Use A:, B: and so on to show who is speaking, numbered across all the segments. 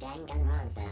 A: Danganronpa.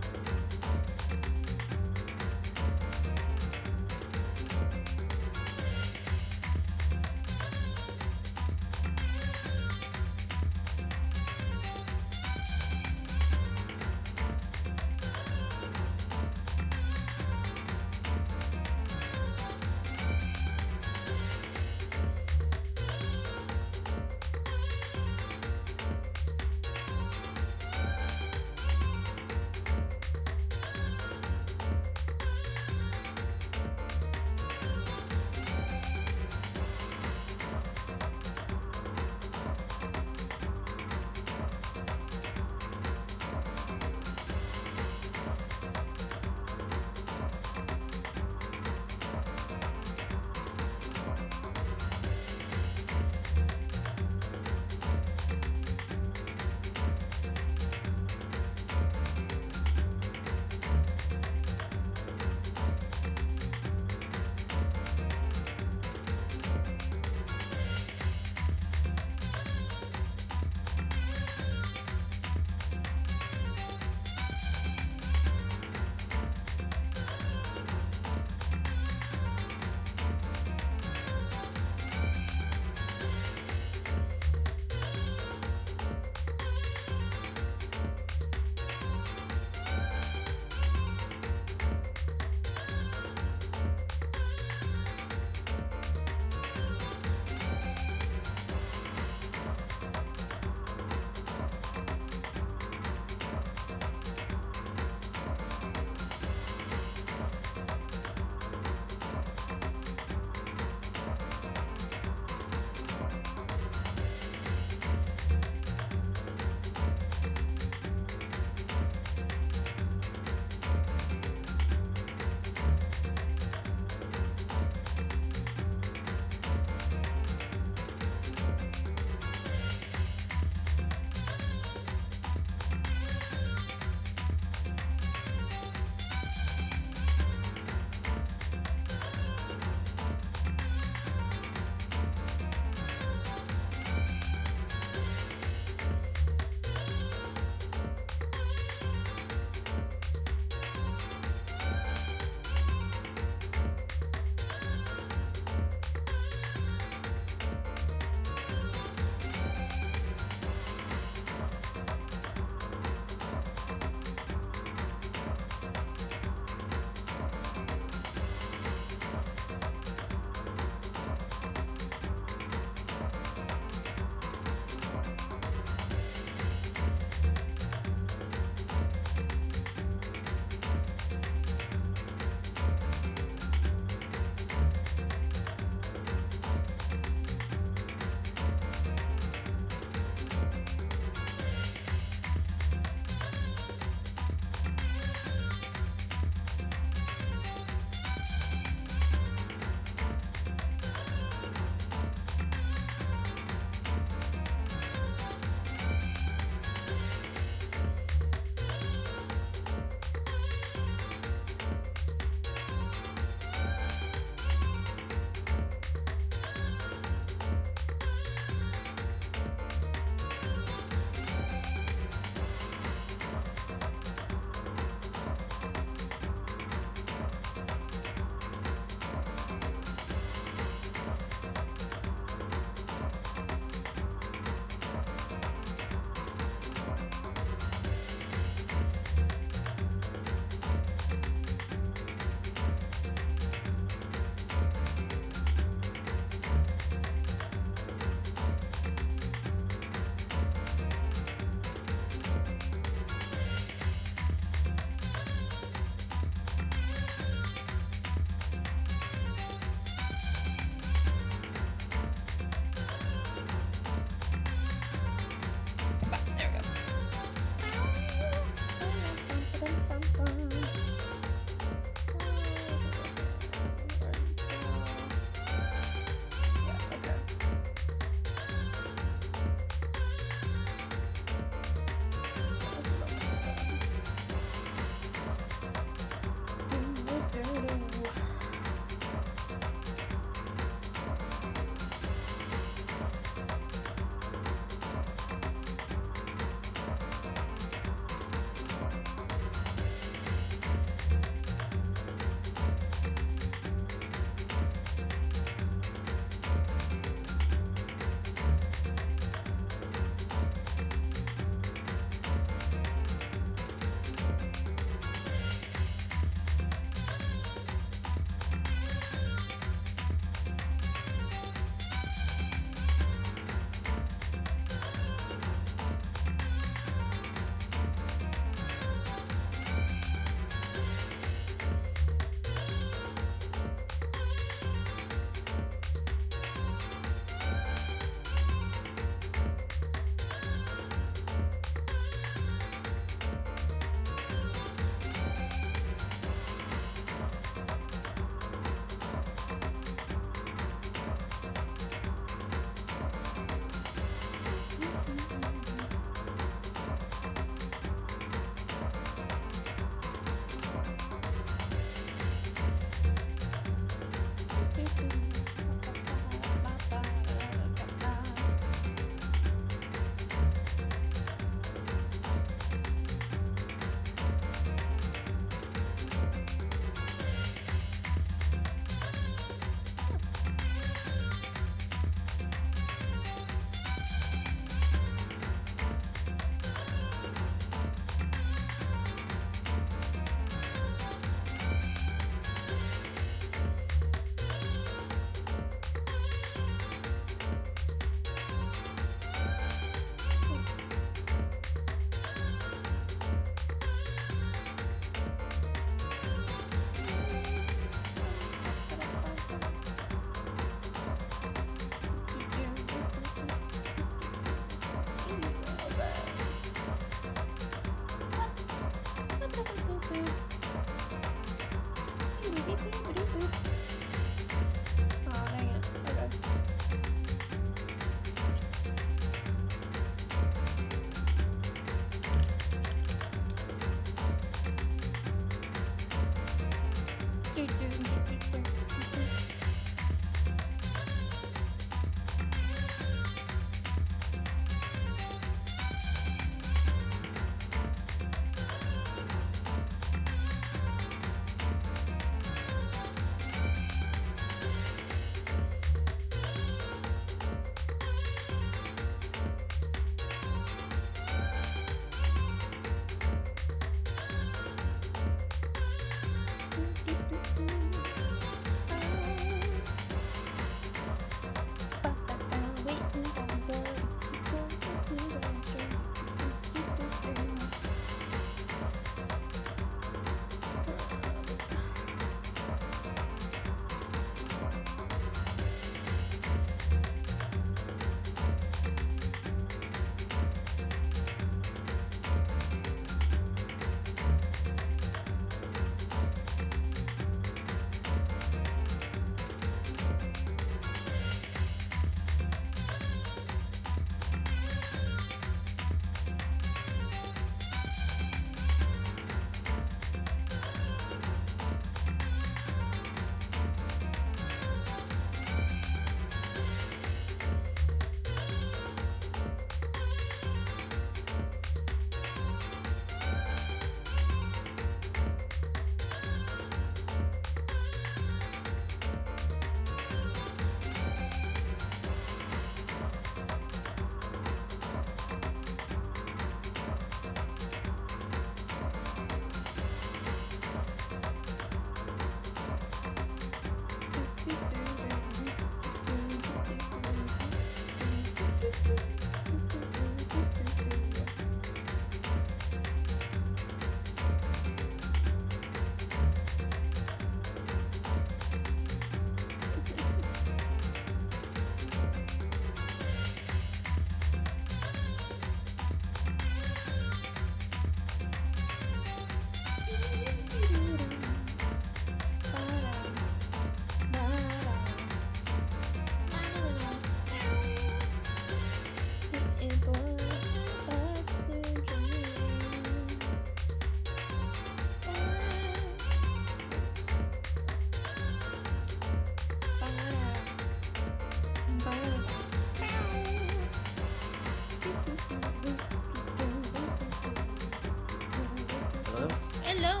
A: Hello.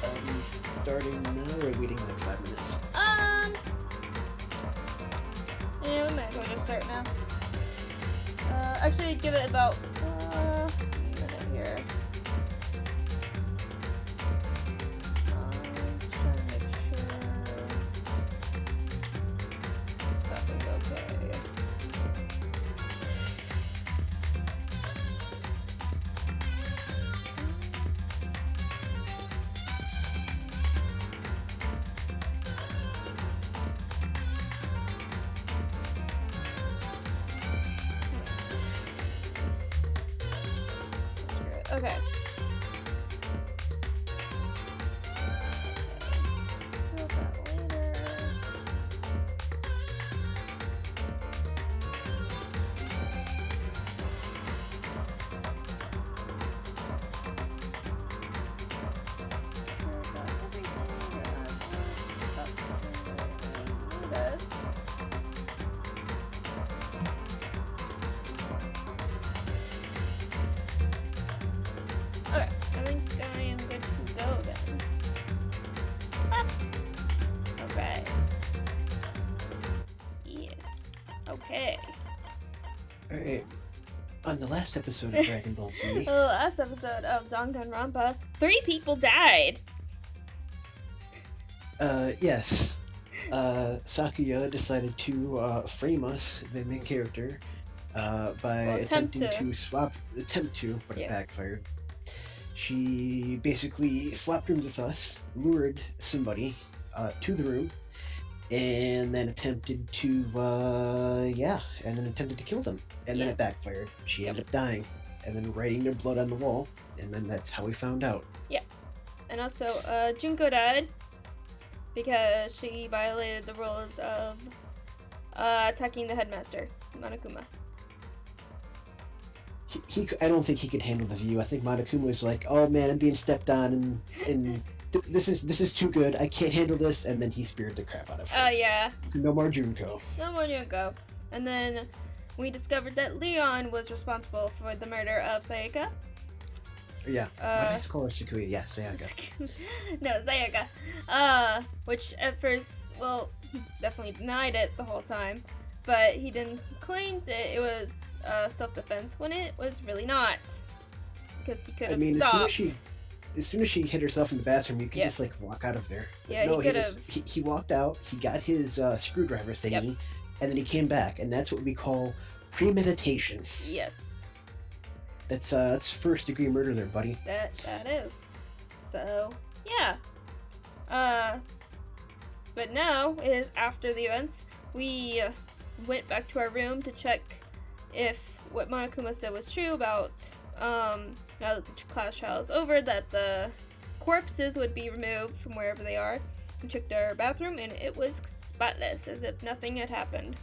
B: Are we starting now or are we waiting like 5 minutes?
A: Yeah, we might as well just start now. Actually, give it about a minute here. Just trying to make sure stuff is okay. Okay. Do that later. Sure got everything that I want. Needed. Okay, I think I am good to go then. Ah. Okay. Yes. Okay.
B: Alright. On the last episode of Dragon Ball Z,
A: The last episode of Danganronpa, 3 people died.
B: yes. Sakuya decided to frame us, the main character, by
A: attempt
B: attempting
A: to.
B: but
A: Yeah.
B: it backfired. She basically swapped rooms with us, lured somebody to the room, and then attempted to kill them. And then
A: Yeah.
B: it backfired. She ended up dying, and then writing their blood on the wall, and then that's how we found out.
A: Yeah. And also, Junko died because she violated the rules of attacking the headmaster, Monokuma.
B: I don't think he could handle the view. I think Monokuma was like, "Oh man, I'm being stepped on," and This is too good. I can't handle this. And then he speared the crap out of her.
A: Oh, yeah.
B: No more Junko.
A: No more Junko. And then we discovered that Leon was responsible for the murder of Sayaka.
B: Yeah. Why did I call her Sakuya? Yeah, Sayaka.
A: No, Sayaka. Which at first, well, he definitely denied it the whole time. But he didn't claim that it was self-defense when it was really not. Because he could have stopped.
B: As soon as she hit herself in the bathroom, you could just like walk out of there. But
A: yeah,
B: no,
A: he could have.
B: He walked out. He got his screwdriver thingy, and then he came back, and that's what we call premeditation.
A: Yes.
B: That's first-degree murder, there, buddy.
A: That is. So yeah. But now it is after the events. We went back to our room to check if what Monokuma said was true about now that the class trial is over, that the corpses would be removed from wherever they are. We checked our bathroom and it was spotless, as if nothing had happened.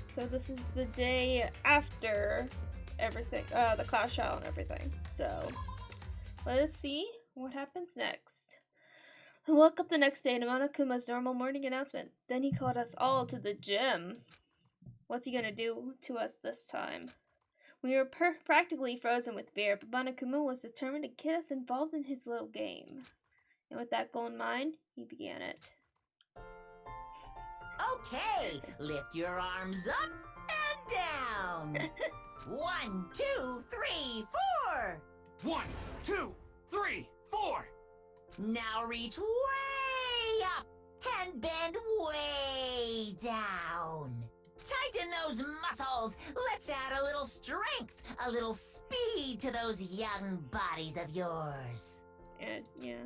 A: So this is the day after everything, the class trial and everything. So let us see what happens next. I woke up the next day to Monokuma's normal morning announcement. Then he called us all to the gym. What's he gonna do to us this time? We were practically frozen with fear, but Monokuma was determined to get us involved in his little game. And with that goal in mind, he began it.
C: Okay, lift your arms up and down. 1, 2, 3, 4.
D: 1, 2, 3, 4.
C: Now reach way up and bend way down. Tighten those muscles. Let's add a little strength, a little speed to those young bodies of yours.
A: Yeah.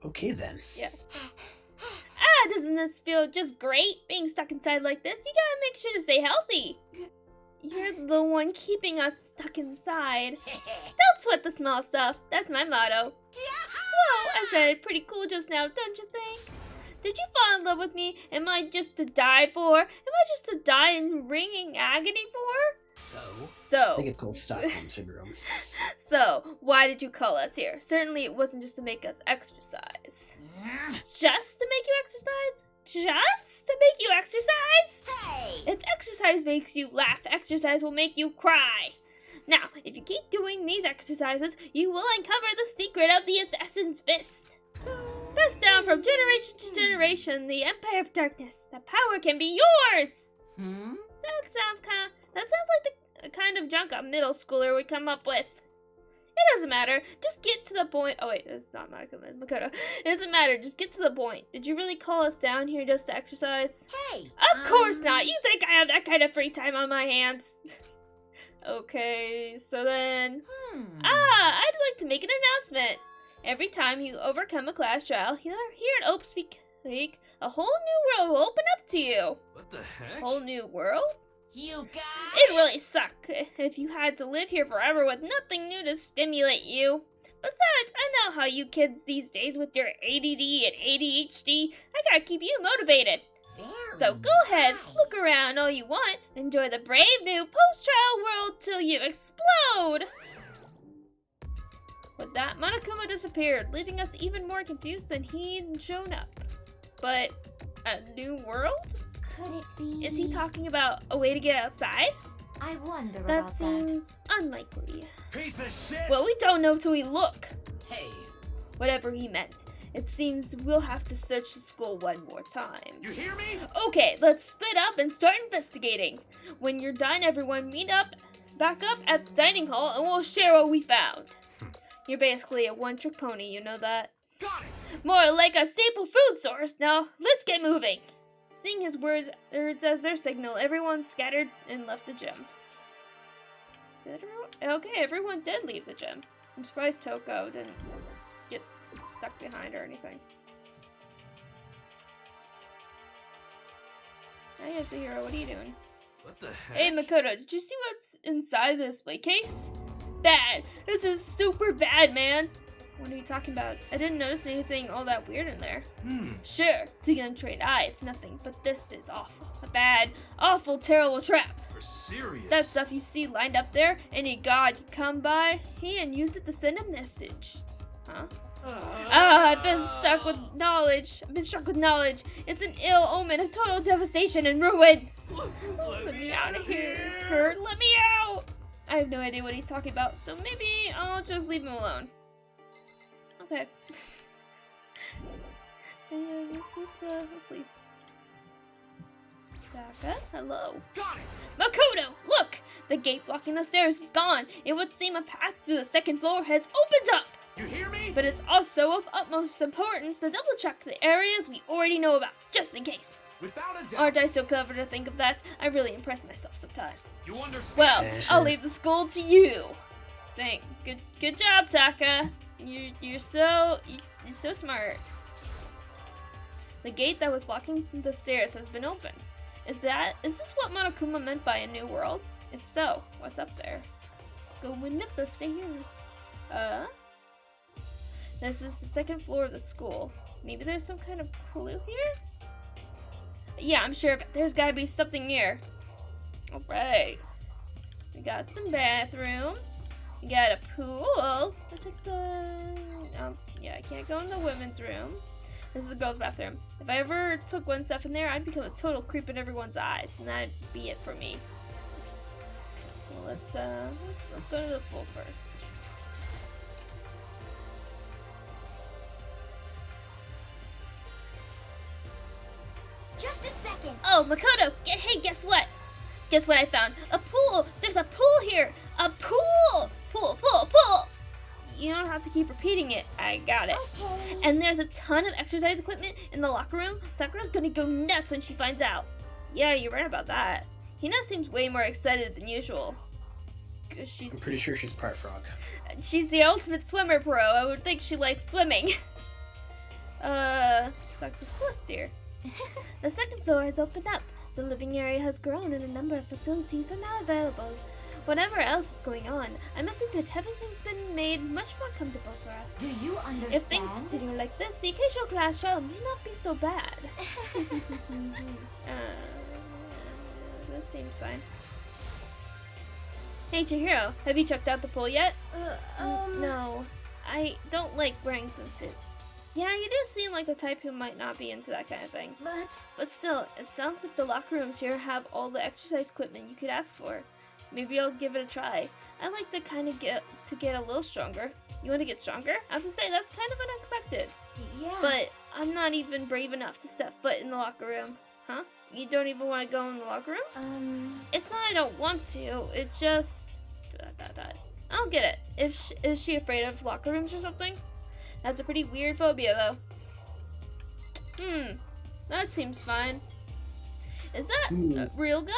B: Okay then.
A: Yeah. Doesn't this feel just great being stuck inside like this? You gotta make sure to stay healthy. You're the one keeping us stuck inside. Don't sweat the small stuff. That's my motto. Whoa, I said pretty cool just now, don't you think? Did you fall in love with me? Am I just to die for? Am I just to die in ringing agony for?
B: I think it's called Stockholm Syndrome.
A: So, why did you call us here? Certainly it wasn't just to make us exercise. Just to make you exercise? Just to make you exercise?
C: Hey!
A: If exercise makes you laugh, exercise will make you cry. Now, if you keep doing these exercises, you will uncover the secret of the Assassin's Fist. Passed down from generation to generation, the Empire of Darkness. The power can be yours! That sounds like the kind of junk a middle schooler would come up with. It doesn't matter. Just get to the point. Oh wait, this is not Makoto. It's Makoto. It doesn't matter. Just get to the point. Did you really call us down here just to exercise?
C: Hey!
A: Of course not. You think I have that kind of free time on my hands? Okay, so then... I'd like to make an announcement. Every time you overcome a class trial, here at Ope Speak, a whole new world will open up to you.
D: What the heck?
A: Whole new world?
C: You guys!
A: It'd really suck if you had to live here forever with nothing new to stimulate you. Besides, I know how you kids these days with your ADD and ADHD, I gotta keep you motivated. So go ahead, look around all you want, enjoy the brave new post-trial world till you explode! With that, Monokuma disappeared, leaving us even more confused than he'd shown up. But, a new world?
E: Could it be?
A: Is he talking about a way to get outside?
E: I wonder
A: That
E: about
A: seems unlikely.
D: Piece of shit!
A: Well, we don't know till we look.
C: Hey!
A: Whatever he meant. It seems we'll have to search the school one more time.
D: You hear me?
A: Okay, let's split up and start investigating. When you're done, everyone meet up, back up at the dining hall, and we'll share what we found. You're basically a one-trick pony, you know that?
D: Got it!
A: More like a staple food source. Now, let's get moving. Seeing his words as their signal, everyone scattered and left the gym. Everyone did leave the gym. I'm surprised Toko didn't get stuck behind or anything. Hi, Yasuhiro, what are you doing?
D: What the heck?
A: Hey, Makoto, did you see what's inside this display case? Bad. This is super bad, man. What are you talking about? I didn't notice anything all that weird in there.
D: Hmm.
A: Sure, to the untrained eye, it's nothing, but this is awful. A bad, awful, terrible trap.
D: You're serious.
A: That stuff you see lined up there, any god you come by, he and use it to send a message. Huh? I've been struck with knowledge. It's an ill omen of total devastation and ruin. Let me out of here. Let me out. I have no idea what he's talking about, so maybe I'll just leave him alone. Okay. Let's leave. Taka, hello.
D: Got it.
A: Makoto, look! The gate blocking the stairs is gone. It would seem a path to the second floor has opened up.
D: You hear me?
A: But it's also of utmost importance to double check the areas we already know about, just in case.
D: Without a doubt.
A: Aren't I so clever to think of that? I really impress myself sometimes.
D: You understand?
A: Well, I'll leave the school to you. Good job, Taka. You're so smart. The gate that was blocking the stairs has been opened. Is this what Monokuma meant by a new world? If so, what's up there? Going up the stairs. This is the second floor of the school. Maybe there's some kind of clue here? Yeah, I'm sure, but there's gotta be something here. Alright. We got some bathrooms. We got a pool. Yeah, I can't go in the women's room. This is the girls' bathroom. If I ever took one step in there, I'd become a total creep in everyone's eyes, and that'd be it for me. Well, let's go to the pool first.
E: Just a second.
A: Oh, Makoto! Hey, guess what? Guess what I found? A pool! There's a pool here! A pool! Pool! You don't have to keep repeating it. I got it.
E: Okay.
A: And there's a ton of exercise equipment in the locker room. Sakura's gonna go nuts when she finds out. Yeah, you're right about that. Hina seems way more excited than usual.
B: I'm pretty sure she's part frog.
A: She's the ultimate swimmer pro. I would think she likes swimming. Suck the Celeste here. The second floor has opened up. The living area has grown and a number of facilities are now available. Whatever else is going on, I must admit everything's been made much more comfortable for us.
E: Do you understand?
A: If things continue like this, the occasional class trial may not be so bad. That seems fine. Hey Chihiro, have you checked out the pool yet? No. I don't like wearing swimsuits. Yeah, you do seem like the type who might not be into that kind of thing. But still, it sounds like the locker rooms here have all the exercise equipment you could ask for. Maybe I'll give it a try. I'd like to kind of get a little stronger. You want to get stronger? I have to say, that's kind of unexpected.
E: Yeah.
A: But I'm not even brave enough to step foot in the locker room. Huh? You don't even want to go in the locker room? It's not I don't want to, it's just... I don't get it. Is she afraid of locker rooms or something? That's a pretty weird phobia, though. That seems fine. Is that a real gun?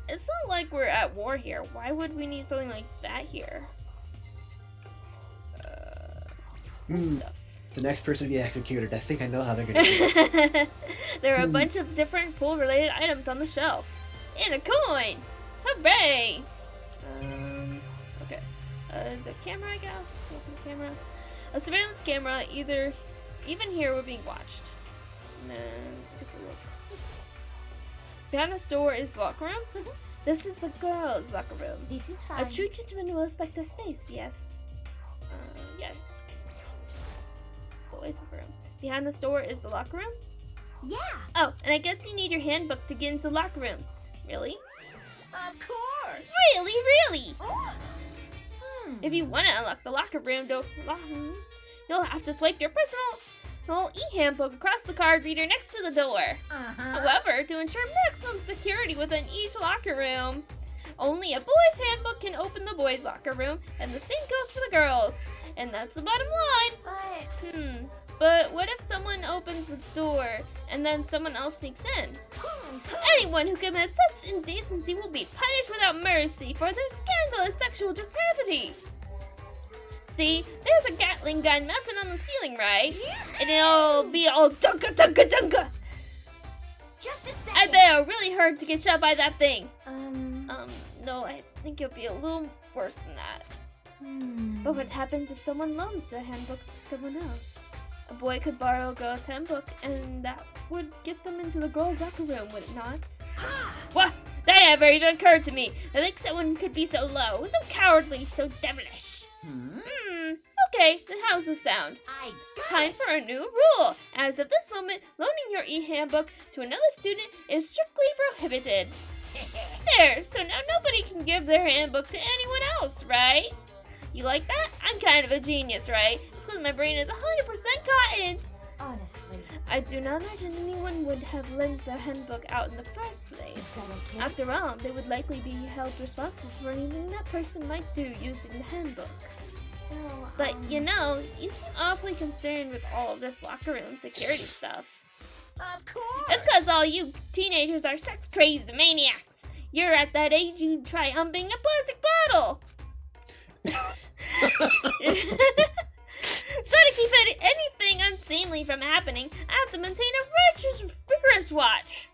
A: It's not like we're at war here. Why would we need something like that here? Stuff.
B: The next person to be executed. I think I know how they're gonna do it.
A: There are a bunch of different pool-related items on the shelf. And a coin! Hooray! Okay. The camera, I guess. Open the camera. A surveillance camera, even here, we're being watched. And then, let's look. Behind this door is the locker room. This is the girls' locker room.
E: This is
A: A
E: fine.
A: true gentleman will respect their space, yes. Yeah. Boys' locker room. Behind this door is the locker room.
E: Yeah.
A: Oh, and I guess you need your handbook to get into the locker rooms. Really?
C: Of course.
A: Really? If
C: Hmm.
A: you want to unlock the locker room, you'll have to swipe your personal e-handbook across the card reader next to the door. However, to ensure maximum security within each locker room, only a boy's handbook can open the boys' locker room, and the same goes for the girls. And that's the bottom line. But what if someone opens the door and then someone else sneaks in? Anyone who commits such indecency will be punished without mercy for their scandalous sexual depravity. See, there's a Gatling gun mounted on the ceiling, right? And it'll be all dunka dunka dunka.
E: Just a second.
A: I bet it'll really hurt to get shot by that thing. No, I think it'll be a little worse than that. But what happens if someone loans their handbook to someone else? A boy could borrow a girl's handbook, and that would get them into the girl's locker room, would it not? What? That never even occurred to me. I think someone could be so low, so cowardly, so devilish. Okay, then how's this sound?
C: I got
A: Time
C: it.
A: for a new rule. As of this moment, loaning your e-handbook to another student is strictly prohibited. There, so now nobody can give their handbook to anyone else, right? You like that? I'm kind of a genius, right? It's because my brain is 100% cotton.
E: Honestly,
A: I do not imagine anyone would have lent their handbook out in the first place.
E: is that okay?
A: After all, they would likely be held responsible for anything that person might do using the handbook.
E: So,
A: But you know, you seem awfully concerned with all of this locker room security stuff.
C: Of course.
A: It's because all you teenagers are sex crazy maniacs. You're at that age you'd try humping a plastic bottle. So to keep anything unseemly from happening, I have to maintain a rigorous watch.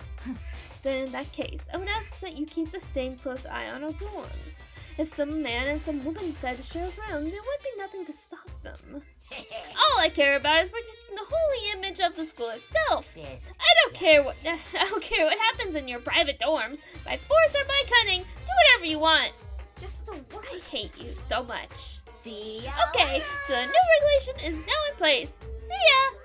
A: Then in that case, I would ask that you keep the same close eye on our dorms. If some man and some woman decide to share a room, there would be nothing to stop them. All I care about is protecting the holy image of the school itself.
C: This.
A: I don't care what happens in your private dorms. By force or by cunning, do whatever you want.
E: just the
A: I
E: worst.
A: hate you so much.
C: See ya.
A: Okay, so a new regulation is now in place. See ya!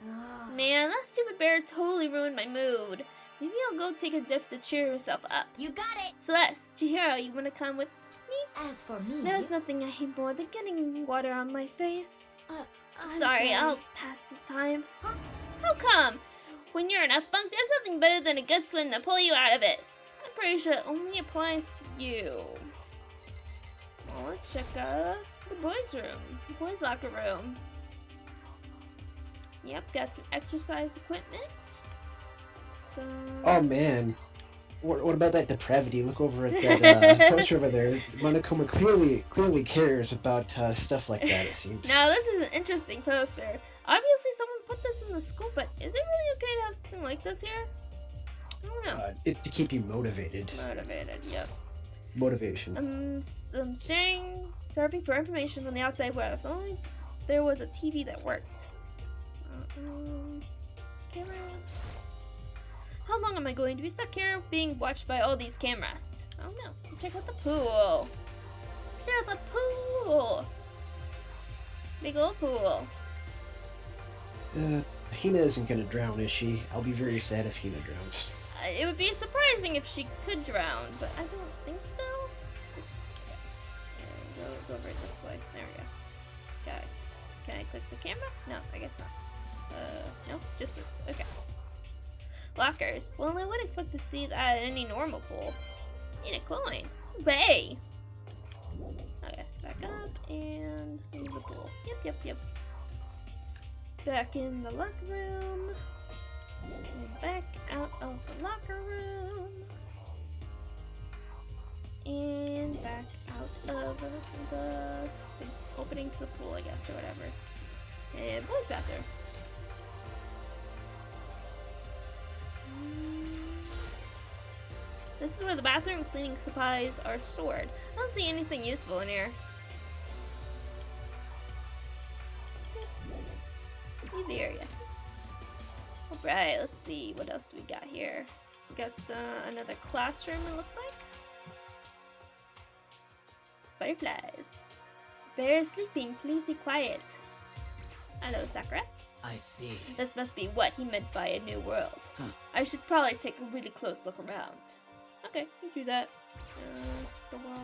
E: Ah,
A: Man, that stupid bear totally ruined my mood. Maybe I'll go take a dip to cheer myself up.
E: you got it.
A: Celeste, Chihiro, you wanna come with me?
E: As for me,
A: There's nothing I hate more than getting water on my face.
E: I'm
A: Sorry, I'll pass this time. Huh? How come? When you're in a funk, there's nothing better than a good swim to pull you out of it. I'm pretty sure it only applies to you. Well, let's check out the boys' room, the boys' locker room. Yep, got some exercise equipment. So.
B: Oh man, what about that depravity? Look over at that poster over there. Monokuma clearly cares about stuff like that. It seems.
A: Now this is an interesting poster. Obviously, someone put this in the school, but is it really okay to have something like this here? I don't know.
B: It's to keep you motivated.
A: Motivated, yep.
B: Motivation.
A: I'm surfing for information from the outside world. If only there was a TV that worked. Camera. How long am I going to be stuck here being watched by all these cameras? Oh no. Check out the pool. Check out the pool. Big old pool.
B: Hina isn't gonna drown, is she? I'll be very sad if Hina drowns.
A: It would be surprising if she could drown, but I don't think so. Go over this way. There we go. Okay. Can I click the camera? No, I guess not. No, just this. Okay. Lockers. Well, I would expect to see that at any normal pool. Need a coin. Bay. Okay, back up and into the pool. Yep. Back in the locker room. And back out of the locker room. And back out of the opening to the pool, I guess, or whatever. And boys' bathroom. This is where the bathroom cleaning supplies are stored. I don't see anything useful in here. Leave area. Alright, let's see what else we got here. We got another classroom, it looks like. Butterflies. Bear is sleeping, please be quiet. Hello, Sakura.
D: I see.
A: This must be what he meant by a new world.
D: Huh.
A: I should probably take a really close look around. Okay, you do that. Check the wall.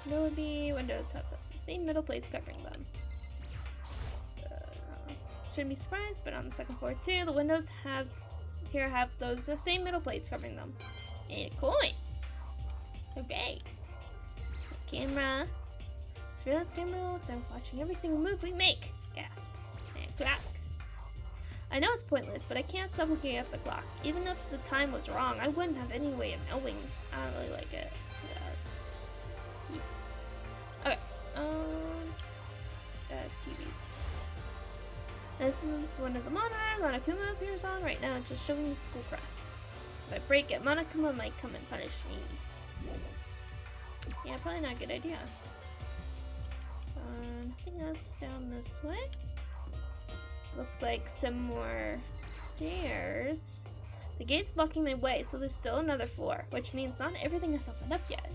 A: No would be windows have the same metal plates covering them. Shouldn't be surprised, but on the second floor too, the windows have those same metal plates covering them. And a coin. Okay. Camera. Surveillance camera. They're watching every single move we make. Gasp. And clock. I know it's pointless, but I can't stop looking at the clock. Even if the time was wrong, I wouldn't have any way of knowing. I don't really like it. Yeah. Okay. TV. This is one of the monitors Monokuma appears on right now, just showing the school crest. If I break it, Monokuma might come and punish me. Yeah, probably not a good idea. Nothing else down this way. Looks like some more stairs. The gate's blocking my way, so there's still another floor, which means not everything is opened up yet.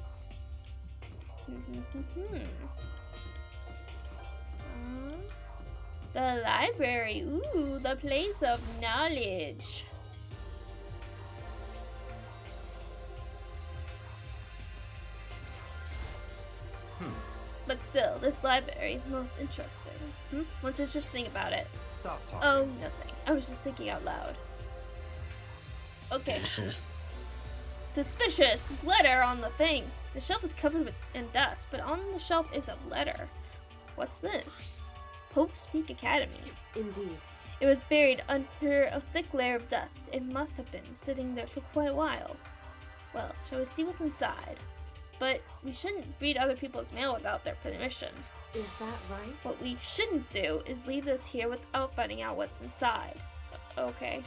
A: The library. Ooh, the place of knowledge. But still, this library is most interesting. What's interesting about it?
D: Stop talking.
A: Oh, nothing. I was just thinking out loud. Okay. Suspicious letter on the thing. The shelf is covered in dust, but on the shelf is a letter. What's this? Pope's Peak Academy.
E: Indeed.
A: It was buried under a thick layer of dust. It must have been sitting there for quite a while. Well, shall we see what's inside? But we shouldn't read other people's mail without their permission.
E: Is that right?
A: What we shouldn't do is leave this here without finding out what's inside. Okay.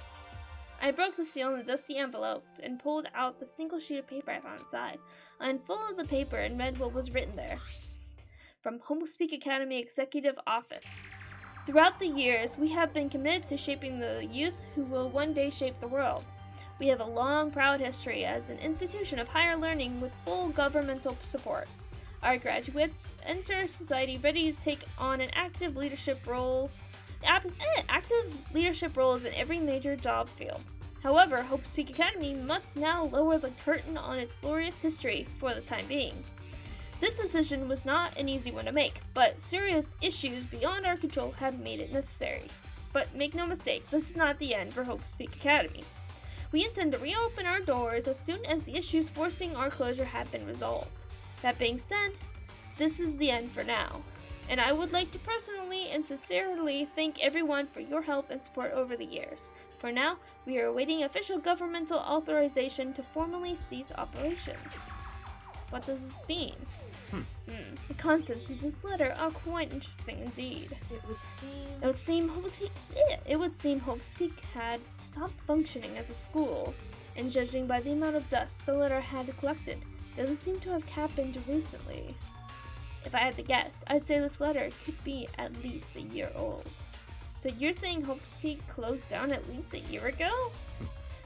A: I broke the seal in the dusty envelope and pulled out the single sheet of paper I found inside. I unfolded the paper and read what was written there. From Hope's Peak Academy Executive Office. Throughout the years, we have been committed to shaping the youth who will one day shape the world. We have a long, proud history as an institution of higher learning with full governmental support. Our graduates enter society ready to take on an active leadership roles in every major job field. However, Hope's Peak Academy must now lower the curtain on its glorious history for the time being. This decision was not an easy one to make, but serious issues beyond our control have made it necessary. But make no mistake, this is not the end for Hope's Peak Academy. We intend to reopen our doors as soon as the issues forcing our closure have been resolved. That being said, this is the end for now, and I would like to personally and sincerely thank everyone for your help and support over the years. For now, we are awaiting official governmental authorization to formally cease operations. What does this mean? The contents of this letter are quite interesting indeed.
E: It would seem
A: Hope's Peak had stopped functioning as a school, and judging by the amount of dust the letter had collected, doesn't seem to have happened recently. If I had to guess, I'd say this letter could be at least a year old. So you're saying Hope's Peak closed down at least a year ago?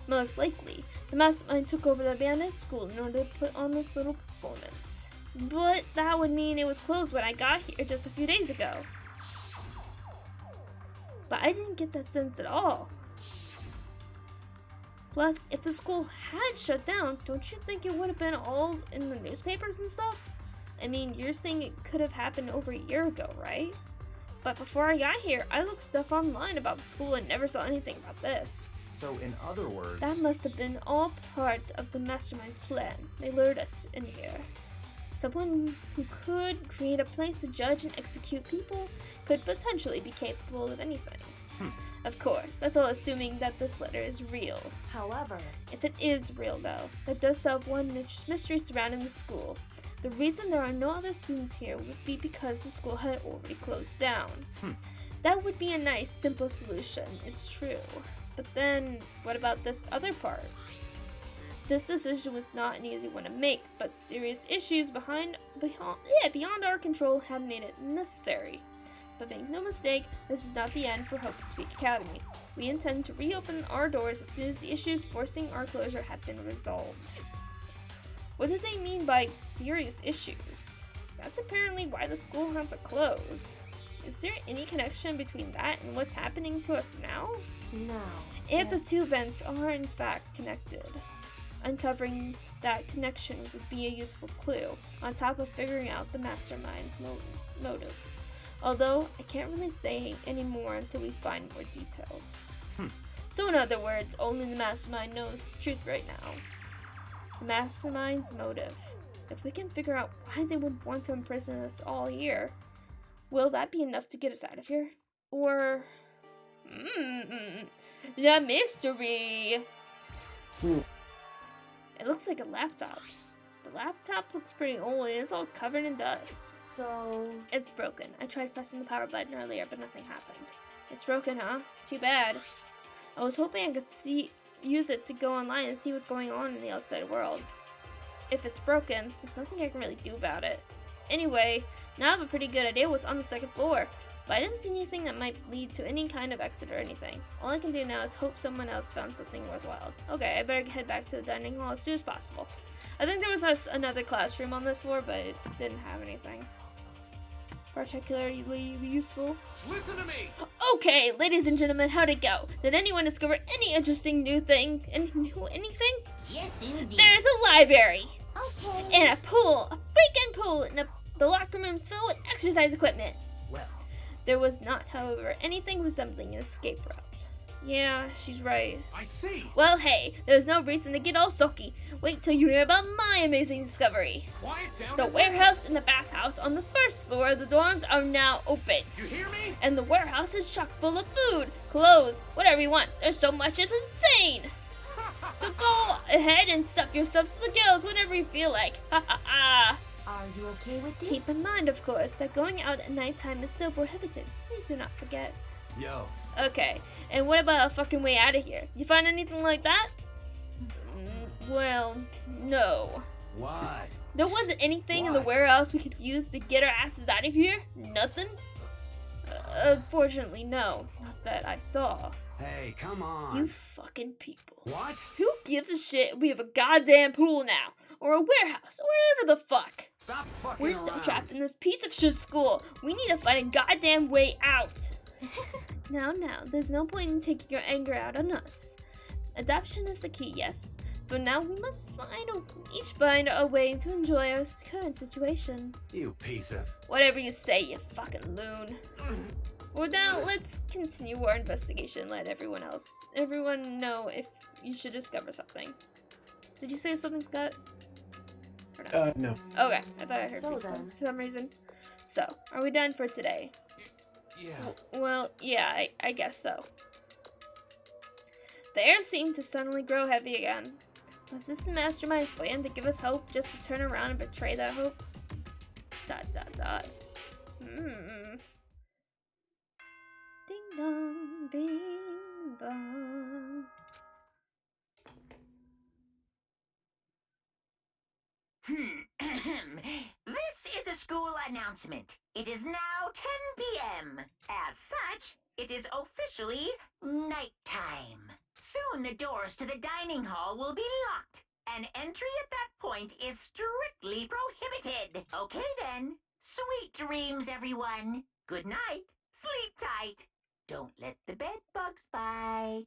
A: Most likely. The mastermind took over the abandoned school in order to put on this little performance. But that would mean it was closed when I got here just a few days ago. But I didn't get that sense at all. Plus, if the school had shut down, don't you think it would have been all in the newspapers and stuff? I mean, you're saying it could have happened over a year ago, right? But before I got here, I looked stuff online about the school and never saw anything about this.
D: So, in other words...
A: That must have been all part of the mastermind's plan. They lured us in here. Someone who could create a place to judge and execute people could potentially be capable of anything. Of course, that's all assuming that this letter is real.
E: However,
A: if it is real, though, that does solve one mystery surrounding the school. The reason there are no other students here would be because the school had already closed down. That would be a nice, simple solution, it's true. But then, what about this other part? This decision was not an easy one to make, but serious issues beyond our control have made it necessary. But make no mistake, this is not the end for Hope's Peak Academy. We intend to reopen our doors as soon as the issues forcing our closure have been resolved. What do they mean by serious issues? That's apparently why the school had to close. Is there any connection between that and what's happening to us now?
E: no.
A: If the two events are in fact connected, uncovering that connection would be a useful clue, on top of figuring out the mastermind's motive. Although, I can't really say any more until we find more details. So in other words, only the mastermind knows the truth right now. The mastermind's motive. If we can figure out why they would want to imprison us all here, will that be enough to get us out of here? Or... the mystery! It looks like a laptop. The laptop looks pretty old and it's all covered in dust.
E: So,
A: It's broken. I tried pressing the power button earlier, but nothing happened. It's broken, huh? Too bad. I was hoping I could use it to go online and see what's going on in the outside world. if it's broken, there's nothing I can really do about it. Anyway, now I have a pretty good idea what's on the second floor, but I didn't see anything that might lead to any kind of exit or anything. All I can do now is hope someone else found something worthwhile. Okay, I better head back to the dining hall as soon as possible. I think there was another classroom on this floor, but it didn't have anything particularly useful.
D: Listen to me!
A: Okay, ladies and gentlemen, how'd it go? Did anyone discover any interesting new thing? Anything?
C: Yes, indeed.
A: There's a library!
E: Okay.
A: And a pool! A freaking pool! And the locker room's filled with exercise equipment!
C: Well,
A: There was not, however, anything resembling an escape route. Yeah, she's right.
D: I see!
A: Well, hey, there's no reason to get all sulky. Wait till you hear about my amazing discovery.
D: Quiet down
A: The
D: and listen.
A: warehouse and the bathhouse on the first floor of the dorms are now open.
D: You hear me?
A: And the warehouse is chock full of food, clothes, whatever you want. There's so much, it's insane. So go ahead and stuff yourselves to the gills whenever you feel like. Ha ha ha.
E: Are you okay with this?
A: Keep in mind, of course, that going out at nighttime is still prohibited. Please do not forget.
D: Yo,
A: Okay, and what about a fucking way out of here? You find anything like that? Well, no.
D: what?
A: There wasn't anything in the
D: What?
A: warehouse we could use to get our asses out of here? Nothing? Unfortunately, no. Not that I saw.
D: Hey, come on.
A: You fucking people.
D: What?
A: Who gives a shit if we have a goddamn pool now? Or a warehouse, or whatever the fuck.
D: Stop fucking
A: We're
D: around.
A: still trapped in this piece of shit school. We need to find a goddamn way out. Now, there's no point in taking your anger out on us. Adoption is the key, yes. But now we must each find a way to enjoy our current situation.
D: You piece of...
A: Whatever you say, you fucking loon. Well, now let's continue our investigation. Let everyone know if you should discover something. Did you say something, Scott? Or no?
B: No.
A: Okay, I thought I heard
E: So
A: for
E: then.
A: some reason. So, are we done for today?
D: Yeah.
A: Well, yeah, I guess so. The air seemed to suddenly grow heavy again. Was this the mastermind's plan to give us hope just to turn around and betray that hope? ... Ding dong, bing bong.
C: This is a school announcement. It is now 10 p.m. As such, it is officially nighttime. Soon the doors to the dining hall will be locked, and entry at that point is strictly prohibited. Okay then. Sweet dreams, everyone. Good night. Sleep tight. Don't let the bed bugs bite.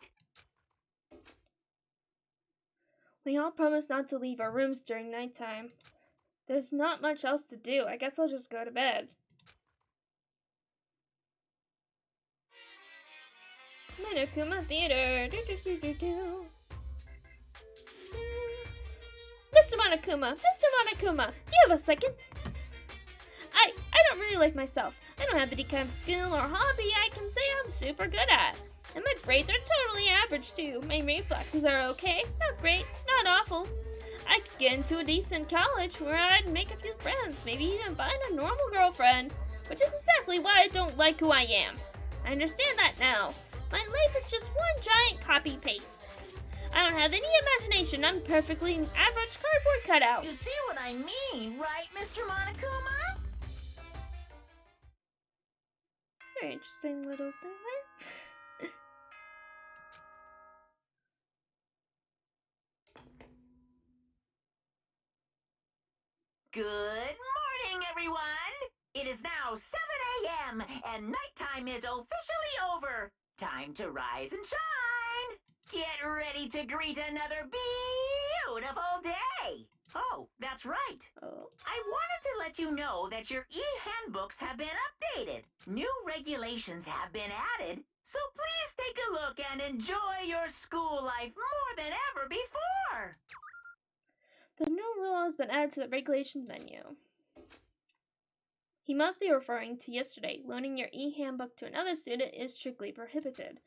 A: We all promised not to leave our rooms during nighttime. There's not much else to do. I guess I'll just go to bed. Monokuma Theater. Mr. Monokuma, do you have a second? I don't really like myself. I don't have any kind of skill or hobby I can say I'm super good at. And my grades are totally average too. My reflexes are okay, not great, not awful. I could get into a decent college where I'd make a few friends, maybe even find a normal girlfriend, which is exactly why I don't like who I am. I understand that now. My life is just one giant copy-paste. I don't have any imagination. I'm perfectly an average cardboard cutout.
C: You see what I mean, right, Mr. Monokuma?
A: Very interesting little thing, right?
C: Good morning, everyone! It is now 7 a.m., and nighttime is officially over. Time to rise and shine! Get ready to greet another beautiful day! Oh, that's right.
A: Oh.
C: I wanted to let you know that your e-handbooks have been updated. New regulations have been added, so please take a look and enjoy your school life more than ever before!
A: The new rule has been added to the regulations menu. He must be referring to yesterday. Loaning your e-handbook to another student is strictly prohibited.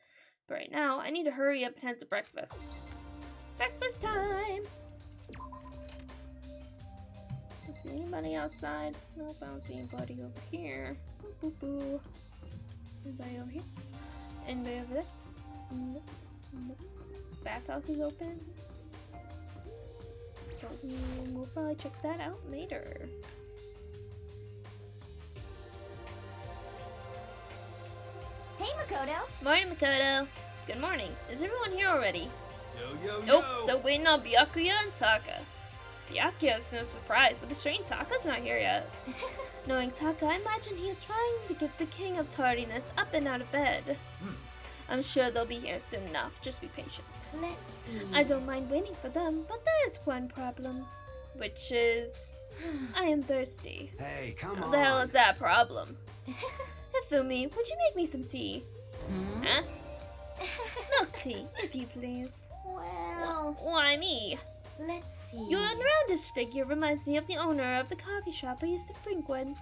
A: But right now, I need to hurry up and head to breakfast. Breakfast time! Don't see anybody outside. Nope, I don't see anybody over here. Boo, boo, boo. Anybody over here? Anybody over there? Nope. Nope. Bathhouse is open. We'll probably check that out later.
E: Hey, Makoto.
A: Morning, Makoto. Good morning. Is everyone here already?
D: Yo,
A: Nope, so waiting on Byakuya and Taka. Byakuya's no surprise, but the strange Taka's not here yet. Knowing Taka, I imagine he is trying to get the king of tardiness up and out of bed. I'm sure they'll be here soon enough. Just be patient.
E: Let's see.
A: I don't mind waiting for them, but there is one problem. Which is... I am thirsty.
D: Hey, come
A: What
D: on.
A: the hell is that problem? Hifumi, would you make me some tea? Huh? Milk tea, if you please.
E: Well,
A: Why me?
E: let's see.
A: Your roundish figure reminds me of the owner of the coffee shop I used to frequent.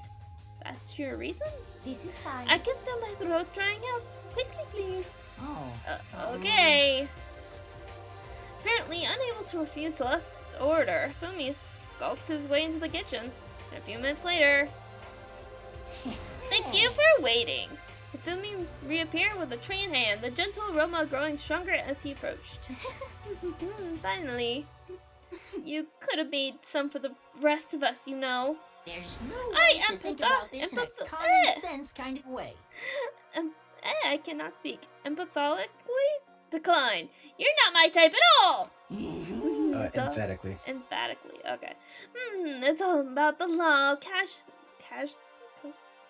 A: That's your reason?
E: This is fine.
A: I can feel my throat drying out. Quickly, please.
C: Oh.
A: Okay. Apparently, unable to refuse Celeste's order, Fumi skulked his way into the kitchen. A few minutes later... Thank you for waiting. Fumi reappeared with a tray in hand, the gentle aroma growing stronger as he approached. Finally. You could have made some for the rest of us, you know.
C: There's no
A: I
C: way to think
A: empathize-
C: about this in a
A: empath-
C: common sense kind of way.
A: I cannot speak. Empatholically? Decline. You're not my type at all! It's all-
B: Emphatically.
A: Emphatically, okay. It's all about the law.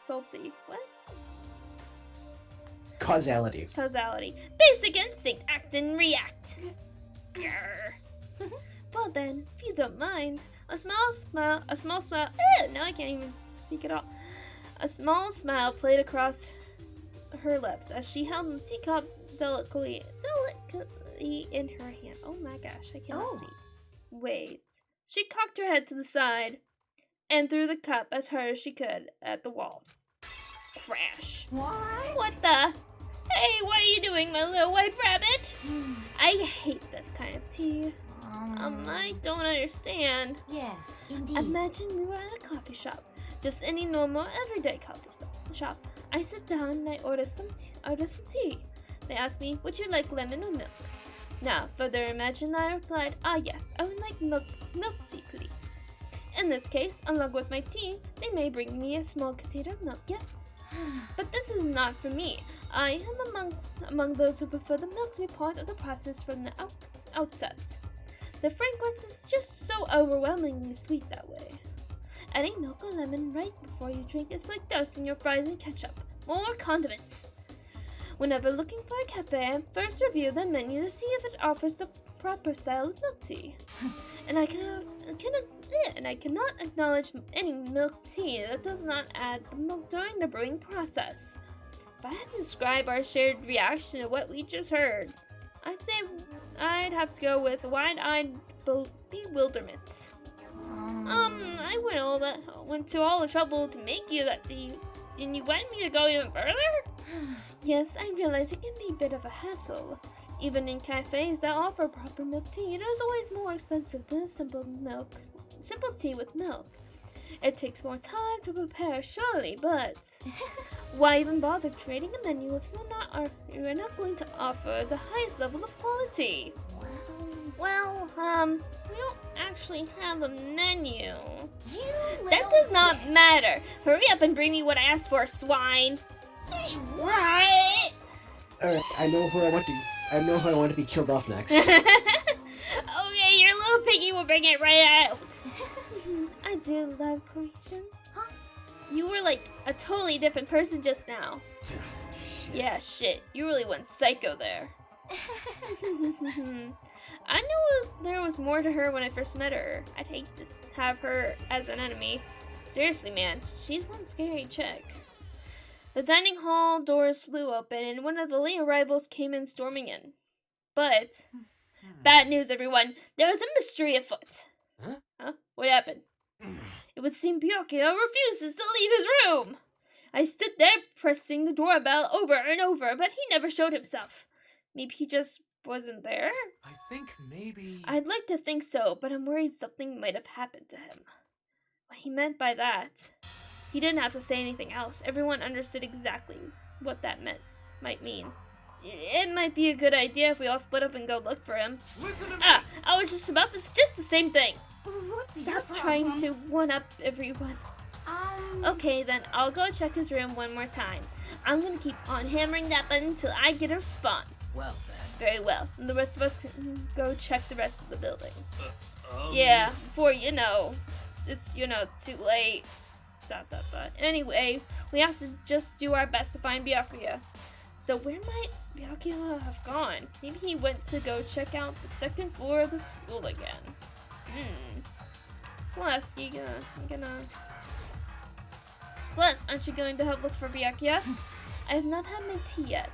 A: Salty. What?
B: Causality.
A: Causality. Basic instinct. Act and react. Grr. Well then, if you don't mind, a small smile, now I can't even speak at all. A small smile played across her lips as she held the teacup delicately in her hand. Oh my gosh, I cannot speak. Wait. She cocked her head to the side and threw the cup as hard as she could at the wall. Crash. What the? Hey, what are you doing, my little white rabbit? I hate this kind of tea. I don't understand.
E: Yes, indeed.
A: Imagine we were at a coffee shop. Just any normal, everyday coffee shop. I sit down and I order some tea. They ask me, would you like lemon or milk? Now, further imagine I replied, yes, I would like milk tea, please. In this case, along with my tea, they may bring me a small container of milk, yes. But this is not for me. I am among those who prefer the milk to be part of the process from the outset. The fragrance is just so overwhelmingly sweet that way. Adding milk or lemon right before you drink is like dousing your fries in ketchup. More condiments. Whenever looking for a cafe, first review the menu to see if it offers the proper style of milk tea. And I cannot acknowledge any milk tea that does not add the milk during the brewing process. If I had to describe our shared reaction to what we just heard, I'd say I'd have to go with wide-eyed bewilderment. I went to all the trouble to make you that tea, and you want me to go even further? Yes, I realize it can be a bit of a hassle. Even in cafes that offer proper milk tea, it is always more expensive than simple tea with milk. It takes more time to prepare, surely, but why even bother creating a menu if you're not going to offer the highest level of quality? Well, we don't actually have a menu. That does not matter. Hurry up and bring me what I asked for, swine.
C: Say
A: What?
B: Alright, I know who I want to be killed off next.
A: Okay, your little piggy will bring it right out. I do love Croatian. Huh? You were like a totally different person just now. Yeah, shit. You really went psycho there. I knew there was more to her when I first met her. I'd hate to have her as an enemy. Seriously, man, she's one scary chick. The dining hall doors flew open and one of the late arrivals came in storming in. But, bad news everyone, there was a mystery afoot. Huh? What happened? It would seem Byakuya refuses to leave his room. I stood there pressing the doorbell over and over, but he never showed himself. Maybe he just wasn't there?
D: I think maybe...
A: I'd like to think so, but I'm worried something might have happened to him. What he meant by that... He didn't have to say anything else. Everyone understood exactly what that might mean. It might be a good idea if we all split up and go look for him.
D: Listen to me!
A: I was just about to suggest the same thing.
C: What's your
A: Stop trying
C: problem?
A: to one-up everyone. Okay, then I'll go check his room one more time. I'm gonna keep on hammering that button until I get a response.
D: Well then.
A: Very well. And the rest of us can go check the rest of the building. Yeah, before it's too late. ... Anyway, we have to just do our best to find Byakuya. So where might Byakuya have gone? Maybe he went to go check out the second floor of the school again. Celeste, Celeste, aren't you going to help look for Byakuya? I have not had my tea yet.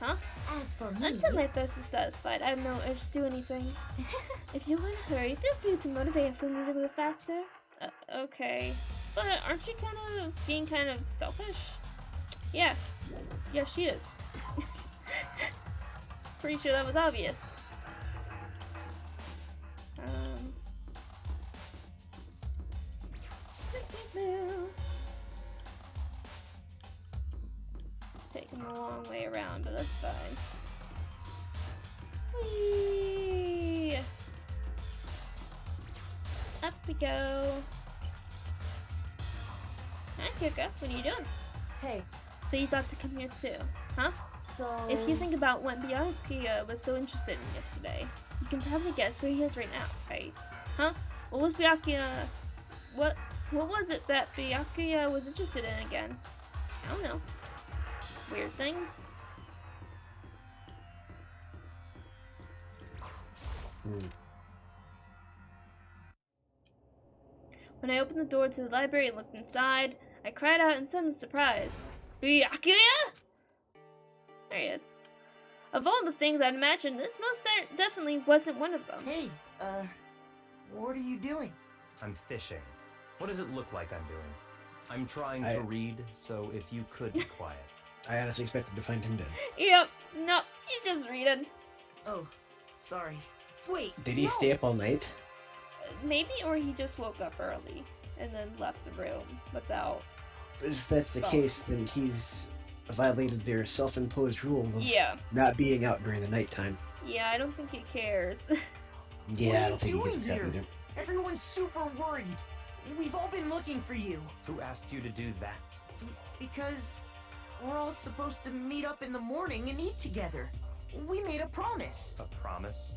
A: Huh?
E: As for me,
A: Until my thirst is satisfied, I have no urge to do anything. If you're in a hurry, feel free to motivate for me to move faster. Okay. But aren't you being kind of selfish? Yeah. Yeah, she is. Pretty sure that was obvious. Taking a long way around, but that's fine. Whee! Up we go. Hi, Kika. What are you doing?
E: hey,
A: So you thought to come here too, huh?
E: so
A: If you think about what Byakuya was so interested in yesterday, you can probably guess where he is right now, right? Huh? What was Byakuya... What was it that Byakuya was interested in again? I don't know. Weird things? When I opened the door to the library and looked inside, I cried out in sudden surprise. Byakuya? There he is. Of all the things I'd imagined, this definitely wasn't one of them.
F: Hey, what are you doing?
G: I'm fishing. What does it look like I'm doing? I'm trying to read, so if you could be quiet.
B: I honestly expected to find him dead.
A: Yep, no, you just reading.
F: Oh, sorry. Wait,
B: Did he
F: no.
B: stay up all night?
A: Maybe, or he just woke up early and then left the room without...
B: If that's the
A: Oh.
B: case, then he's violated their self-imposed rule of
A: Yeah.
B: not being out during the nighttime.
A: Yeah, I don't think he cares.
B: Yeah,
F: What are
B: I
F: you
B: don't think he gives a
F: doing
B: crap
F: here?
B: either.
F: Everyone's super worried. We've all been looking for you.
G: Who asked you to do that?
F: Because we're all supposed to meet up in the morning and eat together. We made a promise.
G: A promise?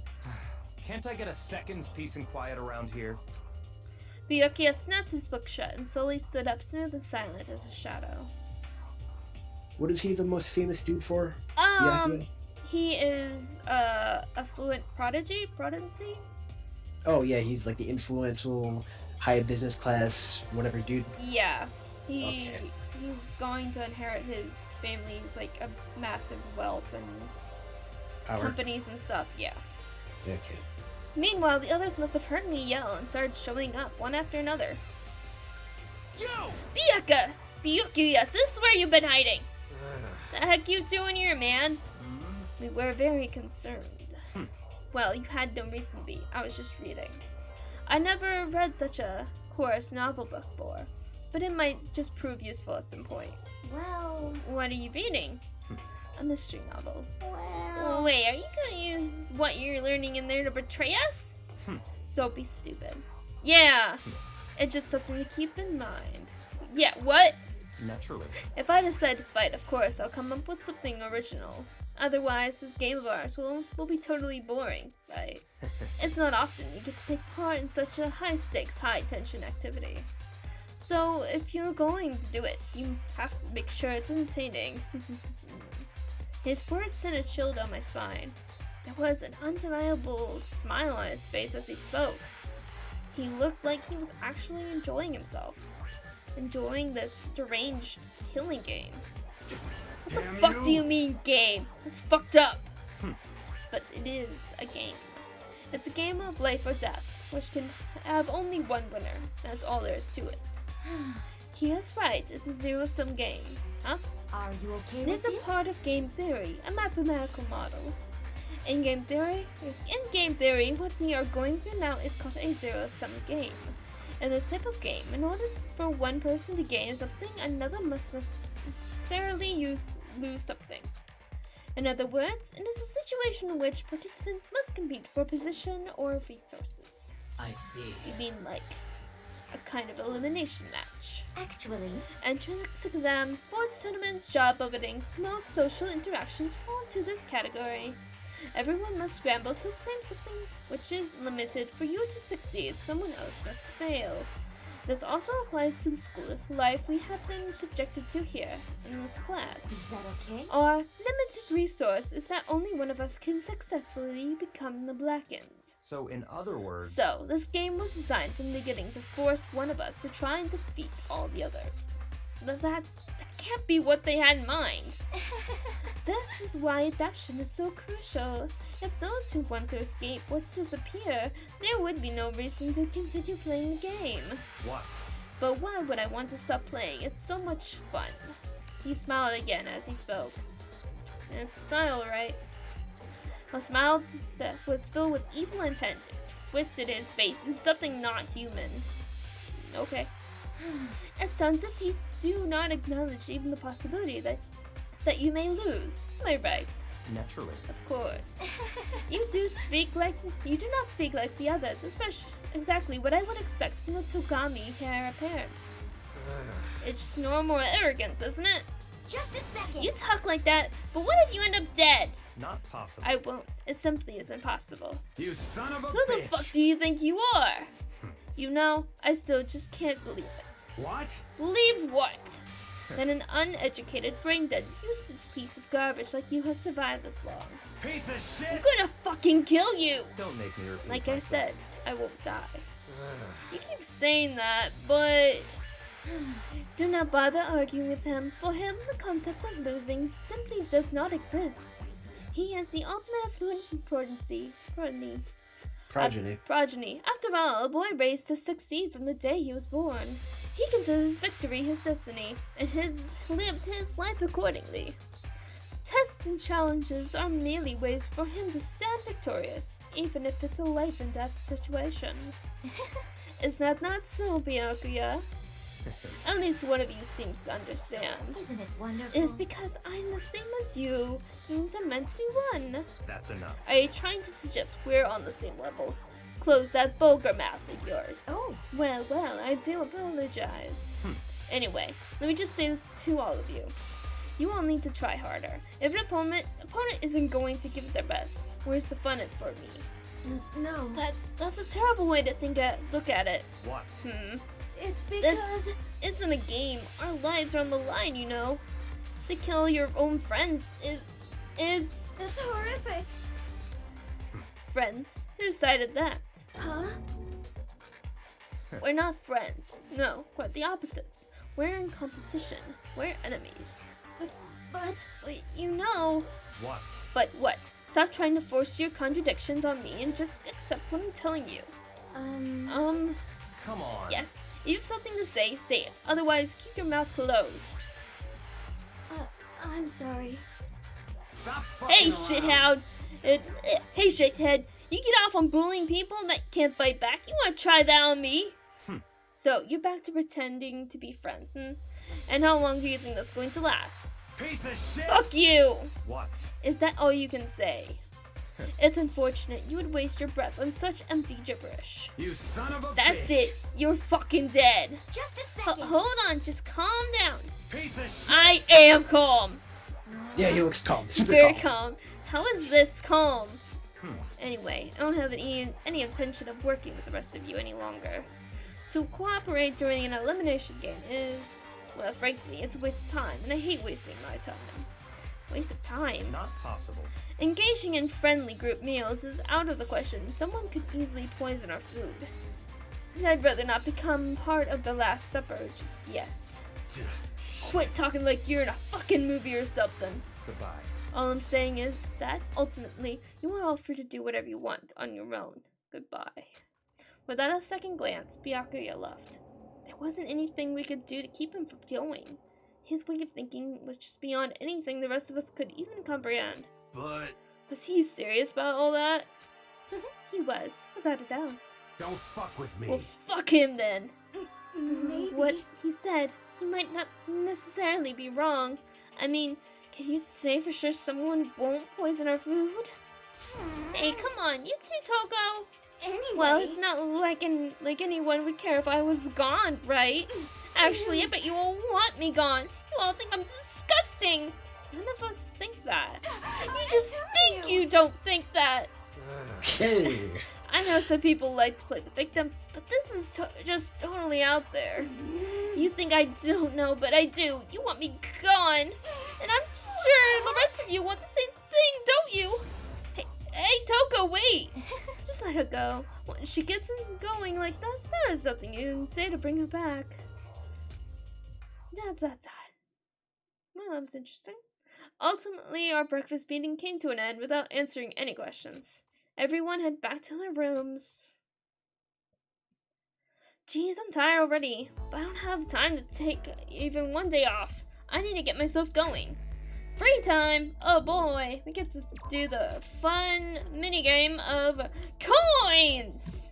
G: Can't I get a second's peace and quiet around here?
A: Byakuya snapped his book shut and slowly stood up, smooth and silent as a shadow.
B: What is he the most famous dude for? Byakuya?
A: He is a fluent prodigy?
B: Oh yeah, he's like the influential, high business class, whatever dude.
A: Yeah.
B: Okay.
A: He's going to inherit his family's like a massive wealth and
B: Power.
A: companies and stuff, yeah.
B: Okay.
A: Meanwhile, the others must have heard me yell and started showing up, one after another.
D: Yo!
A: Byakuya, this is where you've been hiding. The heck you doing here, man? We were very concerned. Well, you had no reason to be. I was just reading. I never read such a coarse novel book before, but it might just prove useful at some point.
E: well,
A: What are you reading? A mystery novel.
E: well.
A: Wait, are you gonna use what you're learning in there to betray us? Don't be stupid. Yeah, it's just something to keep in mind. Yeah, what?
G: Naturally.
A: If I decide to fight, of course, I'll come up with something original. Otherwise, this game of ours will be totally boring, right? It's not often you get to take part in such a high-stakes, high-tension activity. So, if you're going to do it, you have to make sure it's entertaining. His words sent a chill down my spine. There was an undeniable smile on his face as he spoke. He looked like he was actually enjoying himself. Enjoying this deranged killing game. What the fuck do you mean game? It's fucked up. But it is a game. It's a game of life or death, which can have only one winner. That's all there is to it. He is right, it's a zero-sum game. Huh?
E: Are you okay
A: It
E: with
A: is a
E: this?
A: part of game theory, a mathematical model. In game theory, what we are going through now is called a zero-sum game. In this type of game, in order for one person to gain something, another must necessarily lose something. In other words, it is a situation in which participants must compete for position or resources.
C: I see.
A: You mean like a kind of elimination match?
E: Actually,
A: Entrance exams, sports tournaments, job openings, most social interactions fall into this category. Everyone must scramble to obtain something which is limited. For you to succeed, someone else must fail. This also applies to the school life we have been subjected to here in this class.
E: is that okay?
A: Our limited resource is that only one of us can successfully become the Blackened.
G: So, in other words,
A: So, this game was designed from the beginning to force one of us to try and defeat all the others. But that can't be what they had in mind. This is why adaptation is so crucial. If those who want to escape were to disappear, there would be no reason to continue playing the game.
G: what?
A: But why would I want to stop playing? It's so much fun. He smiled again as he spoke. And it's a smile, right? A smile that was filled with evil intent. It twisted his face into something not human. Okay. It sounds as if you do not acknowledge even the possibility that you may lose. Am I right?
G: Naturally.
A: Of course. You do not speak like the others, especially exactly what I would expect from the Togami heir apparent. It's just normal arrogance, isn't it?
E: Just a second.
A: You talk like that, but what if you end up dead?
G: Not possible.
A: I won't. It simply isn't possible.
D: You son of a
A: Who the
D: bitch!
A: fuck do you think you are? You know, I still just can't believe it.
D: What?
A: Believe what? That an uneducated, brain-dead, useless piece of garbage like you has survived this long.
D: Piece of shit!
A: I'm gonna fucking kill you!
G: Don't make me repeat
A: Like I
G: myself.
A: said, I won't die. You keep saying that, but do not bother arguing with him. For him, the concept of losing simply does not exist. He is the ultimate affluent progeny. After all, a boy raised to succeed from the day he was born. He considers victory his destiny, and has lived his life accordingly. Tests and challenges are merely ways for him to stand victorious, even if it's a life and death situation. Is that not so, Byakuya? At least one of you seems to understand.
E: Isn't it wonderful?
A: It is because I'm the same as you. Humans are meant to be one.
G: That's enough.
A: Are you trying to suggest we're on the same level? Close that vulgar mouth of yours.
E: Oh,
A: Well, I do apologize. Anyway, let me just say this to all of you. You all need to try harder. If an opponent isn't going to give it their best, where's the fun in it for me?
E: no.
A: That's a terrible way to look at it.
G: What?
E: It's
A: This isn't a game. Our lives are on the line, you know. To kill your own friends is
E: That's horrific.
A: friends. Who decided that?
E: Huh?
A: We're not friends. No, quite the opposites. We're in competition. We're enemies.
E: But
A: Wait, you know.
G: What?
A: But what? Stop trying to force your contradictions on me and just accept what I'm telling you.
G: Come on.
A: Yes. If you have something to say, say it. Otherwise, keep your mouth closed.
E: I'm sorry.
D: Stop fucking
A: Hey,
D: around.
A: shithead! Hey, shithead! You get off on bullying people that can't fight back. You want to try that on me? So, you're back to pretending to be friends, And how long do you think that's going to last?
D: Piece of shit!
A: Fuck you!
G: What?
A: Is that all you can say? It's unfortunate you would waste your breath on such empty gibberish.
D: You son of a
A: That's
D: bitch!
A: it. You're fucking dead.
E: Just a second.
A: Hold on. Just calm down.
D: Piece of shit!
A: I am calm.
B: Yeah, he looks calm. Super
A: Very
B: calm.
A: calm. How is this calm? Anyway, I don't have any intention of working with the rest of you any longer. To cooperate during an elimination game is, well, frankly, it's a waste of time, and I hate wasting my time. Waste of time?
G: Not possible.
A: Engaging in friendly group meals is out of the question. Someone could easily poison our food. And I'd rather not become part of the Last Supper just yet. Quit talking like you're in a fucking movie or something.
G: Goodbye.
A: All I'm saying is that, ultimately, you are all free to do whatever you want on your own. Goodbye. Without a second glance, Byakuya left. There wasn't anything we could do to keep him from going. His way of thinking was just beyond anything the rest of us could even comprehend.
D: But
A: Was he serious about all that? He was, without a doubt.
D: don't fuck with me.
A: Well, fuck him then.
E: Maybe.
A: What he said, he might not necessarily be wrong. I mean, can you say for sure someone won't poison our food? Hey, come on, you too, Toko. Well, it's not like anyone would care if I was gone, right? Actually, I bet you all want me gone. You all think I'm disgusting. None of us think that. You just think you don't think that.
B: Hey.
A: I know some people like to play the victim, but this is just totally out there. You think I don't know, but I do. You want me gone. And I'm sure the rest of you want the same thing, don't you? Hey, Toko, wait. Just let her go. When she gets going like this, there is nothing you can say to bring her back. That. Well, that was interesting. Ultimately, our breakfast meeting came to an end without answering any questions. Everyone head back to their rooms. Geez, I'm tired already, but I don't have time to take even one day off. I need to get myself going. Free time! Oh boy, we get to do the fun minigame of coins!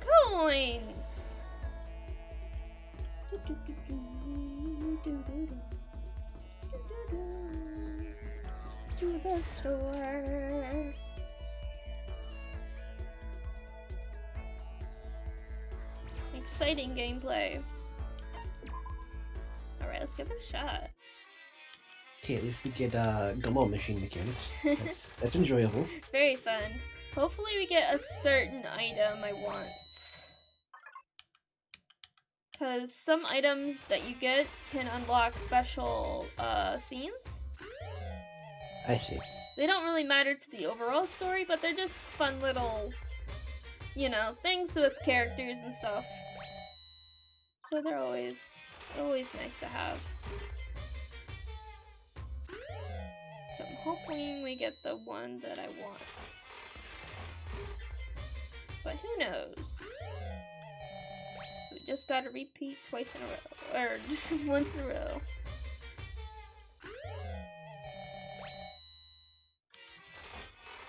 A: Coins! To the store. Exciting gameplay. Alright, let's give it a shot.
B: Okay, at least we get gumball machine mechanics. That's enjoyable.
A: Very fun. Hopefully we get a certain item I want. Because some items that you get can unlock special scenes.
B: I see.
A: They don't really matter to the overall story, but they're just fun little, you know, things with characters and stuff. So they're always nice to have. So I'm hoping we get the one that I want. But who knows? So we just gotta repeat twice in a row. Or just once in a row.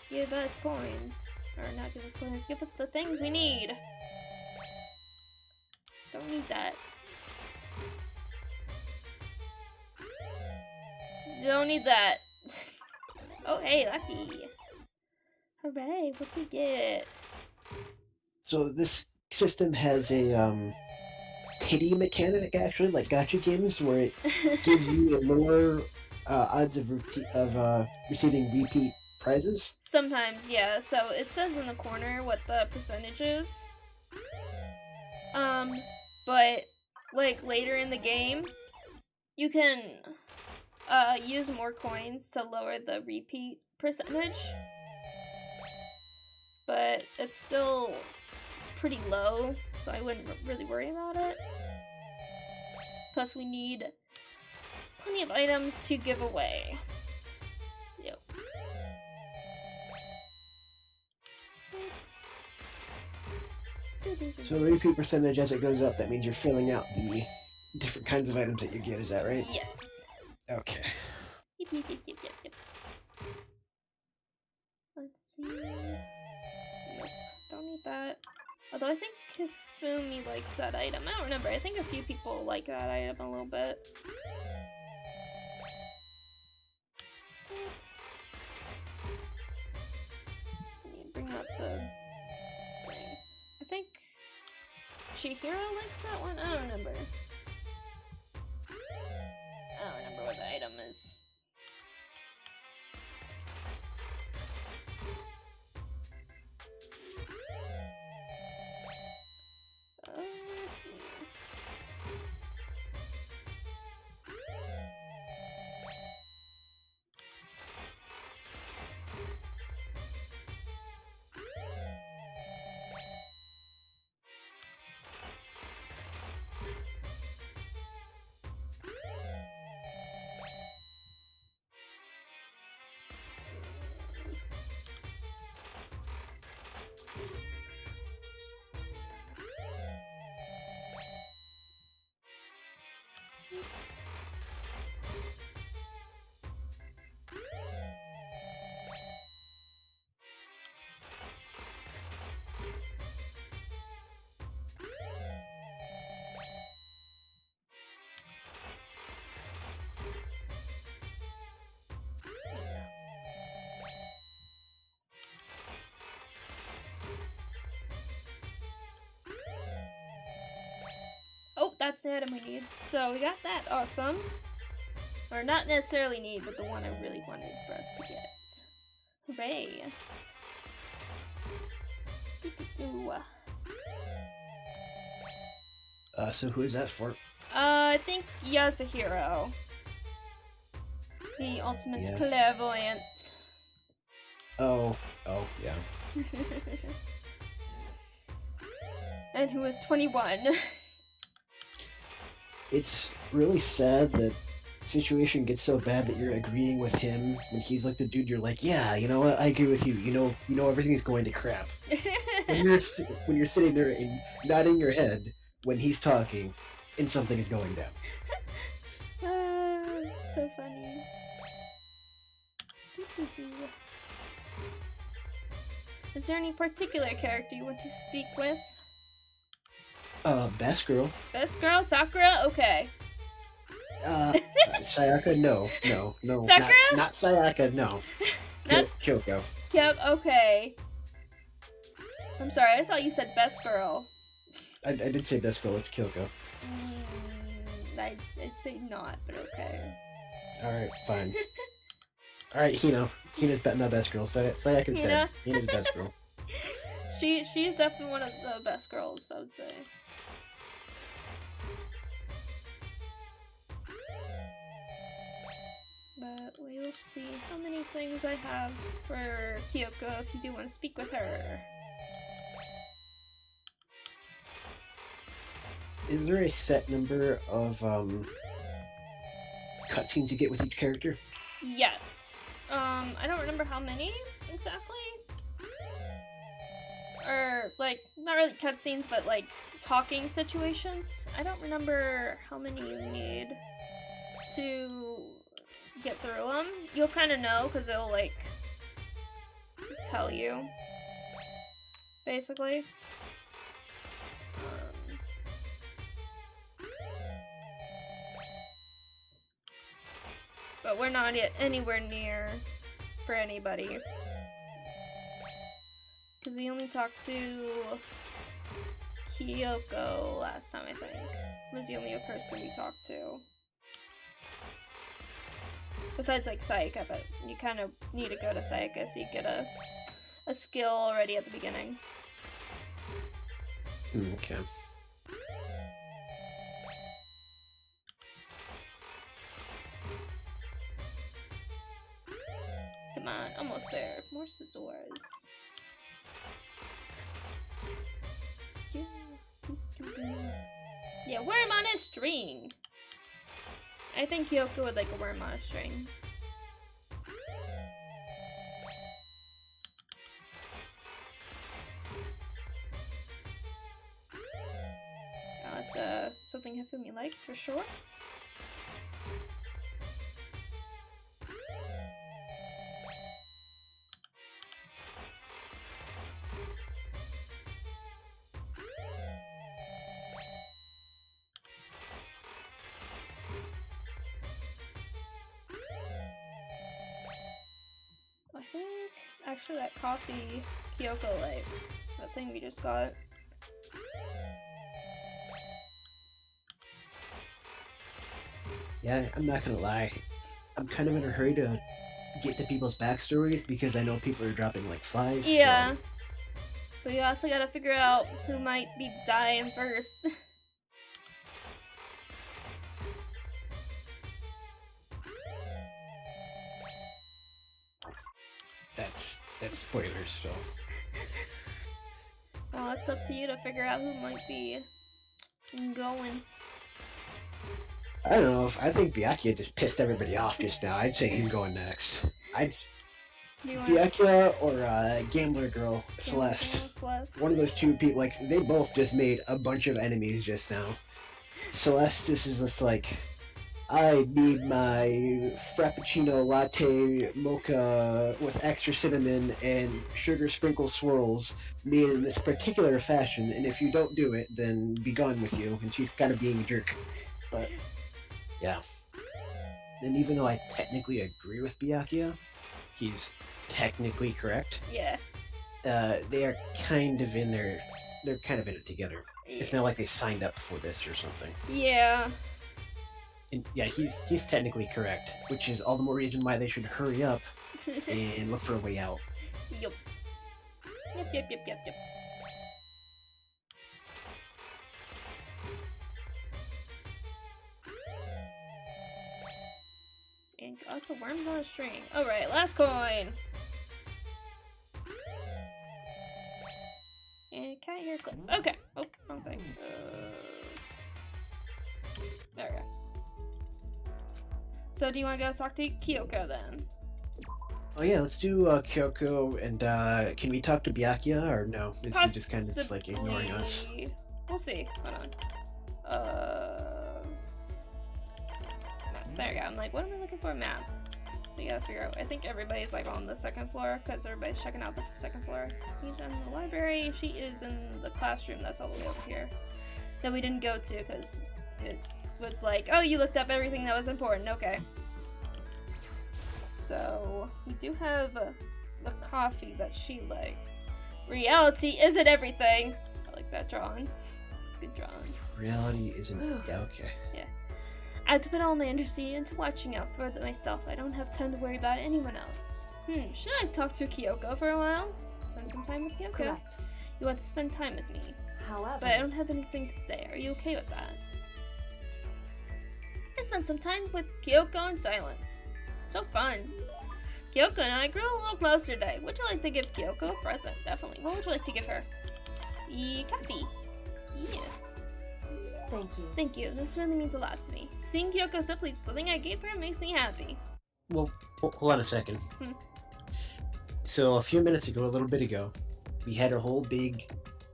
A: Give us coins. Or not give us coins, give us the things we need. Don't need that. Don't need that. Oh, hey, lucky. Hooray, what we get?
B: So this system has a pity mechanic, actually, like gacha games, where it gives you a lower odds of receiving repeat prizes.
A: Sometimes, yeah. So it says in the corner what the percentage is. But like later in the game, you can use more coins to lower the repeat percentage. But it's still pretty low, so I wouldn't really worry about it. Plus we need plenty of items to give away. Yep.
B: So repeat percentage, as it goes up, that means you're filling out the different kinds of items that you get, is that right?
A: Yes.
B: Okay.
A: Yep. Let's see. Nope, don't need that. Although I think Kifumi likes that item. I don't remember. I think a few people like that item a little bit. I need to bring up the thing. I think Chihiro likes that one? I don't remember. I don't remember what the item is. Let's see. that's the item we need. So we got that. Awesome. Or not necessarily need, but the one I really wanted for us to get. Hooray. Ooh.
B: So who is that for?
A: I think Yasuhiro. The ultimate
B: Yes.
A: clairvoyant.
B: Oh, yeah.
A: And who is 21.
B: It's really sad that the situation gets so bad that you're agreeing with him when he's like the dude. You're like, yeah, you know what? I agree with you. You know everything's going to crap. When you're sitting there and nodding your head when he's talking, and something is going down.
A: So funny. Is there any particular character you want to speak with?
B: Best girl.
A: Best girl, Sakura? Okay.
B: Sayaka, no.
A: Sakura?
B: Not Sayaka, no.
A: Not
B: Kyoko.
A: okay. I'm sorry, I thought you said best girl.
B: I did say best girl, it's Kyoko.
A: I'd say not, but okay.
B: Alright, fine. Alright, Hino. Hina's not best girl. Sayaka's dead. Hina's best girl.
A: She's definitely one of the best girls, I would say. But we will see how many things I have for Kyoko if you do want to speak with her.
B: Is there a set number of cutscenes you get with each character?
A: Yes. I don't remember how many exactly. Or, like, not really cutscenes, but, like, talking situations. I don't remember how many you need to get through them. You'll kind of know, because it'll, like, tell you. Basically. But we're not yet anywhere near for anybody. Because we only talked to Kyoko last time, I think. Was the only person we talked to. Besides, like, Sayaka, but you kind of need to go to Sayaka so you get a skill already at the beginning.
B: Okay.
A: Come on, almost there. More scissors. Yeah, worm on a string. I think Kyoko would like a worm on a string. That's something Hifumi likes for sure. I think actually that coffee Kyoko likes. That thing we just got.
B: Yeah, I'm not gonna lie. I'm kind of in a hurry to get to people's backstories because I know people are dropping like flies.
A: Yeah.
B: So...
A: But you also gotta figure out who might be dying first.
B: That's spoilers, so...
A: Well, it's up to you to figure out who might be going.
B: I don't know, I think Byakuya just pissed everybody off just now. I'd say he's going next. Byakuya or Gambler Girl, Celeste. One of those two people, like, they both just made a bunch of enemies just now. Celeste, this is just like, I need my Frappuccino latte mocha with extra cinnamon and sugar sprinkle swirls made in this particular fashion, and if you don't do it, then be gone with you. And she's kind of being a jerk. But, yeah. And even though I technically agree with Byakuya, he's technically correct.
A: Yeah.
B: They are kind of in their they're kind of in it together. It's not like they signed up for this or something.
A: Yeah.
B: And yeah, he's technically correct, which is all the more reason why they should hurry up and look for a way out.
A: Yup. Yep. And lots of worms on a string. Alright, last coin! And cat hair clip. Okay. Oh, wrong thing. There we go. So do you want to go talk to Kyoko then?
B: Oh yeah, let's do Kyoko, and can we talk to Byakuya, or no? Is he just kind of like ignoring us?
A: We'll see. Hold on. Map. There we go. I'm like, what am I looking for? Map. So you gotta figure out. I think everybody's like on the second floor because everybody's checking out the second floor. He's in the library. She is in the classroom. That's all the way over here. That we didn't go to because it was like, oh, you looked up everything that was important. Okay. So we do have the coffee that she likes. Reality isn't everything. I like that drawing. Good drawing.
B: Reality isn't. Yeah, okay.
A: Yeah. I have to put all my energy into watching out for myself. I don't have time to worry about anyone else. Should I talk to Kyoko for a while? Spend some time with Kyoko?
E: Correct.
A: You want to spend time with me,
E: However,
A: but I don't have anything to say. Are you okay with that? I spent some time with Kyoko in silence. So fun. Kyoko and I grew a little closer today. Would you like to give Kyoko a present? Definitely. What would you like to give her? Coffee. Yes.
E: thank you.
A: Thank you. This really means a lot to me. Seeing Kyoko so pleased with something I gave her makes me happy.
B: Well, hold on a second. So a few minutes ago, a little bit ago, we had a whole big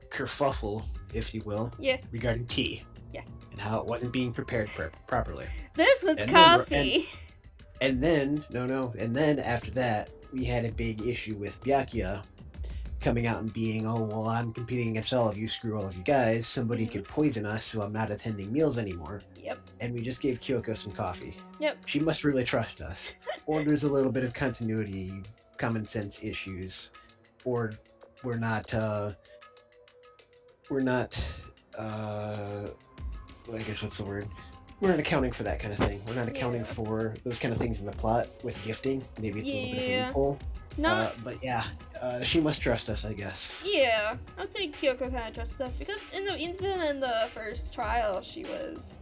B: kerfuffle, if you will, regarding tea.
A: Yeah.
B: And how it wasn't being prepared properly.
A: This was
B: And
A: coffee.
B: And then, and then after that, we had a big issue with Byakuya coming out and being, oh, well, I'm competing against all of you, screw all of you guys, somebody could poison us, so I'm not attending meals anymore.
A: Yep.
B: And we just gave Kyoko some coffee.
A: Yep.
B: She must really trust us. Or there's a little bit of continuity, common sense issues, or we're not, I guess what's the word? We're not accounting for that kind of thing. We're not accounting for those kind of things in the plot with gifting. Maybe it's a little bit of a loophole.
A: No.
B: But yeah, she must trust us, I guess.
A: Yeah, I'd say Kyoko kind of trusts us because even in the first trial, she was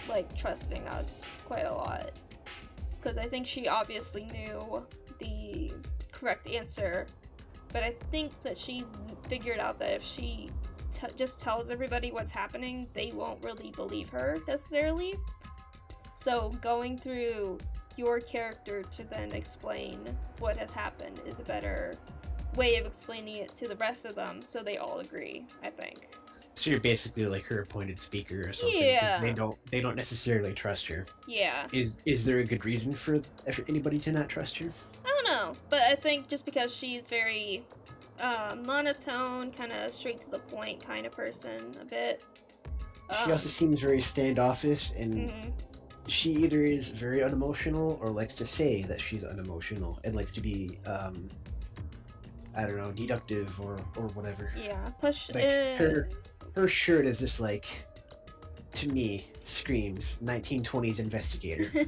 A: like trusting us quite a lot. Because I think she obviously knew the correct answer, but I think that she figured out that if she just tells everybody what's happening, they won't really believe her necessarily. So going through your character to then explain what has happened is a better way of explaining it to the rest of them, so they all agree, I think.
B: So you're basically like her appointed speaker or something.
A: Yeah.
B: Because they don't necessarily trust her.
A: Yeah.
B: Is there a good reason for anybody to not trust her?
A: I don't know, but I think just because she's very monotone, kind of straight to the point kind of person, a bit.
B: She also seems very standoffish, and
A: mhm.
B: she either is very unemotional or likes to say that she's unemotional and likes to be, I don't know, deductive or whatever.
A: Yeah, push.
B: Like her shirt is just like, to me, screams 1920s investigator.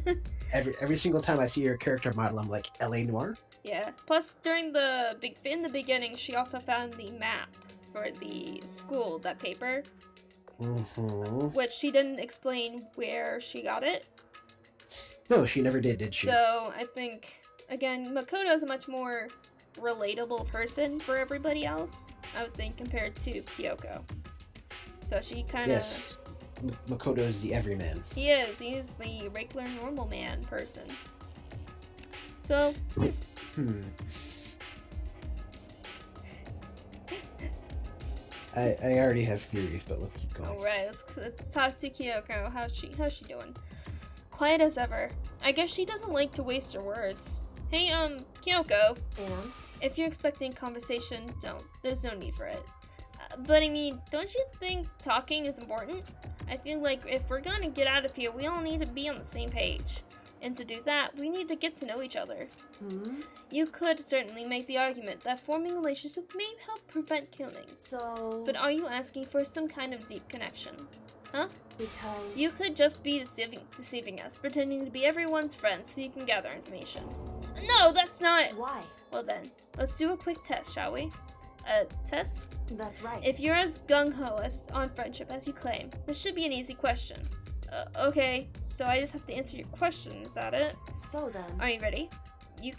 B: Every single time I see her character model, I'm like, L.A. Noire?
A: Yeah. Plus, in the beginning, she also found the map for the school, that paper,
B: Mm-hmm.
A: which she didn't explain where she got it.
B: No, she never did she?
A: So I think, again, Makoto is a much more relatable person for everybody else, I would think, compared to Kyoko. So she kind of...
B: Yes. Makoto is the everyman.
A: He is the regular normal man person. So...
B: I already have theories, but let's keep going.
A: Alright, let's talk to Kyoko. How's she doing? Quiet as ever. I guess she doesn't like to waste her words. Hey, Kyoko.
E: And
A: If you're expecting conversation, don't. There's no need for it. But I mean, don't you think talking is important? I feel like if we're gonna get out of here, we all need to be on the same page. And to do that, we need to get to know each other.
E: Hmm?
A: You could certainly make the argument that forming relationships may help prevent killings.
E: So...
A: But are you asking for some kind of deep connection? Huh?
E: Because...
A: You could just be deceiving us, pretending to be everyone's friend so you can gather information. No, that's not...
E: Why?
A: Well then, let's do a quick test, shall we? A test?
E: That's right.
A: If you're as gung-ho on friendship as you claim, this should be an easy question. Okay, so I just have to answer your question, is that it?
E: So then...
A: Are you ready? You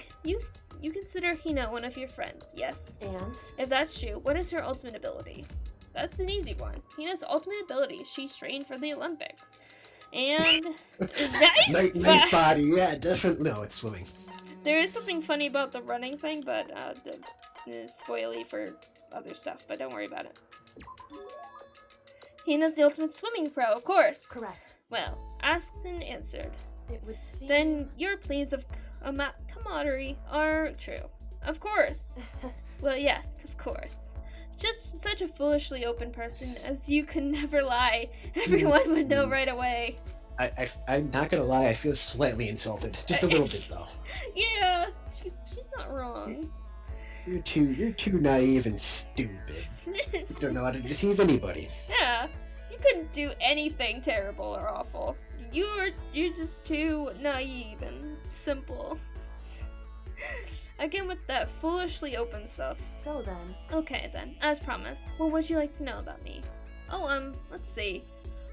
A: consider Hina one of your friends, yes?
E: And?
A: If that's true, what is her ultimate ability? That's an easy one. Hina's ultimate ability is she's trained for the Olympics. And...
B: nice body, yeah, definitely. No, it's swimming.
A: There is something funny about the running thing, but spoily for other stuff, but don't worry about it. Hina's the ultimate swimming pro, of course.
E: Correct.
A: Well, asked and answered.
E: It would seem...
A: Then your pleas of camaraderie are true. Of course. Well, yes, of course. Just such a foolishly open person as you can never lie. Everyone would know right away.
B: I'm not gonna lie, I feel slightly insulted. Just a little bit, though.
A: Yeah, she's not wrong.
B: You're too naive and stupid. You don't know how to deceive anybody.
A: Yeah, you couldn't do anything terrible or awful. You're just too naive and simple. Again with that foolishly open stuff.
E: So then...
A: Okay then, as promised, what would you like to know about me? Oh, let's see.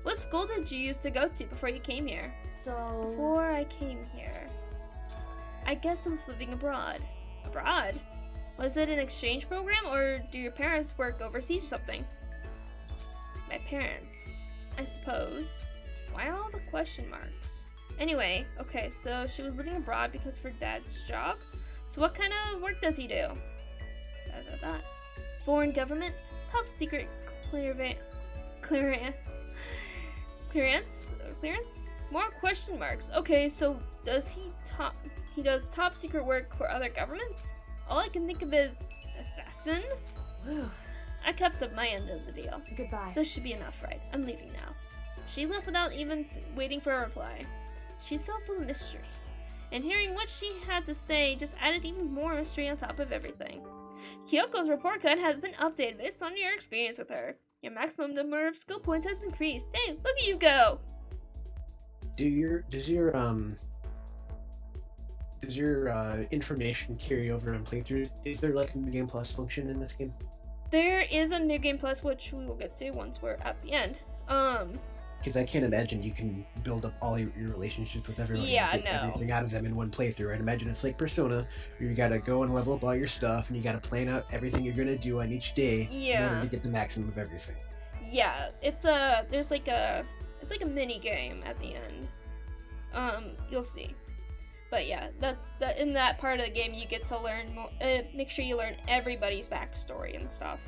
A: What school did you used to go to before you came here?
E: So...
A: Before I came here, I guess I was living abroad. Abroad? Was it an exchange program, or do your parents work overseas or something? My parents, I suppose. Why are all the question marks? Anyway, okay, so she was living abroad because of her dad's job. So what kind of work does he do? Foreign government, top secret clearance? More question marks. Okay, so does he does top secret work for other governments? All I can think of is assassin. I kept up my end of the deal.
E: Goodbye.
A: This should be enough, right? I'm leaving now. She left without even waiting for a reply. She's so full of mystery. And hearing what she had to say just added even more mystery on top of everything. Kyoko's report card has been updated based on your experience with her. Your maximum number of skill points has increased. Hey, look at you go!
B: Does your information carry over on playthroughs? Is there like a New Game Plus function in this game?
A: There is a New Game Plus, which we will get to once we're at the end.
B: Because I can't imagine you can build up all your relationships with everyone
A: Yeah,
B: and get
A: no.
B: everything out of them in one playthrough. I'd imagine it's like Persona, where you gotta go and level up all your stuff, and you gotta plan out everything you're gonna do on each day in order to get the maximum of everything.
A: Yeah, it's like a mini game at the end. You'll see. But yeah, in that part of the game you get to learn more. Make sure you learn everybody's backstory and stuff.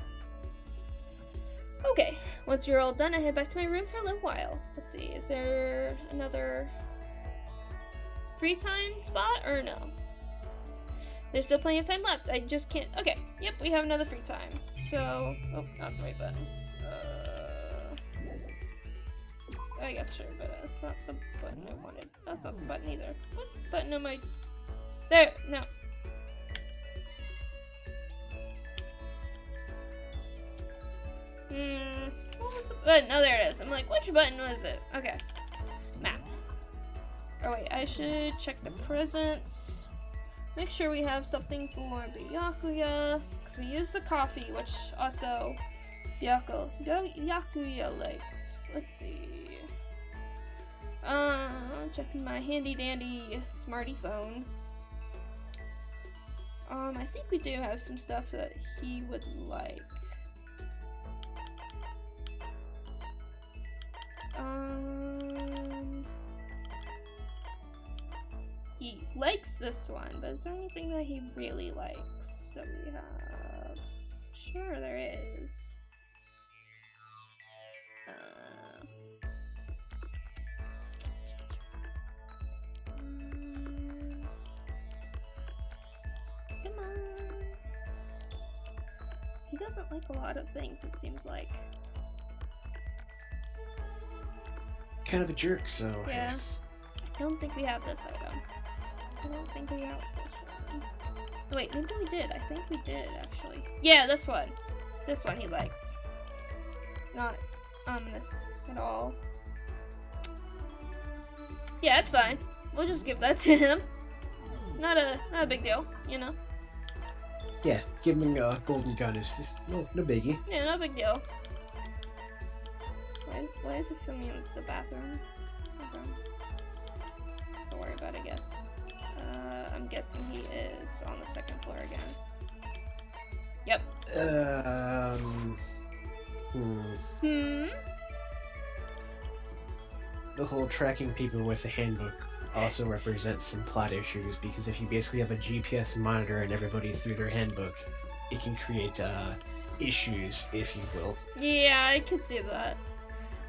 A: Okay, once you're all done, I head back to my room for a little while. Let's see, is there another free time spot or no? There's still plenty of time left. I just can't. Okay, yep, we have another free time. So, oh, not the right button. I guess sure, but that's not the button I wanted. That's not the button either. What button am I? There, no. What was the button? Oh, there it is. I'm like, which button was it? Okay. Map. Oh wait, I should check the presents. Make sure we have something for Byakuya, because we used the coffee, which also Byakuya likes. Let's see. Checking my handy dandy smarty phone. I think we do have some stuff that he would like. He likes this one, but is there anything that he really likes that we have? Sure, there is. Come on. He doesn't like a lot of things, it seems like.
B: Kind of a jerk, so
A: Yeah. don't think we have this item. I don't think we have this one. Oh, wait, maybe we did. I think we did, actually. Yeah, this one. This one he likes. Not ominous at all. Yeah, it's fine. We'll just give that to him. Not a big deal, you know?
B: Yeah, giving a golden gun is just no biggie.
A: Yeah, no big deal. Why is it filming in the bathroom? Okay. Don't worry about it, I guess. I'm guessing he is on the second floor again. Yep.
B: The whole tracking people with the handbook also represents some plot issues, because if you basically have a GPS monitor and everybody through their handbook, it can create issues, if you will.
A: Yeah, I could see that.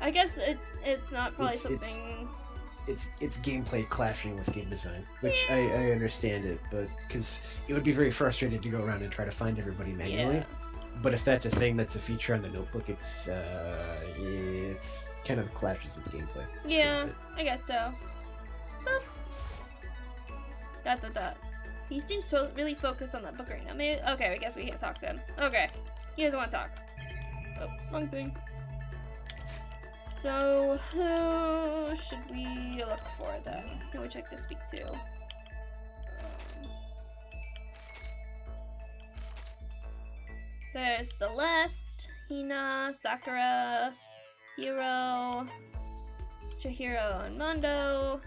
A: I guess it's not probably something...
B: It's gameplay clashing with game design, which I understand it, but because it would be very frustrating to go around and try to find everybody manually.
A: Yeah.
B: But if that's a thing, that's a feature on the notebook, it's kind of clashes with gameplay.
A: Yeah, I guess so. Dot. He seems to really focused on that book right now. Maybe, okay, I guess we can't talk to him. Okay, he doesn't want to talk. Oh, wrong thing. So, who should we look for then? Who would you like to speak to? There's Celeste, Hina, Sakura, Hiro, Chihiro and Mondo,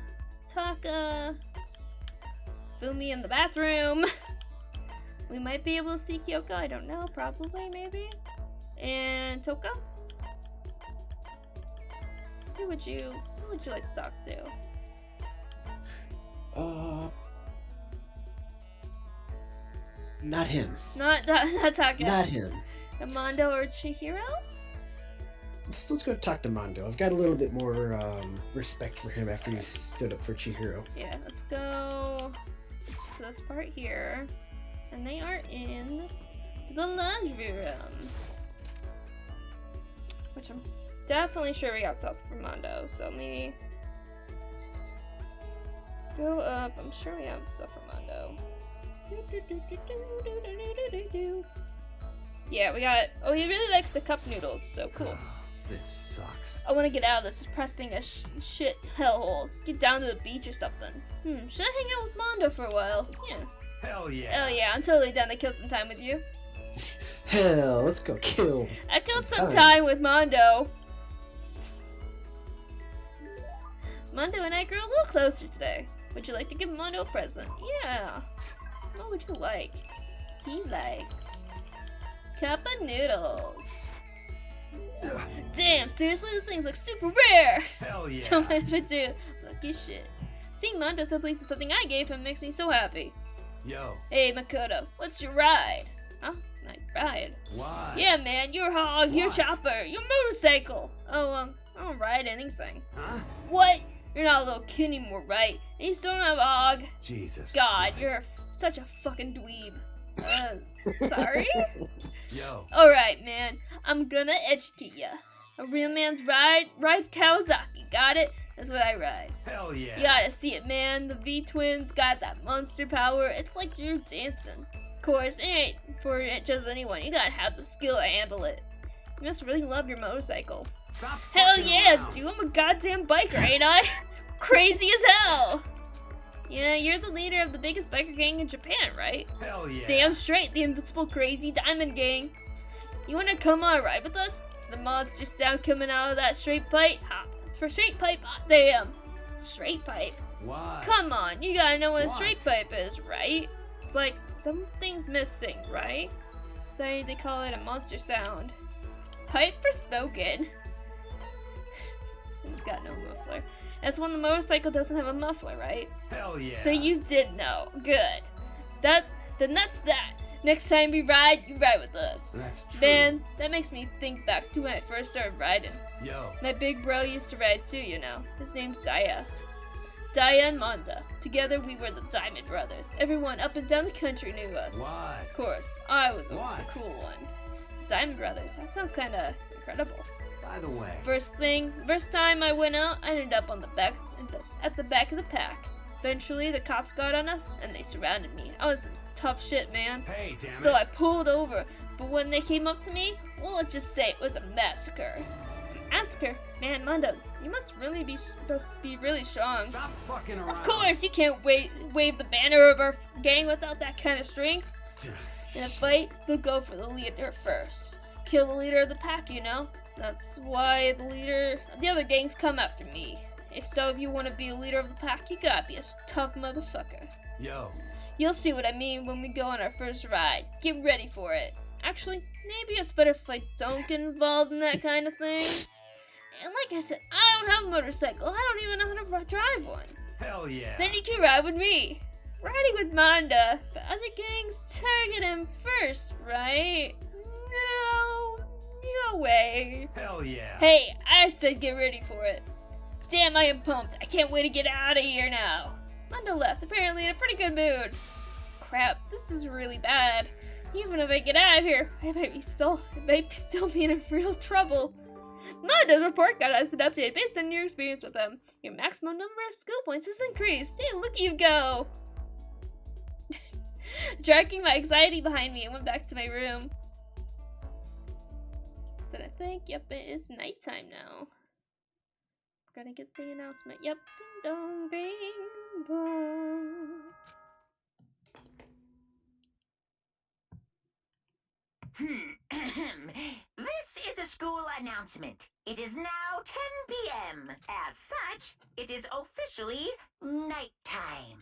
A: Taka, Fumi in the bathroom. We might be able to see Kyoko, I don't know, probably, maybe. And Toka? Who would you like to talk to?
B: Not him.
A: Not Taka.
B: Not him.
A: Mondo or Chihiro?
B: Let's go talk to Mondo. I've got a little bit more respect for him after he stood up for Chihiro.
A: Yeah, let's go to this part here. And they are in the laundry room. Which I'm definitely sure we got stuff for Mondo, so let me go up. I'm sure we have stuff for Mondo. Yeah, we got. Oh, he really likes the cup noodles, so cool.
G: This sucks.
A: I want to get out of this depressing as shit hellhole. Get down to the beach or something. Should I hang out with Mondo for a while? Yeah.
G: Hell yeah.
A: Hell yeah, I'm totally down to kill some time with you.
B: Hell, let's go kill.
A: I killed some time with Mondo. Mondo and I grew a little closer today. Would you like to give Mondo a present? Yeah. What would you like? He likes cup of noodles. Damn, seriously, this thing's like super rare.
G: Hell yeah.
A: Don't mind if I do. Lucky shit. Seeing Mondo so pleased with something I gave him makes me so happy.
G: Yo.
A: Hey, Makoto, what's your ride? Huh? My ride?
G: Why?
A: Yeah, man, your hog, your
G: What?
A: chopper, your motorcycle. Oh, I don't ride anything.
G: Huh?
A: What? You're not a little kid anymore, right? And you still don't have a hog?
G: Jesus.
A: God,
G: Christ.
A: you're such a fucking dweeb. Sorry?
G: Yo.
A: Alright, man. I'm gonna educate ya. A real man's rides Kawasaki. Got it? That's what I ride.
G: Hell yeah.
A: You gotta see it, man. The V-twins got that monster power. It's like you're dancing. Of course, it ain't for just anyone. You gotta have the skill to handle it. You must really love your motorcycle.
G: Stop
A: Hell
G: fucking
A: yeah,
G: around.
A: dude. I'm a goddamn biker, ain't I? Crazy as hell. Yeah, you're the leader of the biggest biker gang in Japan, right?
G: Hell yeah.
A: Damn straight, the invincible crazy diamond gang. You wanna come on a ride with us? The monster sound coming out of that straight pipe? For straight pipe? Damn. Straight pipe?
G: Why?
A: Come on, you gotta know what a
G: What?
A: straight pipe is, right? It's like something's missing, right? They call it a monster sound. Pipe for smoking. It's got no muffler. That's when the motorcycle doesn't have a muffler, right?
G: Hell yeah.
A: So you did know. Good. Then that's that. Next time you ride with us.
G: That's true.
A: Man, that makes me think back to when I first started riding.
G: Yo.
A: My big bro used to ride too, you know. His name's Saya. Daya and Manda. Together we were the Diamond Brothers. Everyone up and down the country knew us.
G: What?
A: Of course, I was always
G: What?
A: the cool one. Diamond Brothers. That sounds kinda incredible.
D: By the way,
A: First time I went out, I ended up on the back at the back of the pack. Eventually, the cops got on us and they surrounded me. I was some tough shit, man.
D: hey, damn it.
A: So I pulled over, but when they came up to me, well, let's just say it was a massacre. Massacre? Man, Mondo, you must be really strong.
D: Stop fucking around.
A: Of course, you can't wave the banner of our gang without that kind of strength. In a fight, they'll go for the leader first. Kill the leader of the pack, you know? That's why the other gangs come after me. If you want to be a leader of the pack, you gotta be a tough motherfucker.
D: Yo,
A: You'll see what I mean when we go on our first ride. Get ready for it. Actually, maybe it's better if I don't get involved in that kind of thing. And like I said, I don't have a motorcycle. I don't even know how to drive one.
D: hell yeah.
A: Then you can ride with me. Riding with Manda, but other gangs target him first, right? No way.
D: Hell yeah.
A: Hey, I said get ready for it. Damn, I am pumped. I can't wait to get out of here now. Manda left, apparently in a pretty good mood. Crap, this is really bad. Even if I get out of here, I might still be in real trouble. Manda's report card has been updated based on your experience with him. Your maximum number of skill points has increased. Hey, look at you go! Dragging my anxiety behind me, I went back to my room. Then I think, yep, it is nighttime now. Gotta get the announcement. Yep, ding dong, bing bong.
C: This is a school announcement. It is now 10 p.m. As such, it is officially nighttime.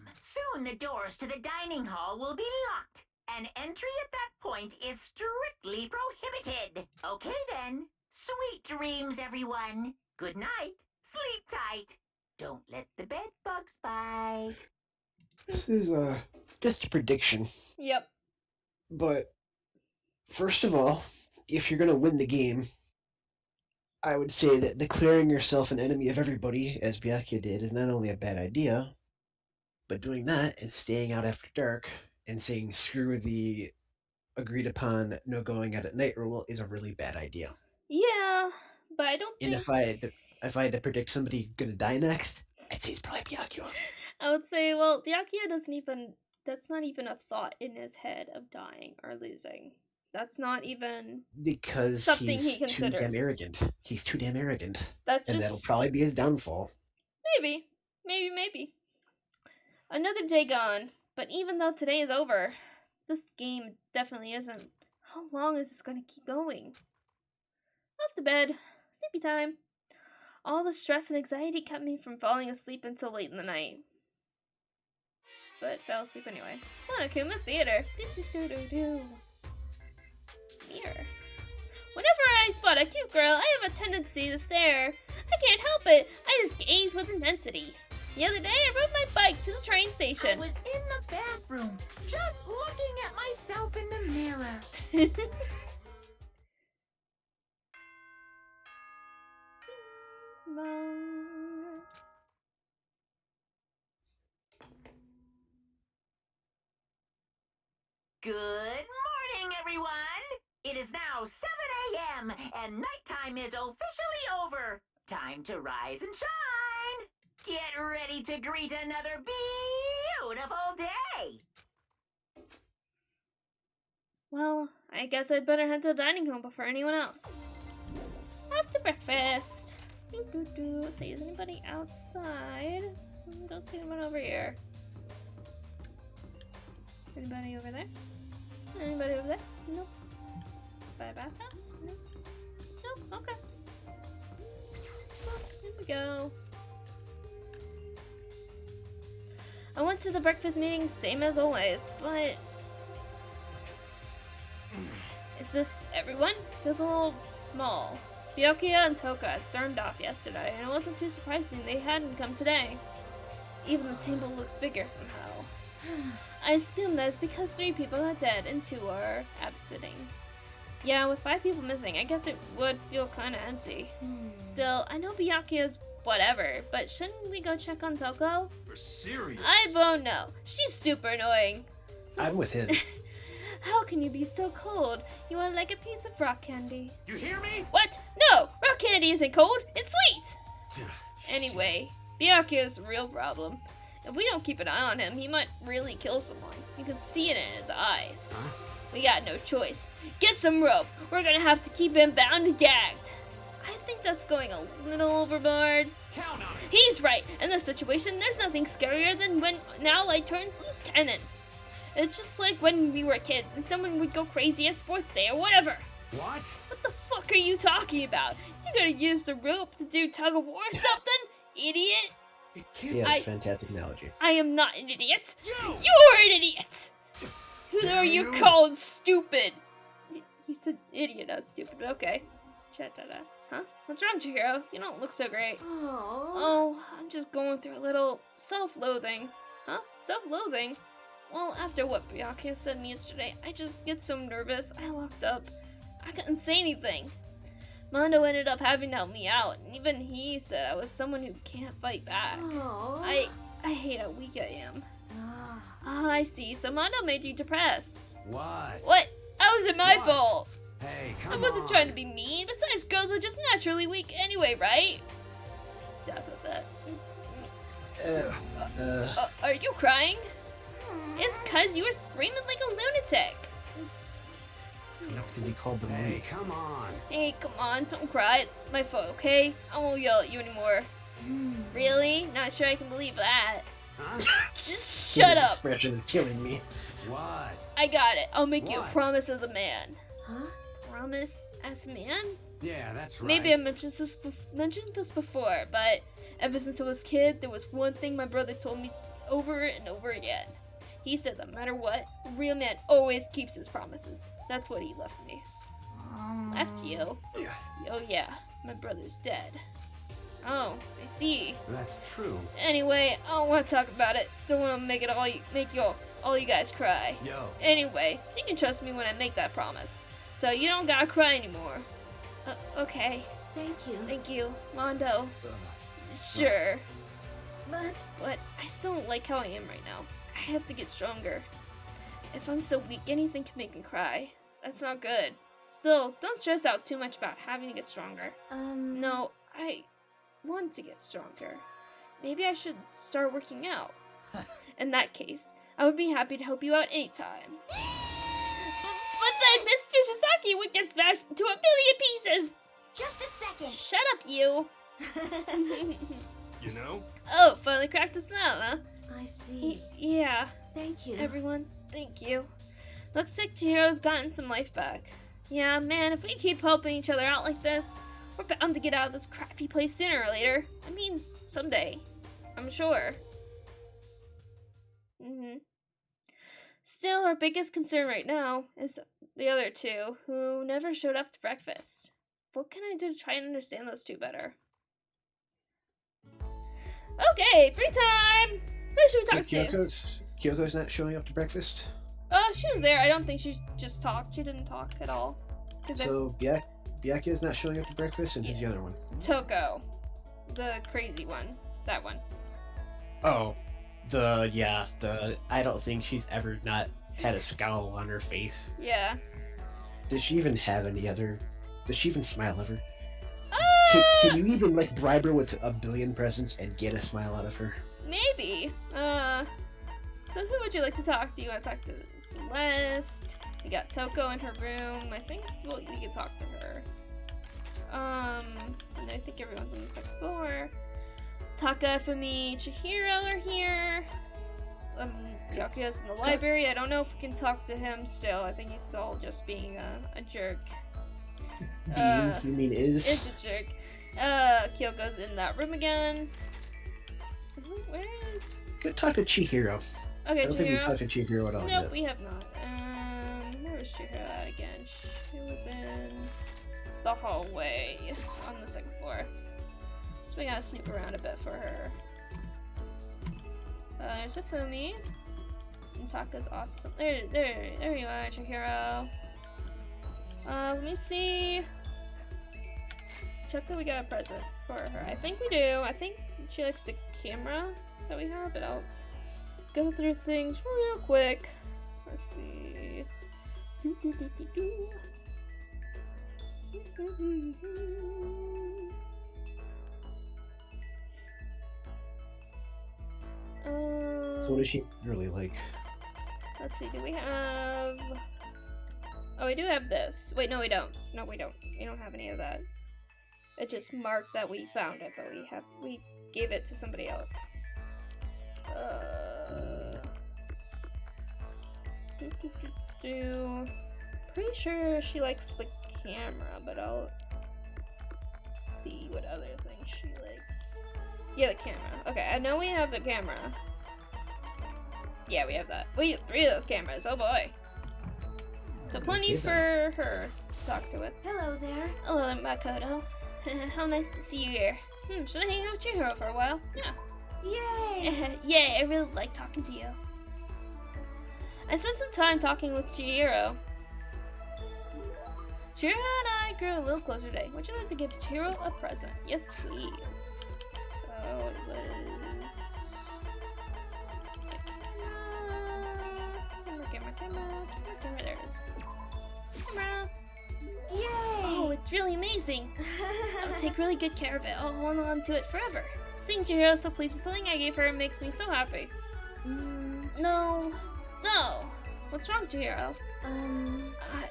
C: Soon the doors to the dining hall will be locked, and entry at that point is strictly prohibited. Okay then. Sweet dreams, everyone. Good night. Sleep tight. Don't let the bed bugs bite.
B: This is just a prediction,
A: Yep.
B: but first of all, if you're gonna win the game, I would say that declaring yourself an enemy of everybody, as Byakuya did, is not only a bad idea, but doing that and staying out after dark and saying screw the agreed upon no going out at night rule is a really bad idea.
A: Yeah, but I don't
B: And
A: think...
B: if I had to predict somebody gonna die next, I'd say it's probably Byakuya.
A: I would say, well, Byakuya that's not even a thought in his head of dying or losing. That's not even
B: Because
A: something
B: he's
A: he
B: too
A: considers.
B: damn arrogant. He's too damn arrogant.
A: That's
B: And
A: just...
B: that'll probably be his downfall.
A: Maybe. Another day gone. But even though today is over, this game definitely isn't. How long is this gonna keep going? Off to bed. Sleepy time. All the stress and anxiety kept me from falling asleep until late in the night. But fell asleep anyway. Monokuma Theater. Do-do-do-do-do. Mirror. Whenever I spot a cute girl, I have a tendency to stare. I can't help it. I just gaze with intensity. The other day, I rode my bike to the train
F: I
A: station.
F: was in the bathroom, just looking at myself in the mirror.
C: Good morning, everyone! It is now 7 a.m. and nighttime is officially over. Time to rise and shine! Get ready to greet another beautiful day!
A: Well, I guess I'd better head to the dining hall before anyone else. After breakfast. Let's see, is anybody outside? Don't see anyone over here. Anybody over there? Anybody over there? Nope. By a bathhouse? Nope. Nope, okay. Well, here we go. I went to the breakfast meeting, same as always, but... Is this everyone? Feels a little small. Byakuya and Toka had stormed off yesterday, and it wasn't too surprising they hadn't come today. Even the table looks bigger somehow. I assume that it's because 3 people are dead and 2 are absenting. Yeah, with 5 people missing, I guess it would feel kinda empty. Still, I know Byakuya's whatever, but shouldn't we go check on Toko?
D: For serious?
A: I won't know. She's super annoying.
B: I'm with him.
A: How can you be so cold? You are like a piece of rock candy.
D: You hear me?
A: What? No! Real candy isn't cold, it's sweet! Anyway, Byakuya's the real problem. If we don't keep an eye on him, he might really kill someone. You can see it in his eyes.
D: Huh?
A: We got no choice. Get some rope. We're gonna have to keep him bound and gagged. I think that's going a little overboard.
D: Count on it.
A: He's right. In this situation, there's nothing scarier than when now light turns loose cannon. It's just like when we were kids and someone would go crazy at sports day or whatever.
D: What?
A: What the fuck are you talking about? You gotta use the rope to do tug of war or something? Idiot!
D: It can't.
B: Yeah, it's a fantastic analogy.
A: I am not an idiot.
D: You!
A: You're an idiot! Who
D: Damn
A: are you
D: you.
A: called stupid? He said idiot, not stupid. Okay. Chat-da-da. Huh? What's wrong, Chihiro? You don't look so great.
E: Oh.
A: Oh, I'm just going through a little self-loathing. Huh? Self-loathing? Well, after what Byakuya said to me yesterday, I just get so nervous. I locked up. I couldn't say anything. Mondo ended up having to help me out, and even he said I was someone who can't fight back.
E: Oh.
A: I hate how weak I am.
E: Ah.
A: Ah, I see. So Mondo made you depressed.
D: What?
A: What? How was it my
D: What?
A: fault?
D: Hey, come
A: I
D: on.
A: wasn't trying to be mean. Besides, girls are just naturally weak anyway, right? Are you crying? It's 'cause you were screaming like a lunatic.
B: That's because he called them
D: Hey,
B: weak.
D: come on.
A: Hey, come on, don't cry. It's my fault, okay? I won't yell at you anymore. Really? Not sure I can believe that.
D: Huh?
A: Just shut
B: His
A: up.
B: expression is killing me.
D: What?
A: I got it. I'll make you a
D: What?
A: promise as a man.
E: Huh?
A: Promise as a man?
D: Yeah, that's right.
A: Maybe I mentioned this before, but ever since I was a kid, there was one thing my brother told me over and over again. He said that no matter what, a real man always keeps his promises. That's what he left me. Left you?
D: Yeah,
A: Oh yeah, my brother's dead. Oh, I see.
D: that's true.
A: Anyway, I don't want to talk about it. Don't want to make all you guys cry.
D: Yo.
A: Anyway, so you can trust me when I make that promise. So you don't gotta cry anymore. Okay.
E: Thank you.
A: Thank you, Mondo. Sure.
E: But
A: I still don't like how I am right now. I have to get stronger. If I'm so weak, anything can make me cry. That's not good. Still, don't stress out too much about having to get stronger. No, I want to get stronger. Maybe I should start working out. In that case, I would be happy to help you out anytime. But then Miss Fujisaki would get smashed into a million pieces!
C: Just a second.
A: Shut up, you!
D: You know?
A: Oh, finally cracked a smile, huh?
E: I see.
A: Yeah,
E: Thank you.
A: everyone, thank you. Looks like Chihiro's gotten some life back. Yeah, man, if we keep helping each other out like this, we're bound to get out of this crappy place sooner or later. I mean, someday. I'm sure. Still, our biggest concern right now is the other two, who never showed up to breakfast. What can I do to try and understand those two better? Okay, free time! Who should we
B: So
A: talk to?
B: Kyoko's not showing up to breakfast?
A: Oh, she was there. I don't think she just talked. She didn't talk at all. 'Cause
B: So Byakuya's not showing up to breakfast, and who's the other one?
A: Toko. The crazy one. That one.
B: Oh, I don't think she's ever not had a scowl on her face.
A: Yeah.
B: Does she even have any other? Does she even smile ever? Can you even bribe her with a billion presents and get a smile out of her?
A: Maybe. So who would you like to talk to? You want to talk to Celeste? We got Toko in her room. I think we can talk to her. And I think everyone's on the second floor. Taka, Fumi, Chihiro are here. Byakuya's in the library. I don't know if we can talk to him still. I think he's still just being a jerk.
B: You mean
A: Is
B: is?
A: a jerk. Kyoko's in that room again. Where is...
B: Go talk to Chihiro.
A: Okay,
B: I don't think we
A: Chihiro.
B: talked to Chihiro at all
A: Nope,
B: yet.
A: we have not. Where was Chihiro at again? She was in the hallway on the second floor. So we gotta snoop around a bit for her. There's a Fumi. And Taka's awesome. There you are, Chihiro. Let me see. Check that we got a present for her. I think we do. I think she likes the camera that we have, but I'll go through things real quick. Let's see.
B: So what does she really like?
A: Let's see, do we have... Oh, we do have this. Wait, no we don't. No, we don't. We don't have any of that. It just marked that we found it, but we gave it to somebody else. Pretty sure she likes the camera, but I'll see what other things she likes. Yeah, the camera. Okay, I know we have the camera. Yeah, we have that. We have 3 of those cameras. Oh boy. So plenty for her to talk to with.
E: Hello there.
A: Hello, Makoto. How nice to see you here. Should I hang out with Chihiro for a while? Yeah.
E: Yay!
A: Yay, I really like talking to you. I spent some time talking with Chihiro. Chihiro and I grew a little closer today. Would you like to give Chihiro a present? Yes, please. So it was... Camera, there it is. Camera.
E: Yay!
A: Oh, it's really amazing. I'll take really good care of it. I'll hold on to it forever. Seeing Chihiro so pleased with something I gave her makes me so happy. No. What's wrong, Chihiro?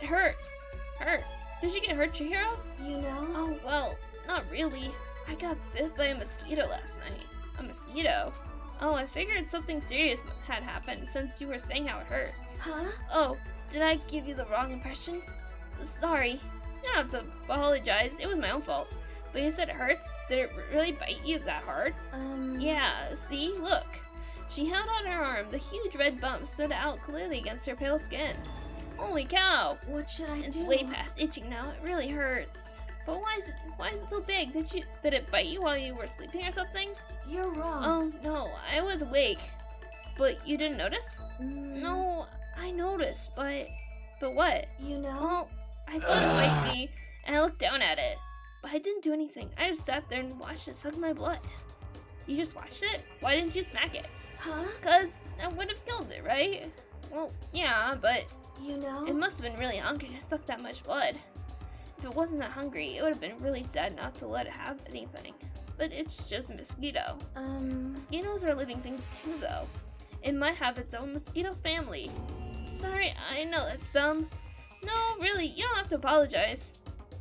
A: It hurts. Did you get hurt, Chihiro?
E: You know?
A: Oh, well, not really. I got bit by a mosquito last night. A mosquito? Oh, I figured something serious had happened since you were saying how it hurt.
E: Huh?
A: Oh, did I give you the wrong impression? Sorry. You don't have to apologize. It was my own fault. But you said it hurts? Did it really bite you that hard? Yeah, see? Look. She held out her arm. The huge red bump stood out clearly against her pale skin. Holy cow!
E: What should I do?
A: It's way past itching now. It really hurts. But why is it so big? Did it bite you while you were sleeping or something?
E: You're wrong.
A: Oh no, I was awake. But you didn't notice? No, I noticed, but what?
E: You know?
A: Well, I thought it might be, and I looked down at it. But I didn't do anything. I just sat there and watched it suck my blood. You just watched it? Why didn't you smack it?
E: Huh?
A: 'Cause that would have killed it, right? Well, yeah, but
E: You know?
A: it must have been really hungry to suck that much blood. If it wasn't that hungry, it would have been really sad not to let it have anything. But it's just a mosquito. Mosquitoes are living things too, though. It might have its own mosquito family. Sorry, I know that's dumb. No, really, you don't have to apologize.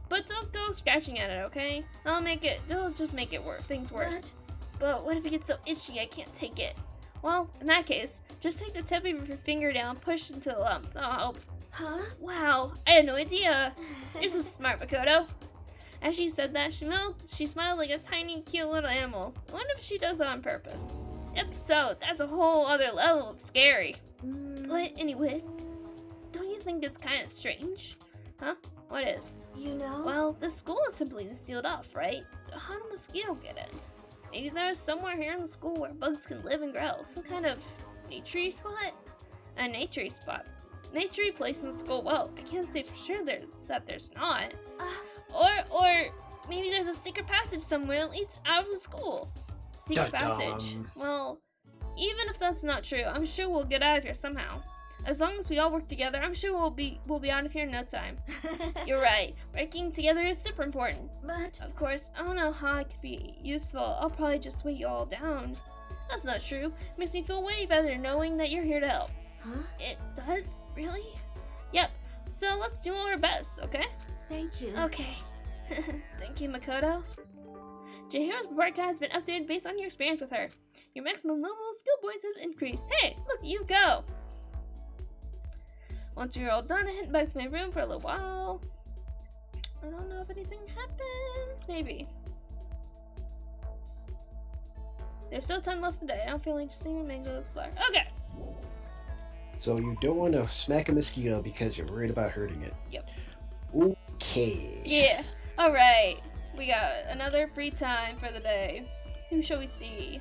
A: But don't go scratching at it, okay? It'll just make it things worse. But what if it gets so itchy I can't take it? Well, in that case, just take the tip of your finger down, push into the lump. That'll help.
E: Huh?
A: Wow, I had no idea. You're so smart, Makoto. As she said that, she smiled like a tiny, cute little animal. I wonder if she does it on purpose. If so, that's a whole other level of scary. But anyway, don't you think it's kind of strange? Huh? What is?
E: You know?
A: Well, the school is completely sealed off, right? So how do mosquitoes get in? Maybe there's somewhere here in the school where bugs can live and grow. Some kind of nature spot? A nature spot. Nature place in the school. Well, I can't say for sure that there's not. Or maybe there's a secret passage somewhere that leads out of the school. Secret passage. Well, even if that's not true, I'm sure we'll get out of here somehow. As long as we all work together, I'm sure we'll be out of here in no time. You're right. Working together is super important.
E: But
A: Of course, I don't know how I could be useful. I'll probably just weigh you all down. That's not true. It makes me feel way better knowing that you're here to help.
E: Huh?
A: It does? Really? Yep. So let's do our best, okay?
E: Thank you.
A: Okay. Thank you, Makoto. Chihiro's report card has been updated based on your experience with her. Your maximum level of skill points has increased. Hey, look, you go! Once you're all done, I head back to my room for a little while. I don't know if anything happens. Maybe. There's still time left today. I don't feel like just seeing Mango explore. Okay.
B: So you don't want to smack a mosquito because you're worried about hurting it.
A: Yep.
B: Okay.
A: Yeah. Alright. We got another free time for the day. Who shall we see?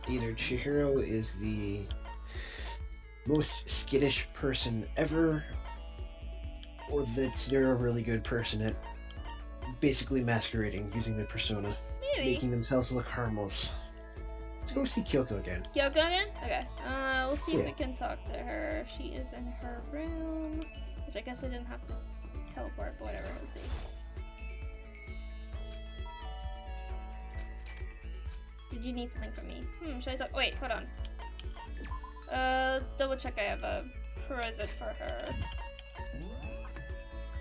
B: Either Chihiro is the most skittish person ever, or that they're a really good person at basically masquerading, using their persona,
A: Maybe.
B: making themselves look harmless. Let's go see Kyoko again.
A: Kyoko again? Okay. We'll see if
B: Yeah.
A: we can talk to her. She is in her room. Which I guess I didn't have to teleport, but whatever. Let's see. Did you need something from me? Should I talk? Wait, hold on. Double check I have a present for her.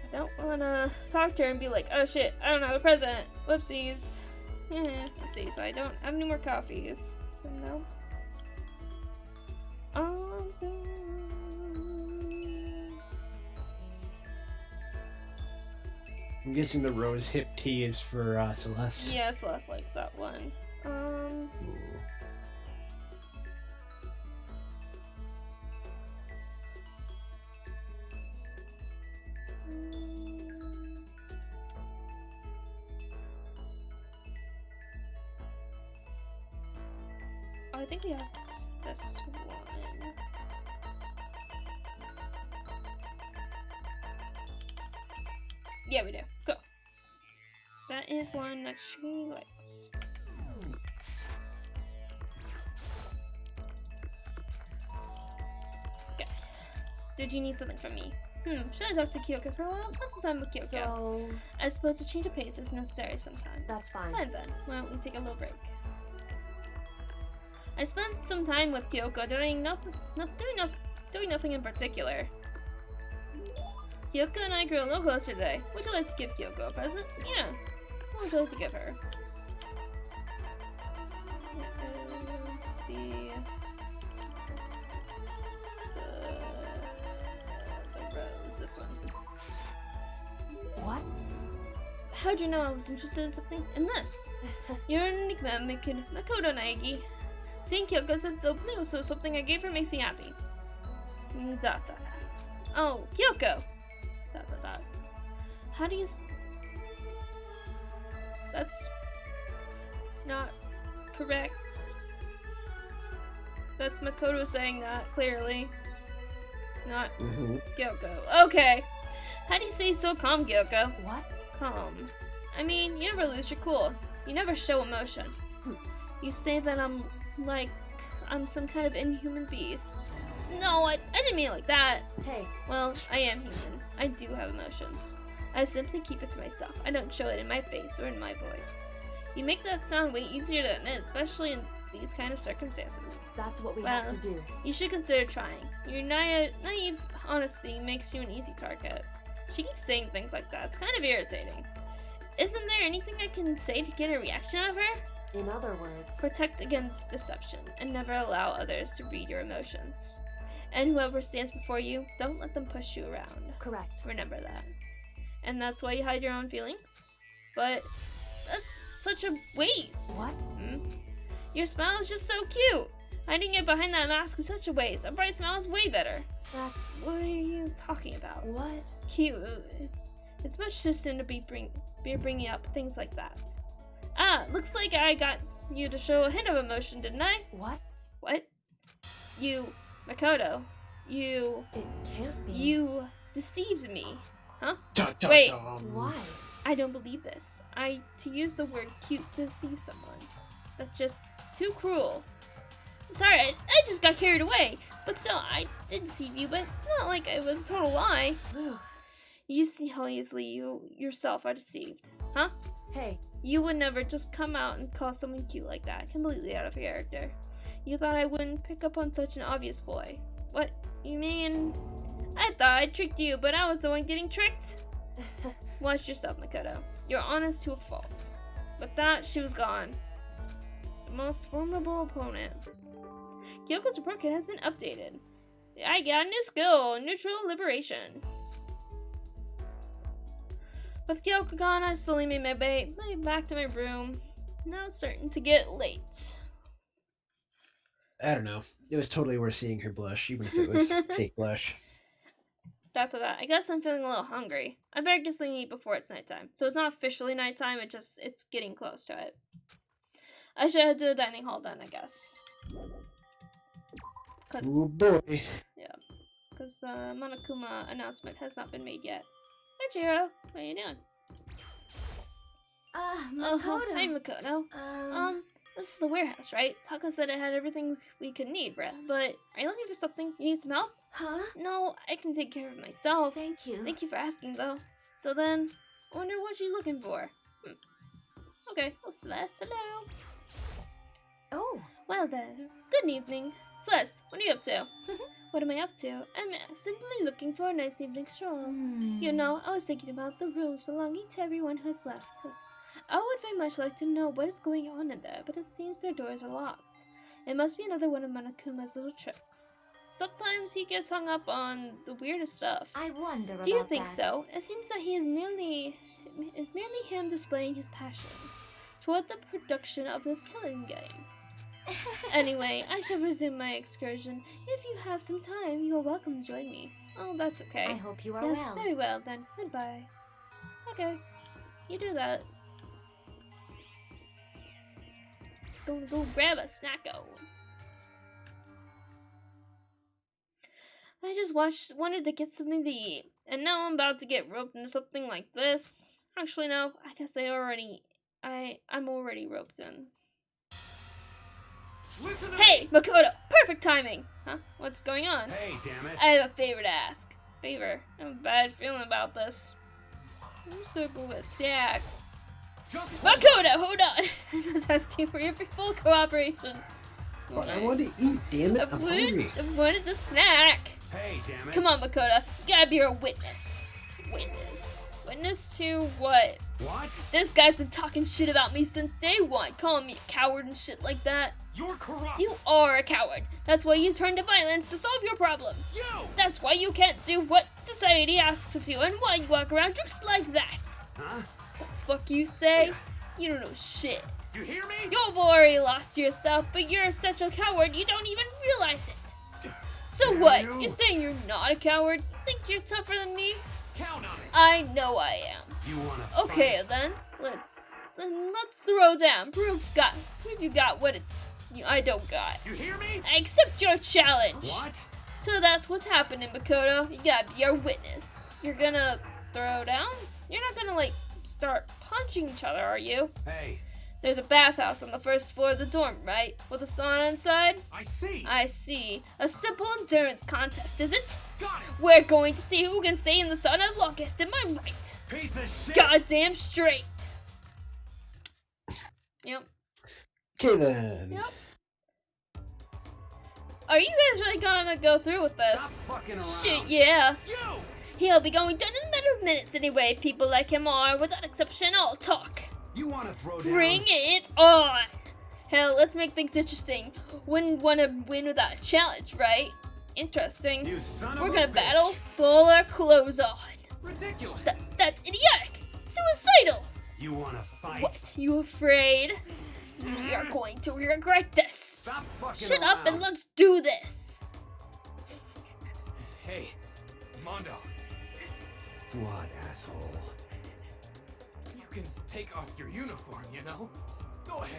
A: I don't wanna talk to her and be like, oh shit, I don't have a present. Whoopsies. Yeah, let's see, so I don't have any more coffees. So no.
B: I'm guessing the rose hip tea is for Celeste.
A: Yeah, Celeste likes that one.
B: Ooh.
A: Oh, I think we have this one. Yeah, we do. Go. That is one that she likes. Okay. Did you need something from me? Should I talk to Kyoko for a while? Spend some time with Kyoko.
E: So,
A: I suppose a change of pace is necessary sometimes.
E: that's fine.
A: Fine then. Why don't we take a little break? I spent some time with Kyoko doing nothing in particular. Kyoko and I grew a little closer today. Would you like to give Kyoko a present? Yeah. What would you like to give her? It is the rose. This one.
E: What?
A: How'd you know I was interested in something? In this. You're an enigma, Makoto Naegi. Seeing Kyoko said so blue, so something I gave her makes me happy. Dot dot. Oh, Kyoko! Dot dot dot. How do you That's not correct. That's Makoto saying that, clearly. Not Kyoko. Okay. How do you say so calm, Kyoko?
E: What?
A: Calm. I mean, you never lose your cool. You never show emotion. You say that I'm some kind of inhuman beast. No, I didn't mean it like that.
E: Hey.
A: Well, I am human. I do have emotions. I simply keep it to myself. I don't show it in my face or in my voice. You make that sound way easier than it is, especially in these kind of circumstances.
E: That's what we have to do.
A: You should consider trying. Your naive honesty makes you an easy target. She keeps saying things like that. It's kind of irritating. Isn't there anything I can say to get a reaction out of her?
E: In other words,
A: Protect against deception and never allow others to read your emotions. And whoever stands before you, don't let them push you around.
E: correct.
A: Remember that. And that's why you hide your own feelings? But that's such a waste.
E: What?
A: Your smile is just so cute. Hiding it behind that mask is such a waste. A bright smile is way better.
E: That's
A: What are you talking about?
E: what?
A: Cute. It's much too soon to be bringing up things like that. Ah, looks like I got you to show a hint of emotion, didn't I?
E: What?
A: What? You, Makoto, you
E: It can't be.
A: You deceived me. Huh?
B: Dun, dun,
A: Wait.
B: dun.
E: Why?
A: I don't believe this. To use the word cute to deceive someone. That's just too cruel. Sorry, I just got carried away. But still, I did deceive you, but it's not like it was a total lie.
E: Whew.
A: You see how easily you yourself are deceived. Huh?
E: Hey,
A: You would never just come out and call someone cute like that. Completely out of character. You thought I wouldn't pick up on such an obvious boy. What? You mean... I thought I tricked you, but I was the one getting tricked? Watch yourself, Makoto. You're honest to a fault. But that, she was gone. The most formidable opponent. Kyoko's report kit has been updated. I got a new skill, neutral liberation. With Kyoko gone, I slowly made my way back to my room. Now it's starting to get late.
B: I don't know. It was totally worth seeing her blush, even if it was fake blush.
A: After that, I guess I'm feeling a little hungry. I better get something to eat before it's nighttime. So it's not officially nighttime, it's getting close to it. I should head to the dining hall then, I guess.
B: Ooh boy.
A: Because the Monokuma announcement has not been made yet. Hi, Chihiro. What are you doing?
E: Makoto.
A: Hi, Makoto. This is the warehouse, right? Taka said it had everything we could need, bruh. But are you looking for something? You need some help?
E: Huh?
A: No, I can take care of myself.
E: Thank you.
A: Thank you for asking, though. So then, I wonder what you're looking for. Okay, oh, Celeste, hello.
E: Oh.
A: Well then, good evening. Celeste, what are you up to? What am I up to? I'm simply looking for a nice evening stroll. You know, I was thinking about the rooms belonging to everyone who has left us. I would very much like to know what is going on in there, but it seems their doors are locked. It must be another one of Monokuma's little tricks. Sometimes he gets hung up on the weirdest stuff.
E: I wonder about
A: Do you think
E: that.
A: so? It seems that he is merely him displaying his passion toward the production of this killing game. Anyway, I shall resume my excursion. If you have some time, you are welcome to join me. Oh, that's okay.
E: I hope you are
A: Yes,
E: well.
A: very well then. Goodbye. Okay, you do that. Go grab a snacko. I just wanted to get something to eat, and now I'm about to get roped into something like this. Actually, no. I guess I'm already roped in.
D: Listen to
A: Hey,
D: me!
A: Makoto! Perfect timing! Huh? What's going on?
D: Hey, damn it!
A: I have a favor to ask. Favor. I have a bad feeling about this. I'm just gonna go get snacks.
D: Just
A: Makoto, hold on! I'm just asking for your full cooperation.
B: But I want to eat, damn it. I'm hungry.
A: I wanted the snack.
D: Hey, damn it!
A: Come on, Makoto. You gotta be our witness. Witness to what?
D: What?
A: This guy's been talking shit about me since day one, calling me a coward and shit like that.
D: You're corrupt!
A: You are a coward. That's why you turn to violence to solve your problems.
D: You!
A: That's why you can't do what society asks of you and why you walk around just like that.
D: Huh?
A: What the fuck you say? You don't know shit.
D: You hear me?
A: You've already lost yourself, but you're such a coward you don't even realize it. So
D: Damn
A: what?
D: you.
A: You're saying you're not a coward? You think you're tougher than me?
D: Count on it!
A: I know I am.
D: You wanna
A: Okay
D: fight?
A: then, let's throw down. Prove you got what I don't got.
D: You hear me?
A: I accept your challenge.
D: What?
A: So that's what's happening, Makoto. You gotta be our witness. You're gonna throw down? You're not gonna like start punching each other, are you?
D: Hey,
A: There's a bathhouse on the first floor of the dorm, right? With a sauna inside?
D: I see!
A: I see. A simple endurance contest, is it?
D: Got it!
A: We're going to see who can stay in the sauna longest, am I right?
D: Piece of shit!
A: Goddamn straight. Yep.
B: Okay then.
A: Yep. Are you guys really gonna go through with this?
D: Stop fucking around!
A: Shit, yeah.
D: You!
A: He'll be going down in a matter of minutes anyway. People like him are, without exception, all talk.
D: You wanna throw down?
A: Bring it on! Hell, let's make things interesting. Wouldn't want to win without a challenge, right? Interesting.
D: You son of
A: We're
D: a
A: gonna
D: bitch.
A: battle with all our clothes on.
D: Ridiculous!
A: That's idiotic! Suicidal!
D: You wanna fight?
A: What? You afraid? You're going to regret this!
D: Stop fucking
A: Shut
D: around!
A: up and let's do this!
D: Hey, Mondo. What, asshole? You can take off your uniform, you know? Go ahead.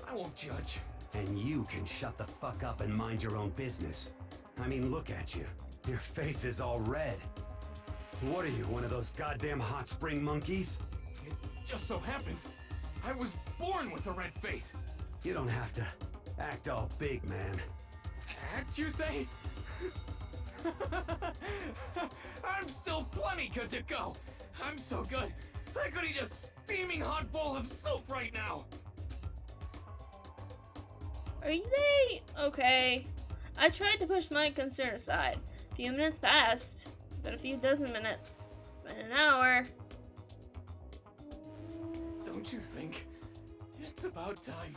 D: I won't judge. And you can shut the fuck up and mind your own business. I mean, look at you. Your face is all red. What are you, one of those goddamn hot spring monkeys? It just so happens I was born with a red face. You don't have to act all big, man. Act, you say? I'm still plenty good to go. I'm so good, I could eat a steaming hot bowl of soup right now.
A: Are they okay? I tried to push my concern aside. A few minutes passed. Been a few dozen minutes. Been an hour.
D: Don't you think it's about time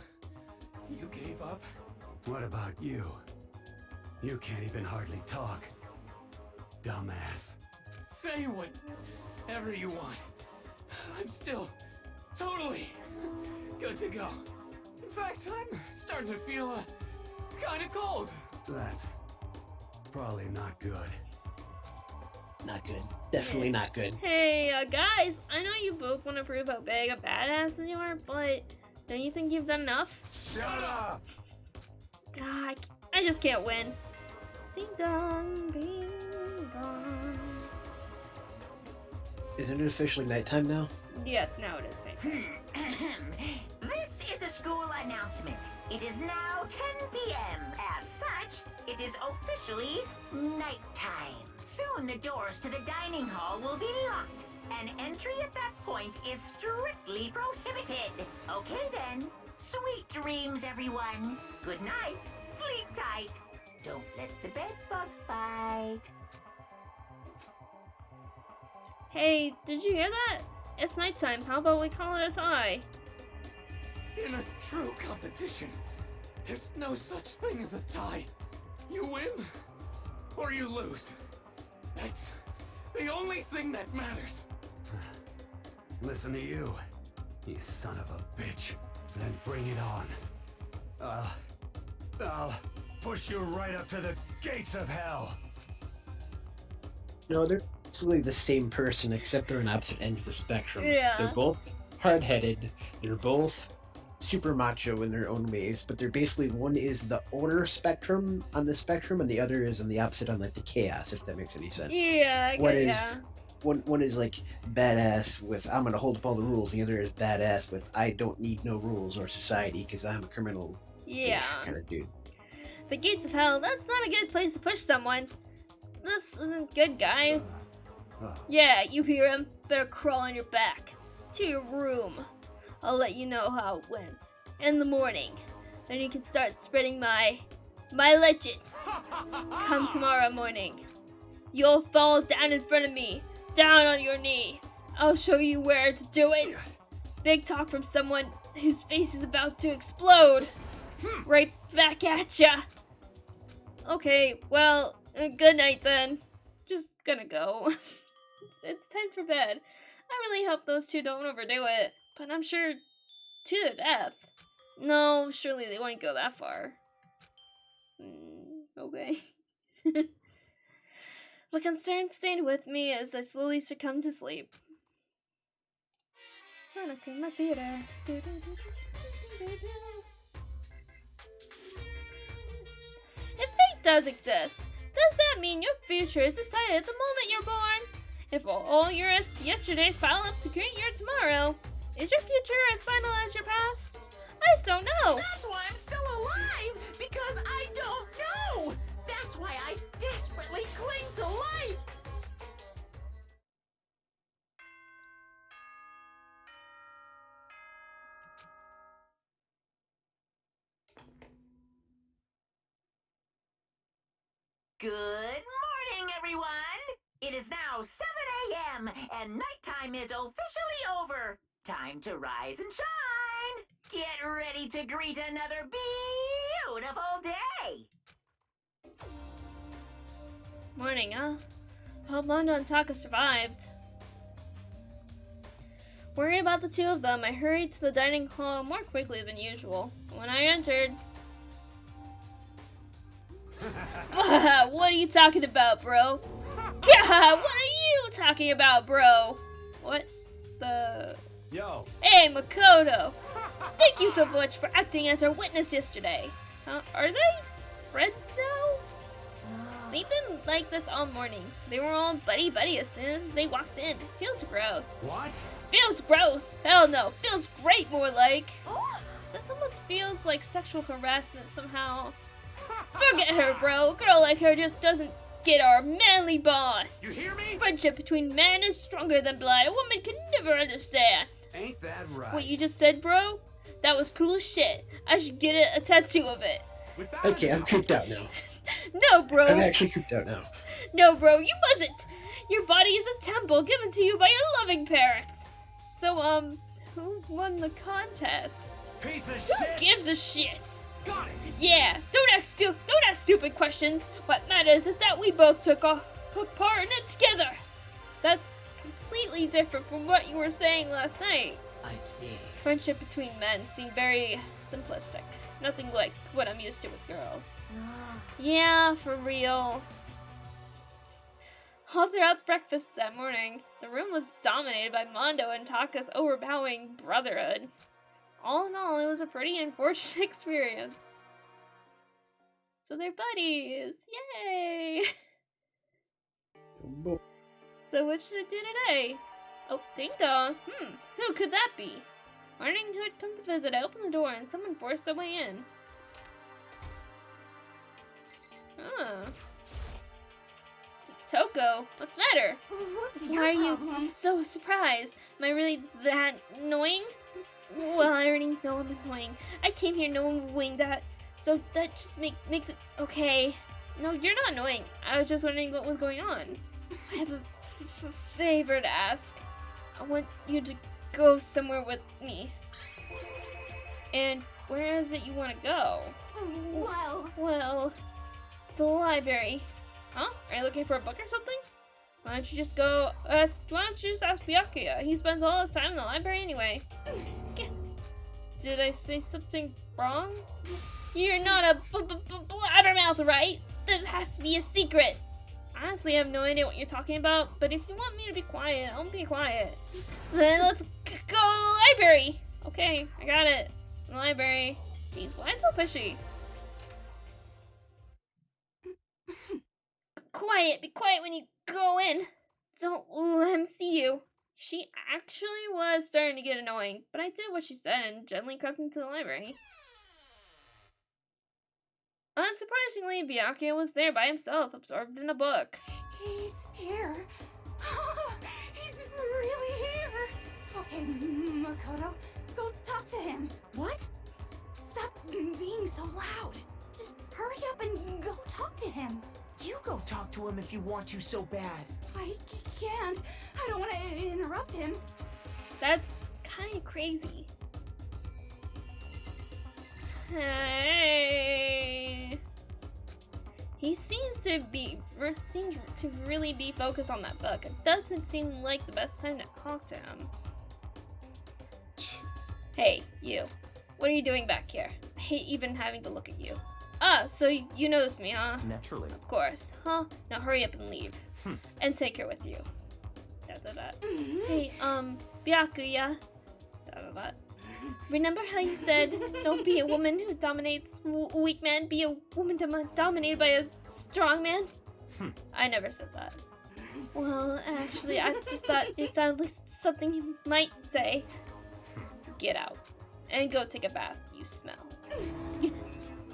D: you gave up? What about you? You can't even hardly talk. Dumbass. Say whatever you want. I'm still totally good to go. In fact, I'm starting to feel kind of cold. That's probably not good.
B: Not good. Definitely not good.
A: Hey, guys, I know you both want to prove how big a badass you are, but don't you think you've done enough?
D: Shut up!
A: God, I just can't win. Ding dong, ding dong.
B: Isn't it officially nighttime now?
A: Yes, now it is. Thank you.
C: This is a school announcement. It is now 10 p.m. As such, it is officially nighttime. Soon the doors to the dining hall will be locked, and entry at that point is strictly prohibited. Okay then, Sweet dreams, everyone. Good night. Sleep tight. Don't let the bed bug bite.
A: Hey, did you hear that? It's nighttime. How about we call it a tie?
D: In a true competition, there's no such thing as a tie. You win, or you lose. That's the only thing that matters. Listen to you, you son of a bitch. Then bring it on. I'll push you right up to the gates of hell.
B: No, they're basically the same person, except they're on opposite ends of the spectrum.
A: Yeah.
B: They're both hard-headed. They're both super macho in their own ways, but they're basically, one is the owner spectrum on the spectrum, and the other is on the opposite on like the chaos, if that makes any sense.
A: Yeah, I
B: One
A: get
B: is
A: yeah.
B: one is like badass with I'm gonna hold up all the rules. The other is badass with I don't need no rules or society because I'm a criminal
A: Yeah.
B: kind of dude.
A: The gates of hell, that's not a good place to push someone. This isn't good, guys. Yeah, you hear him? Better crawl on your back. To your room. I'll let you know how it went. In the morning. Then you can start spreading my legend. Come tomorrow morning. You'll fall down in front of me. Down on your knees. I'll show you where to do it. Big talk from someone whose face is about to explode. Right back at ya. Okay, well, good night then. Just gonna go. It's time for bed. I really hope those two don't overdo it, but I'm sure to their death. No, surely they won't go that far. Okay. The concern stayed with me as I slowly succumbed to sleep. In the theater. If fate does exist, does that mean your future is decided at the moment you're born? If all your yesterdays pile up to create your tomorrow, is your future as final as your past? I just don't know.
C: That's why I'm still alive, because I don't know. That's why I desperately cling to life. Good morning, everyone. It is now 7 a.m. and nighttime is officially over. Time to rise and shine. Get ready to greet another beautiful day.
A: Morning, huh? Hope Mondo and Taka survived. Worried about the two of them, I hurried to the dining hall more quickly than usual. When I entered... What are you talking about, bro? Yeah, what are you talking about, bro? What the...
D: Yo.
A: Hey, Makoto! Thank you so much for acting as our witness yesterday. Are they friends now? They've been like this all morning. They were all buddy-buddy as soon as they walked in. Feels gross.
D: What?
A: Feels gross! Hell no! Feels great, more like! This almost feels like sexual harassment somehow. Forget her, bro. A girl like her just doesn't get our manly bond.
D: You hear me?
A: Friendship between man is stronger than blood. A woman can never understand.
D: Ain't that right?
A: What you just said, bro? That was cool as shit. I should get a tattoo of it.
D: Without a
B: Okay, I'm
D: doubt.
B: creeped out now.
A: No, bro.
B: I'm actually creeped out now.
A: No, bro, you mustn't. Your body is a temple given to you by your loving parents. So, who won the contest?
D: Piece of
A: Who
D: shit.
A: gives a shit?
D: Got it.
A: Yeah, don't ask stupid questions. What matters is that we both took part in it together. That's completely different from what you were saying last night.
F: I see.
A: Friendship between men seemed very simplistic. Nothing like what I'm used to with girls. Yeah, for real. All throughout breakfast that morning, the room was dominated by Mondo and Taka's overpowering brotherhood. All in all, it was a pretty unfortunate experience. So they're buddies! Yay! So what should I do today? Oh, ding dong. Who could that be? Wondering who had come to visit, I opened the door and someone forced their way in. Toko, what's the matter?
F: What's
A: Why
F: your
A: are you
F: problem?
A: so surprised? Am I really that annoying? Well, I already know I'm annoying. I came here knowing that, so that just makes it okay. No, you're not annoying. I was just wondering what was going on. I have a favor to ask. I want you to go somewhere with me. And where is it you want to go? Well, the library. Huh? Are you looking for a book or something? Why don't you just ask Byakuya? He spends all his time in the library anyway. Did I say something wrong? You're not a blabbermouth, right? This has to be a secret. Honestly, I have no idea what you're talking about, but if you want me to be quiet, I'll be quiet. Then let's go to the library. Okay, I got it. The library. Jeez, why so pushy? Quiet, be quiet when you go in. Don't let him see you. She actually was starting to get annoying, but I did what she said and gently crept into the library. Unsurprisingly, Byakuya was there by himself, absorbed in a book.
H: He's here. He's really here. Okay, Makoto, go talk to him.
F: What?
H: Stop being so loud. Just hurry up and go talk to him.
F: You go talk to him if you want to so bad.
H: I can't. I don't want to interrupt him.
A: That's kind of crazy. Hey. He seems to really be focused on that book. It doesn't seem like the best time to talk to him. Hey, you. What are you doing back here? I hate even having to look at you. Ah, so you noticed me, huh?
G: Naturally.
A: Of course. Huh? Now hurry up and leave. And take her with you. Hey, Byakuya. Remember how you said, don't be a woman who dominates a weak man, be a woman dominated by a strong man? I never said that. Well, actually, I just thought it sounded like something you might say. Get out. And go take a bath, you smell.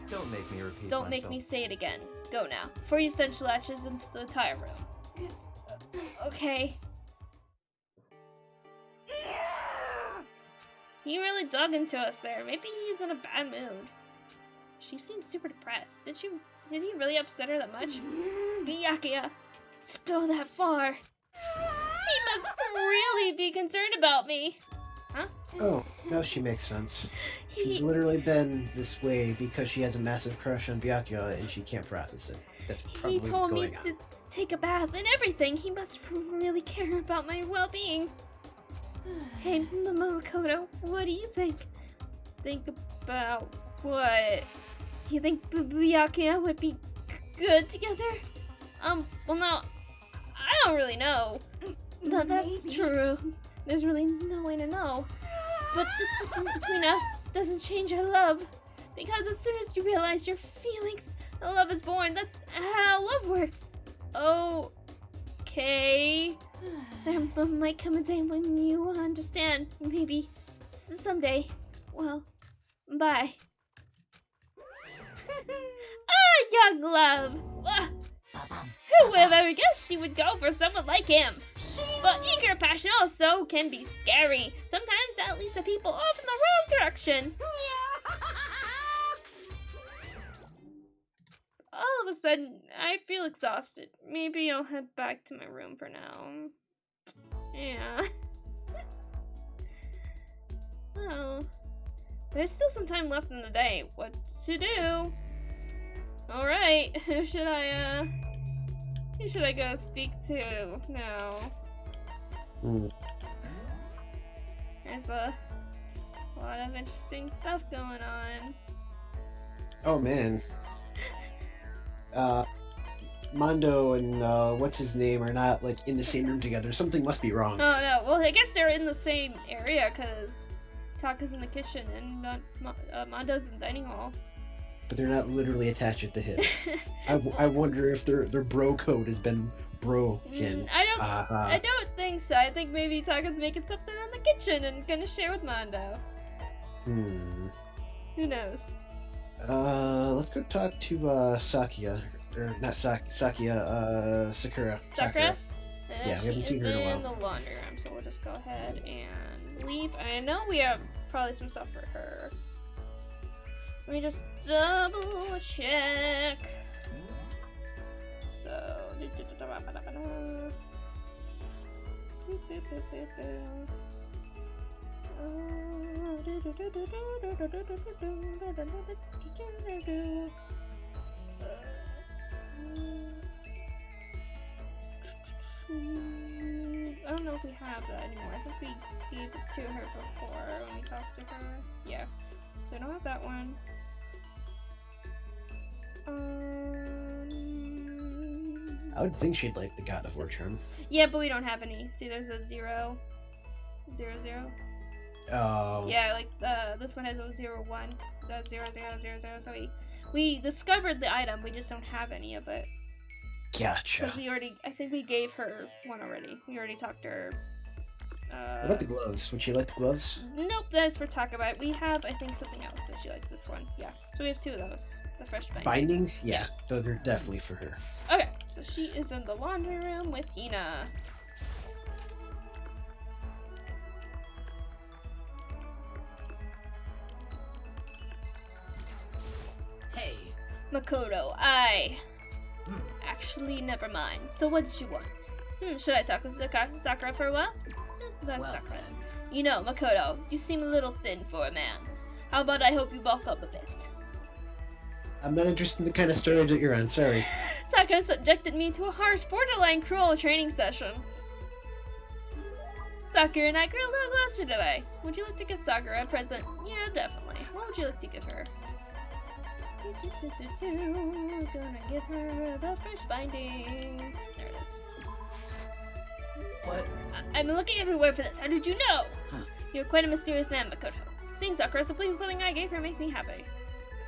G: Don't make me repeat
A: Don't make me say it again. Go now, before you send Chilaches into the tire room. Okay. He really dug into us there. Maybe he's in a bad mood. She seems super depressed. Did he really upset her that much? Byakuya, to go that far. He must really be concerned about me. Huh?
B: Oh, now she makes sense. She's literally been this way because she has a massive crush on Byakuya and she can't process it. That's probably
A: He
B: what's
A: told me
B: going on.
A: to take a bath and everything. He must really care about my well-being. Hey, Makoto, what do you think? Think about what? You think Byakuya would be good together? Well, no, I don't really know. That's true. There's really no way to know. But the distance between us doesn't change our love. Because as soon as you realize your feelings, the love is born. That's how love works. Okay. There might come a day when you understand. Maybe someday. Well, bye. Young love. Who would have ever guessed she would go for someone like him? But eager passion also can be scary. Sometimes that leads to people off in the wrong direction. All of a sudden, I feel exhausted. Maybe I'll head back to my room for now. Yeah. Well, there's still some time left in the day. What to do? Alright, who should I go speak to now? There's a lot of interesting stuff going on.
B: Oh man. Mondo and what's his name are not like in the same room together. Something must be wrong.
A: Oh no, well I guess they're in the same area because Taka's in the kitchen and Mondo's in the dining hall.
B: But they're not literally attached at the hip. I wonder if their bro code has been broken.
A: I don't think so. I think maybe Taka's making something in the kitchen and gonna share with Mondo. Who knows?
B: Let's go talk to Sakuya. Or not Sakuya, Sakura.
A: Sakura?
B: Yeah, we haven't seen her in a while.
A: In the laundry room, so we'll just go ahead and leave. I know we are probably some stuff for her. Let me just double check. So. I don't know if we have that anymore. I think we gave it to her before when we talked to her. Yeah. So I don't have that one.
B: I would think she'd like the God of War charm.
A: Yeah, but we don't have any. See, there's a 0, 0, 0.
B: Oh.
A: Yeah, like this one has a 0, 1. That's 0, 0, 0, 0. So we discovered the item. We just don't have any of it.
B: Gotcha.
A: Because I think we gave her one already. We already talked to her.
B: What about the gloves? Would she like the gloves?
A: Nope, that's for talk about. We have, I think, something else that she likes. This one. Yeah. So we have 2 of those. The fresh bindings.
B: Bindings? Yeah, those are definitely for her.
A: Okay, so she is in the laundry room with Hina.
C: Hey.
A: Makoto, Actually, never mind. So what did you want? Should I talk with Sakura for a while? Well, Sakura. You know, Makoto, you seem a little thin for a man. How about I hope you bulk up a bit?
B: I'm not interested in the kind of stories that you're on, sorry.
A: Sakura subjected me to a harsh, borderline cruel training session. Sakura and I grew a little closer today. Would you like to give Sakura a present? Yeah, definitely. What would you like to give her? Gonna give her the fresh bindings. There it is.
C: What?
A: I'm looking everywhere for this. How did you know?
C: Huh.
A: You're quite a mysterious man, Makoto. Seeing Sakura so pleased something I gave her makes me happy.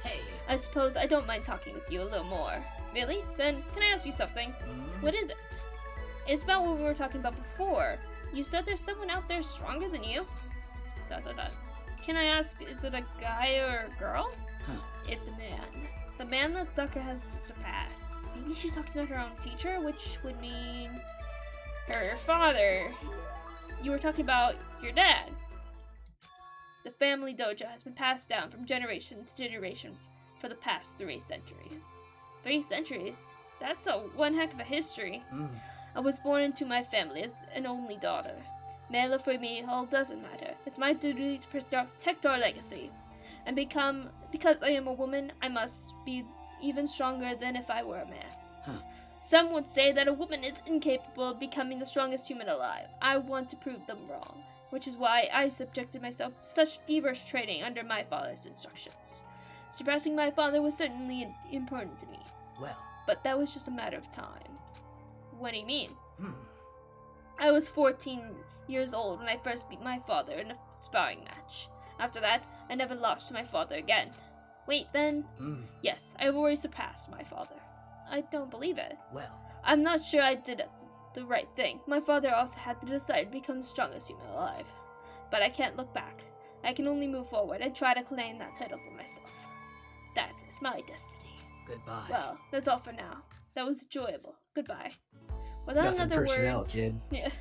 C: Hey.
A: I suppose I don't mind talking with you a little more. Really? Then, can I ask you something? What is it? It's about what we were talking about before. You said there's someone out there stronger than you? ... Can I ask, is it a guy or a girl?
C: Huh.
A: It's a man. The man that Sakura has to surpass. Maybe she's talking about her own teacher, which would mean her father. You were talking about your dad. The family dojo has been passed down from generation to generation for the past 3 centuries. 3 centuries? That's one heck of a history. I was born into my family as an only daughter. Male or female doesn't matter. It's my duty to protect our legacy. And because I am a woman, I must be even stronger than if I were a man.
C: Huh.
A: Some would say that a woman is incapable of becoming the strongest human alive. I want to prove them wrong, which is why I subjected myself to such feverish training under my father's instructions. Surpassing my father was certainly important to me.
C: Well.
A: But that was just a matter of time. What do you mean?
C: Hmm.
A: I was 14 years old when I first beat my father in a sparring match. After that, I never lost to my father again. Wait, then? Yes, I've already surpassed my father. I don't believe it.
C: Well.
A: I'm not sure I did the right thing. My father also had to decide to become the strongest human alive. But I can't look back. I can only move forward and try to claim that title for myself. That is my destiny.
C: Goodbye.
A: Well, that's all for now. That was enjoyable. Goodbye. Without
B: Nothing
A: another
B: personnel,
A: word,
B: kid.
A: Yeah.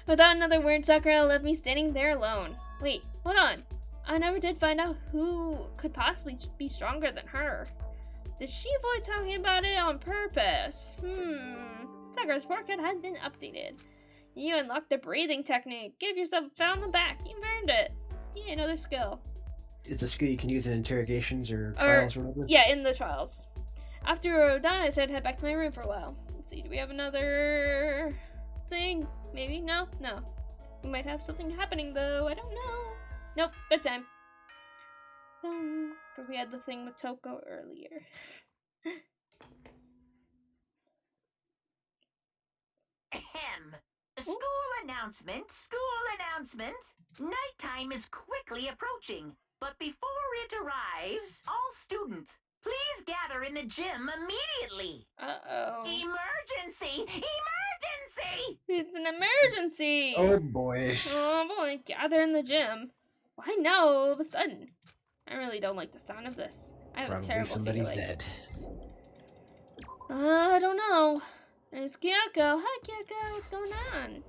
A: Without another word, Sakura left me standing there alone. Wait, hold on. I never did find out who could possibly be stronger than her. Did she avoid talking about it on purpose? Sakura's forecast has been updated. You unlocked the breathing technique. Give yourself a pat on the back. You've earned it. Yeah, another skill.
B: It's a skill you can use in interrogations or trials or whatever?
A: Yeah, in the trials. After we were done, I said head back to my room for a while. Let's see, do we have another thing? Maybe? No? No. We might have something happening though. I don't know. Nope, bedtime. But we had the thing with Toko earlier.
C: Ahem. School announcement, school announcement. Nighttime is quickly approaching, but before it arrives, all students, please gather in the gym immediately.
A: Uh-oh.
C: Emergency! Emergency!
A: It's an emergency!
B: Oh boy.
A: Oh boy, gather in the gym. Why now all of a sudden? I really don't like the sound of this. I have a
B: Probably
A: terrible
B: somebody's
A: feeling.
B: dead.
A: I don't know. It's Kyoko. Hi, Kyoko. What's going on?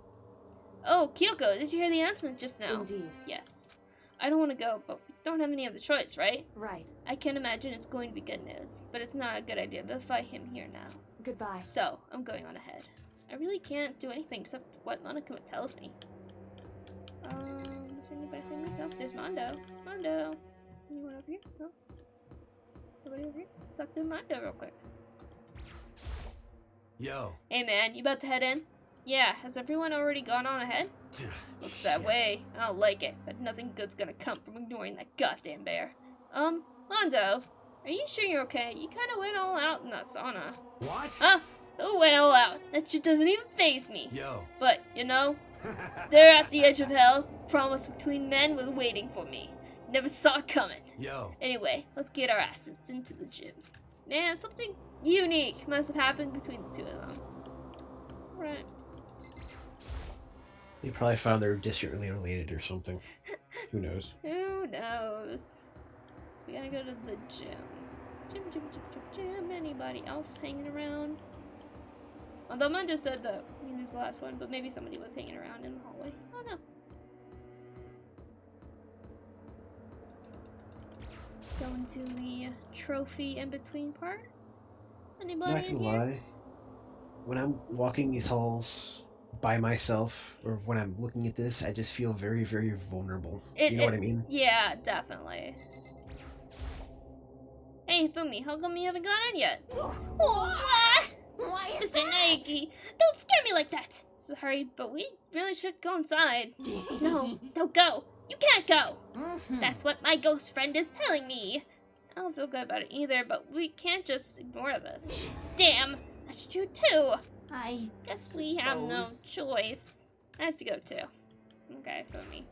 A: Oh, Kyoko, did you hear the announcement just now?
E: Indeed.
A: Yes. I don't want to go, but we don't have any other choice, right?
E: Right.
A: I can imagine it's going to be good news, but it's not a good idea to fight him here now.
E: Goodbye.
A: So, I'm going on ahead. I really can't do anything except what Monokuma tells me. Is anybody seeing me? Nope, there's Mondo. Mondo! Anyone over here? No? Nobody over here? Let's talk to Mondo real quick.
D: Yo.
A: Hey man, you about to head in? Yeah, has everyone already gone on ahead? Looks that way. I don't like it, but nothing good's gonna come from ignoring that goddamn bear. Mondo, are you sure you're okay? You kinda went all out in that sauna.
D: What?
A: Huh? Who went all out? That shit doesn't even faze me.
D: Yo.
A: But, you know, there at the edge of hell, promise between men was waiting for me. Never saw it coming.
D: Yo.
A: Anyway, let's get our asses into the gym. Man, something unique must have happened between the two of them. Right.
B: They probably found they're distantly related or something. Who knows?
A: Who knows? We gotta go to the gym. Gym. Anybody else hanging around? Although mine just said that he was the last one, but maybe somebody was hanging around in the hallway. I don't know. Going to the trophy in between part. Anybody
B: Not
A: in
B: gonna
A: here?
B: lie. When I'm walking these halls by myself, or when I'm looking at this, I just feel very, very vulnerable. Do you know what I mean?
A: Yeah, definitely. Hey, Fumi, how come you haven't gone in yet? Oh, what?
C: Why is
A: Mr.
C: that?
A: Naiki, don't scare me like that! Sorry, but we really should go inside. No, don't go! You can't go!
C: Mhm.
A: That's what my ghost friend is telling me! I don't feel good about it either, but we can't just ignore this. Damn, that's true too!
C: I
A: Guess we have no
C: suppose.
A: choice. I have to go too. Okay, Fumi.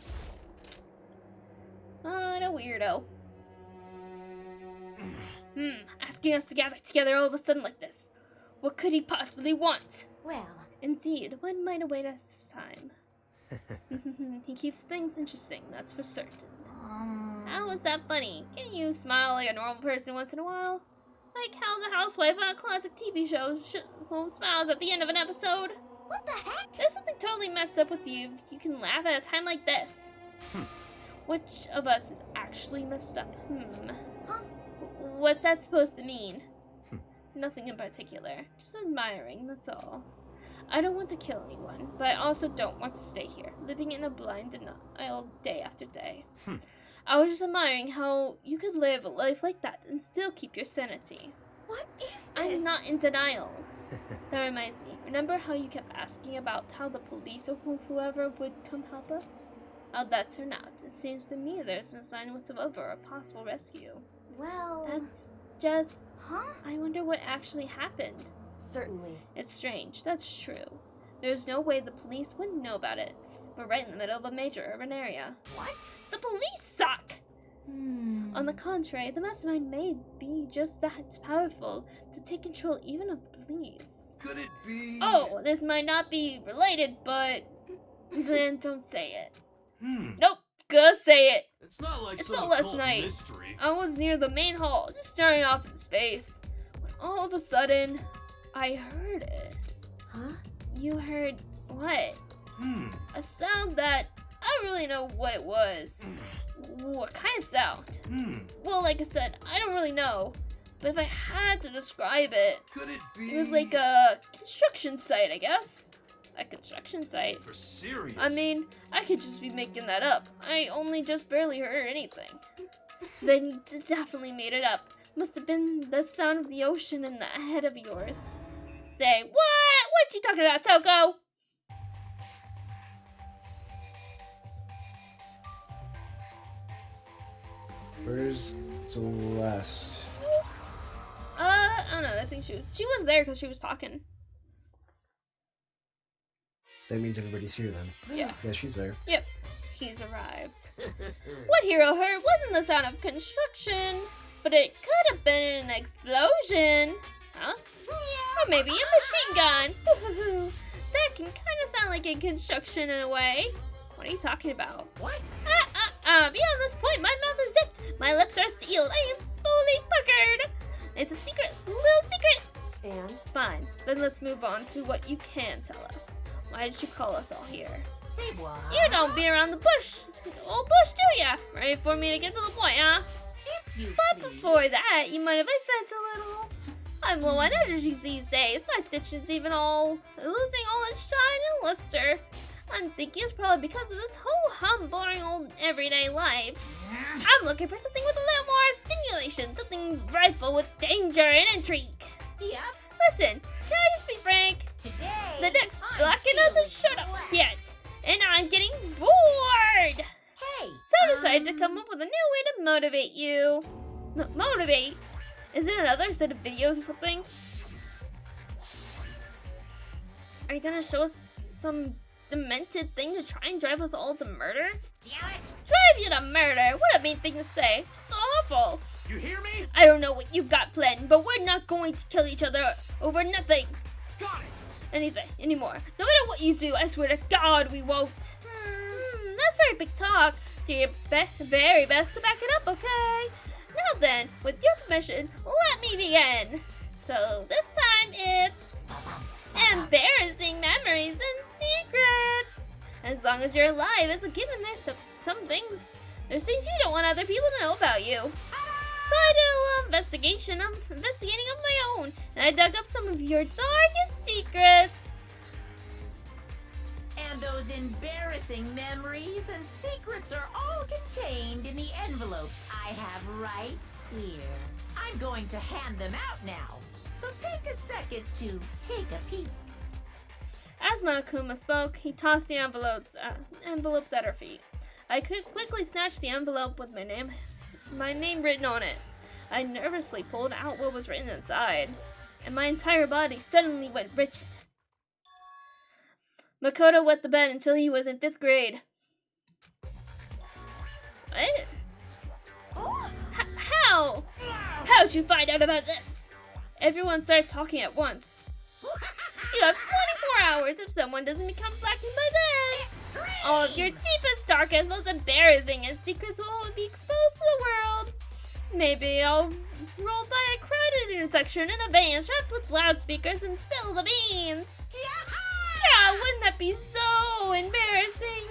A: What a weirdo. Asking us to gather together all of a sudden like this. What could he possibly want?
E: Well,
A: Indeed, what might await us this time? He keeps things interesting, that's for certain. How is that funny? Can't you smile like a normal person once in a while? Like how the housewife on a classic TV show smiles at the end of an episode?
C: What the heck?
A: There's something totally messed up with you. You can laugh at a time like this. Which of us is actually messed up?
C: Huh?
A: What's that supposed to mean? Nothing in particular. Just admiring, that's all. I don't want to kill anyone, but I also don't want to stay here, living in a blind denial day after day. I was just admiring how you could live a life like that and still keep your sanity.
E: what is this?
A: I'm not in denial. That reminds me, remember how you kept asking about how the police or whoever would come help us? How'd that turn out? It seems to me there's no sign whatsoever of a possible rescue.
E: Well,
A: That's just...
E: huh?
A: I wonder what actually happened.
E: Certainly.
A: It's strange, that's true. There's no way the police wouldn't know about it. We're right in the middle of a major urban area.
C: What?
A: The police suck! On the contrary, the mastermind may be just that powerful to take control even of the police.
D: Could it be?
A: Oh, this might not be related, but... then don't say it.
D: Hmm.
A: Nope, gonna say it.
D: It's not like
A: It's
D: some
A: about last
D: occult
A: night.
D: mystery.
A: I was near the main hall, just staring off into space. When all of a sudden, I heard it.
E: Huh?
A: You heard what?
D: Hmm.
A: A sound that I don't really know what it was. What kind of sound?
D: Hmm.
A: Well, like I said, I don't really know. But if I had to describe it,
D: Could it be?
A: it was like a construction site, I guess. A construction site.
D: For serious?
A: I mean, I could just be making that up. I only just barely heard anything. Then you definitely made it up. Must have been the sound of the ocean in that head of yours. Say, what? What you talking about, Toko?
B: Where's Celeste?
A: I don't know. I think she was there because she was talking.
B: That means everybody's here then.
A: Yeah.
B: Yeah, she's there.
A: Yep. He's arrived. What Hero heard wasn't the sound of construction, but it could have been an explosion. Huh? Or maybe a machine gun. That can kind of sound like a construction in a way. What are you talking about?
C: What?
A: Beyond this point, my mouth is zipped. My lips are sealed. I am fully puckered. It's a secret, little secret.
E: And?
A: Fine, then let's move on to what you can tell us. Why did you call us all here?
C: Say what?
A: You don't beat around the bush, old bush, do ya? Ready for me to get to the point, huh?
C: If you
A: But
C: please.
A: before that, you mind if I vent a little? I'm low on energy these days. My ditchin's even all losing all its shine and luster. I'm thinking it's probably because of this ho-hum boring old everyday life. I'm looking for something with a little more stimulation, something rightful with danger and intrigue.
C: Yep.
A: Listen, can I just be frank?
C: Today.
A: The next
C: I'm
A: blacken hasn't
C: feeling
A: showed up
C: black.
A: yet, and I'm getting bored.
C: Hey.
A: So I decided to come up with a new way to motivate you. Motivate? Is it another set of videos or something? Are you gonna show us some demented thing to try and drive us all to murder?
C: Damn it.
A: Drive you to murder? What a mean thing to say. Just awful.
D: You hear me?
A: I don't know what you've got planned, but we're not going to kill each other over nothing.
D: Got it.
A: Anything anymore. No matter what you do, I swear to God we won't. That's very big talk. Do your very best to back it up, okay? Now then, with your permission, let me begin. So this time it's embarrassing memories and secrets. As long as you're alive, it's a given there's some things. There's things you don't want other people to know about you. So I did a little investigating of my own, and I dug up some of your darkest secrets.
C: And those embarrassing memories and secrets are all contained in the envelopes I have right here. I'm going to hand them out now, so take a second to take a peek.
A: As Monokuma spoke, he tossed the envelopes at her feet. I quickly snatched the envelope with my name written on it. I nervously pulled out what was written inside, and my entire body suddenly went rigid. Makoto wet the bed until he was in 5th grade. What? How? How'd you find out about this? Everyone started talking at once. You have 24 hours if someone doesn't become blackened by then.
C: Extreme!
A: All of your deepest, darkest, most embarrassing and secrets will be exposed to the world. Maybe I'll roll by a crowded intersection in a van strapped with loudspeakers and spill the beans. Yeah, wouldn't that be so embarrassing?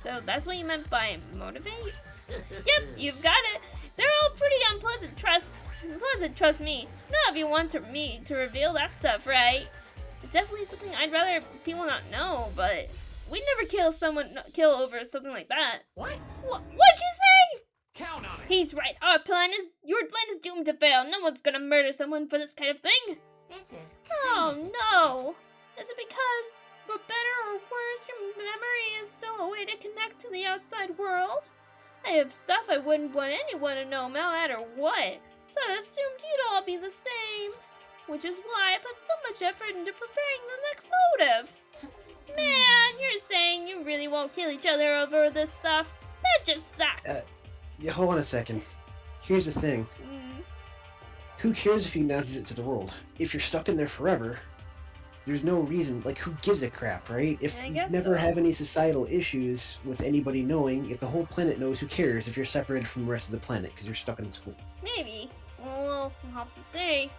A: So that's what you meant by motivate? Yep, you've got it. They're all pretty unpleasant, trust me. None of you want me to reveal that stuff, right? It's definitely something I'd rather people not know, but we'd never kill over something like that.
C: What?
A: What'd you say?
D: Count on it.
A: He's right. Your plan is doomed to fail. No one's gonna murder someone for this kind of thing.
C: This is
A: Oh no! Is it because, for better or worse, your memory is still a way to connect to the outside world? I have stuff I wouldn't want anyone to know, no matter what. So I assumed you'd all be the same. Which is why I put so much effort into preparing the next motive. Man, you're saying you really won't kill each other over this stuff? That just sucks.
B: Yeah, hold on a second. Here's the thing. Who cares if he announces it to the world? If you're stuck in there forever, there's no reason, like, who gives a crap, right? If
A: I
B: you
A: guess
B: never
A: so.
B: have any societal issues with anybody knowing, if the whole planet knows, who cares if you're separated from the rest of the planet because you're stuck in school?
A: Maybe. Well, we'll have to see.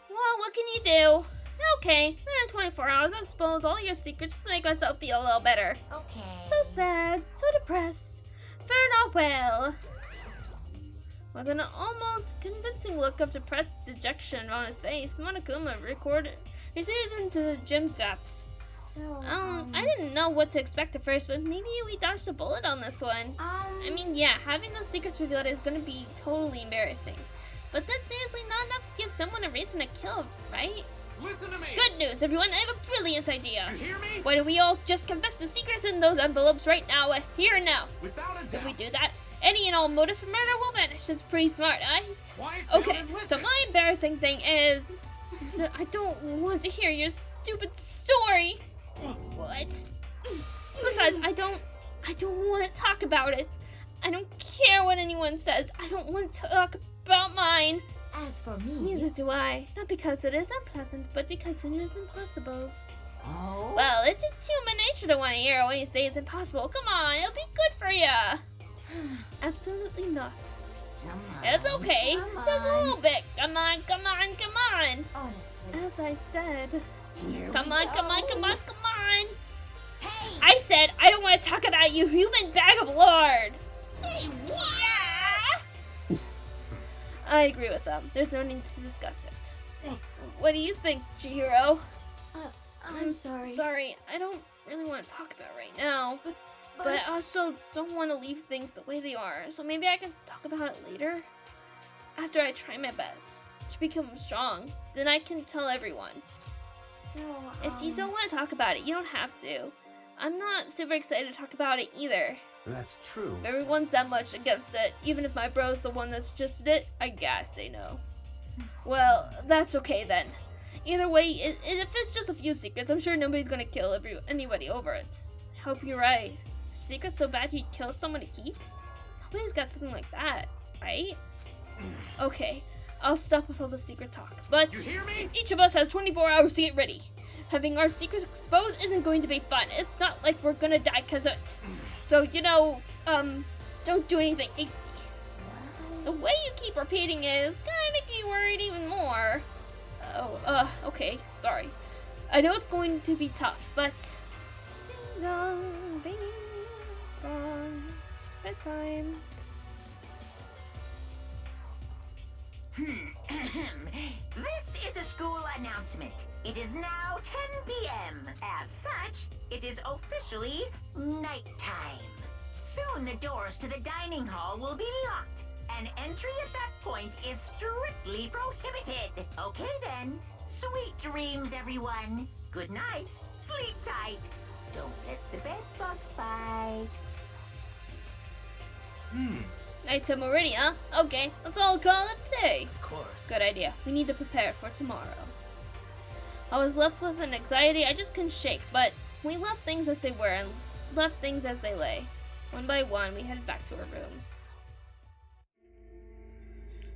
A: Well, what can you do? Okay, in 24 hours I'll expose all your secrets just to make myself feel a little better.
C: okay.
A: So sad, so depressed. Farewell. With an almost convincing look of depressed dejection on his face, Monokuma receded into the gym steps.
E: So,
A: I didn't know what to expect at first, but maybe we dodged a bullet on this one. I mean, yeah, having those secrets revealed is gonna be totally embarrassing. But that's seriously not enough to give someone a reason to kill, right?
D: Listen to me.
A: Good news, everyone, I have a brilliant idea.
D: You hear me?
A: Why don't we all just confess the secrets in those envelopes right now, here and now?
D: Without a doubt.
A: If we do that, any and all motive for murder will vanish. It's pretty smart, right?
D: Quiet down
A: Okay,
D: and
A: so
D: listen.
A: my embarrassing thing is that I don't want to hear your stupid story. What? Besides, I don't want to talk about it. I don't care what anyone says. I don't want to talk about mine.
E: as for me,
A: Neither do I. Not because it is unpleasant, but because it is impossible.
C: Oh?
A: Well, it's just human nature to want to hear when you say it's impossible. Come on, it'll be good for you. Absolutely not.
C: Come on.
A: It's okay.
C: Come
A: Just a
C: on.
A: little bit. Come on, come on, come on.
E: Honestly.
A: As I said.
C: Here
A: Come
C: we
A: on,
C: go.
A: come on, come on, come on.
C: Hey!
A: I said I don't want to talk about you, human bag of lard.
C: Say what?
A: Yeah. I agree with them. There's no need to discuss it. What do you think, Chihiro?
E: I'm sorry.
A: Sorry, I don't really want to talk about it right now. But I also don't want to leave things the way they are. So maybe I can talk about it later. After I try my best to become strong, then I can tell everyone.
E: So,
A: If you don't want to talk about it, you don't have to. I'm not super excited to talk about it either.
G: That's true.
A: If everyone's that much against it, even if my bro's the one that suggested it, I gotta say no. Well, that's okay then. Either way, if it's just a few secrets, I'm sure nobody's gonna kill anybody over it. I hope you're right. A secret so bad he'd kill someone to keep? Nobody's got something like that, right? Okay, I'll stop with all the secret talk, but
D: You hear me?
A: each of us has 24 hours to get ready. Having our secrets exposed isn't going to be fun. It's not like we're gonna die because of it. So, don't do anything hasty. The way you keep repeating it is gonna make me worried even more. Okay, sorry. I know it's going to be tough, but... Ding dong, ding dong, bedtime.
C: This is a school announcement. It is now 10 p.m. As such, it is officially nighttime. Soon the doors to the dining hall will be locked, and entry at that point is strictly prohibited. Okay then. Sweet dreams, everyone. Good night. Sleep tight. Don't let the bed bugs bite.
A: Nighttime already, huh? Okay, let's all call it a day.
D: Of course.
A: Good idea. We need to prepare for tomorrow. I was left with an anxiety I just couldn't shake, but we left things as they were and left things as they lay. One by one, we headed back to our rooms.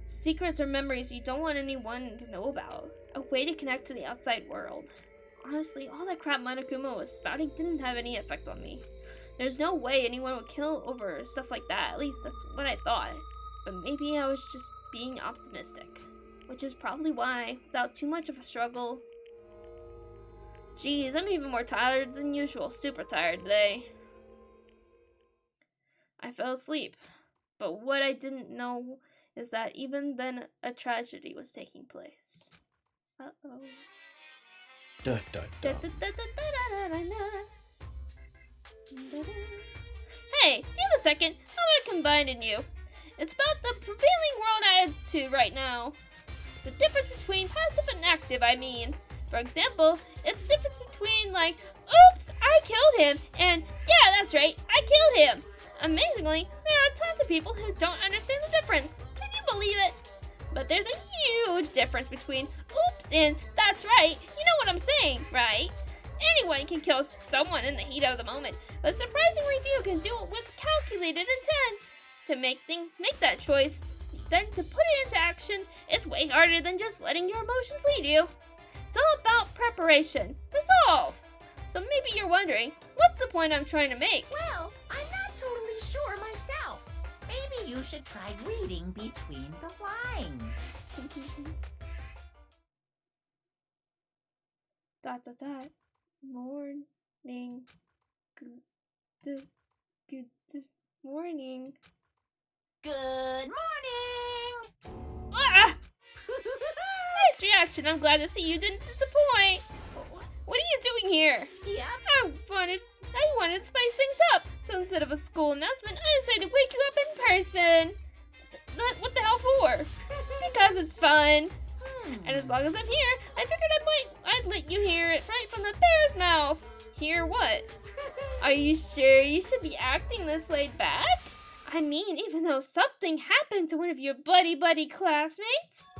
A: Secrets or memories you don't want anyone to know about. A way to connect to the outside world. Honestly, all that crap Monokuma was spouting didn't have any effect on me. There's no way anyone would kill over stuff like that. At least that's what I thought. But maybe I was just being optimistic. Which is probably why, without too much of a struggle... Geez, I'm even more tired than usual. Super tired today. I fell asleep. But what I didn't know is that even then a tragedy was taking place. Uh-oh.
B: Dun, dun, dun.
A: Hey, do you have a second? How about I combine in you? It's about the prevailing world attitude right now. The difference between passive and active, I mean. For example, it's the difference between like, oops, I killed him, and yeah, that's right, I killed him. Amazingly, there are tons of people who don't understand the difference. Can you believe it? But there's a huge difference between oops and that's right. You know what I'm saying, right? Anyone can kill someone in the heat of the moment, but surprisingly few can do it with calculated intent. To make that choice, then to put it into action, it's way harder than just letting your emotions lead you. It's all about preparation, resolve. So maybe you're wondering, what's the point I'm trying to make?
C: Well, I'm not totally sure myself. Maybe you should try reading between the lines.
A: Dot dot dot. Morning. Good morning.
C: Good morning!
A: Ah! Nice reaction. I'm glad to see you didn't disappoint. What are you doing here?
C: Yep.
A: I wanted to spice things up. So instead of a school announcement, I decided to wake you up in person. What the hell for? Because it's fun. And as long as I'm here, I figured I'd let you hear it right from the bear's mouth. Hear what? Are you sure you should be acting this laid back? I mean, even though something happened to one of your buddy classmates.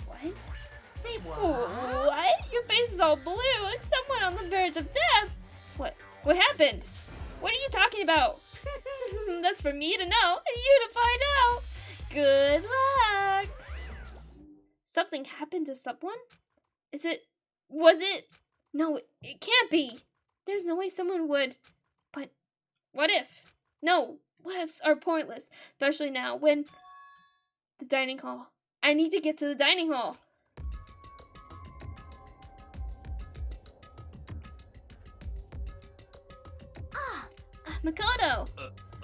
A: What?
C: Say what?
A: What? Your face is all blue, like someone on the verge of death. What happened? What are you talking about? That's for me to know and you to find out. Good luck. Something happened to someone? Was it? No, it can't be. There's no way someone would. But what if? No, what ifs are pointless, especially now when The dining hall. I need to get to the dining hall. Makoto!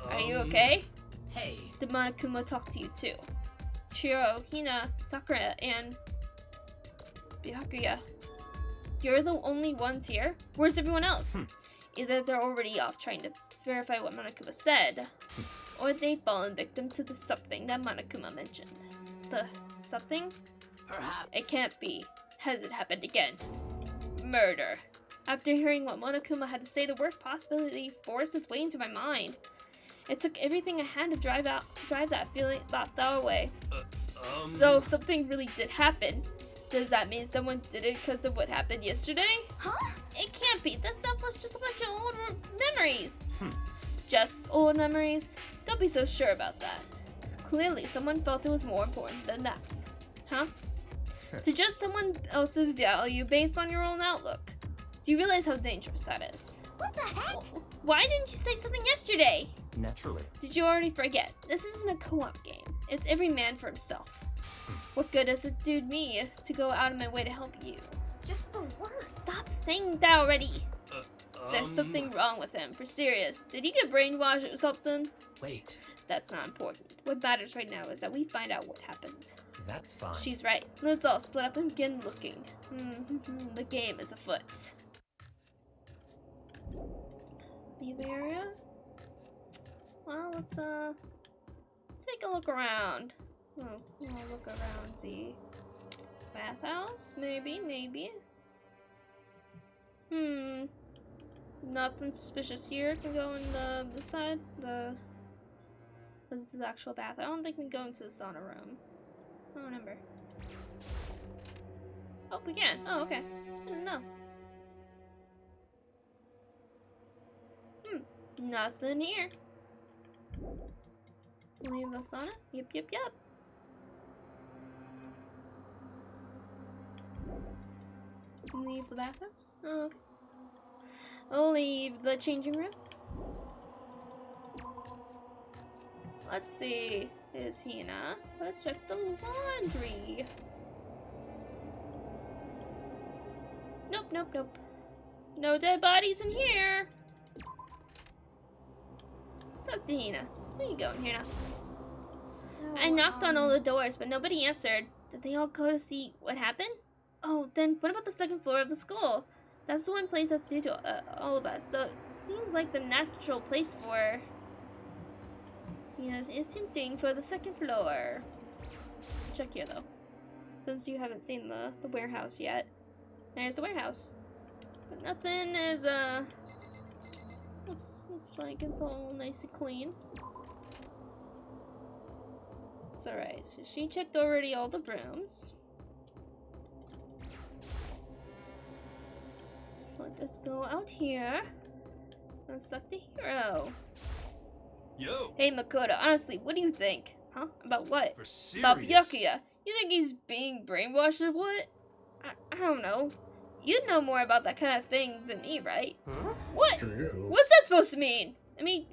A: Are you okay?
D: Hey.
A: Did Monokuma talk to you too? Shiro, Hina, Sakura, and Byakuya. You're the only ones here? Where's everyone else? Either they're already off trying to verify what Monokuma said, or they've fallen victim to the something that Monokuma mentioned. The something?
D: Perhaps.
A: It can't be. Has it happened again? Murder. After hearing what Monokuma had to say, the worst possibility forced its way into my mind. It took everything I had to drive that thought away. So if something really did happen, does that mean someone did it because of what happened yesterday?
H: Huh?
A: It can't be. That stuff was just a bunch of old memories. Just old memories? Don't be so sure about that. Clearly, someone felt it was more important than that. Huh? To judge someone else's value based on your own outlook. Do you realize how dangerous that is?
H: What the heck?
A: Why didn't you say something yesterday?
G: Naturally.
A: Did you already forget? This isn't a co-op game. It's every man for himself. What good does it do me to go out of my way to help you?
H: Just the worst.
A: Stop saying that already. There's something wrong with him, for serious. Did he get brainwashed or something?
D: Wait.
A: That's not important. What matters right now is that we find out what happened.
G: That's fine.
A: She's right. Let's all split up and begin looking. The game is afoot. Leave the area? Well, let's take a look around. We'll look around, see. Bathhouse? Maybe. Nothing suspicious here. Can go in the side. This is the actual bath. I don't think we can go into the sauna room. I don't remember. Oh, we can. Oh, okay. I didn't know. Nothing here. Leave the sauna? Yep. Leave the bathhouse? Oh, okay. I'll leave the changing room. Let's see. Is Hina? Let's check the laundry. Nope. No dead bodies in here. Talk to Hina. Where you going, Hina?
E: So,
A: I knocked on all the doors, but nobody answered. Did they all go to see what happened? Oh, then what about the second floor of the school? That's the one place that's new to all of us, so it seems like the natural place for... Yes, is hinting for the second floor. Check here, though. Since you haven't seen the warehouse yet. There's the warehouse. But nothing is, looks like it's all nice and clean. It's alright, so she checked already all the rooms. Let us go out here. Let's suck the hero.
D: Yo.
A: Hey Makoto, honestly, what do you think? Huh? About what?
D: For
A: About
D: serious.
A: Byakuya. You think he's being brainwashed or what? I don't know. You know more about that kind of thing than me, right?
D: Huh?
A: What?
B: True.
A: What's that supposed to mean? I mean,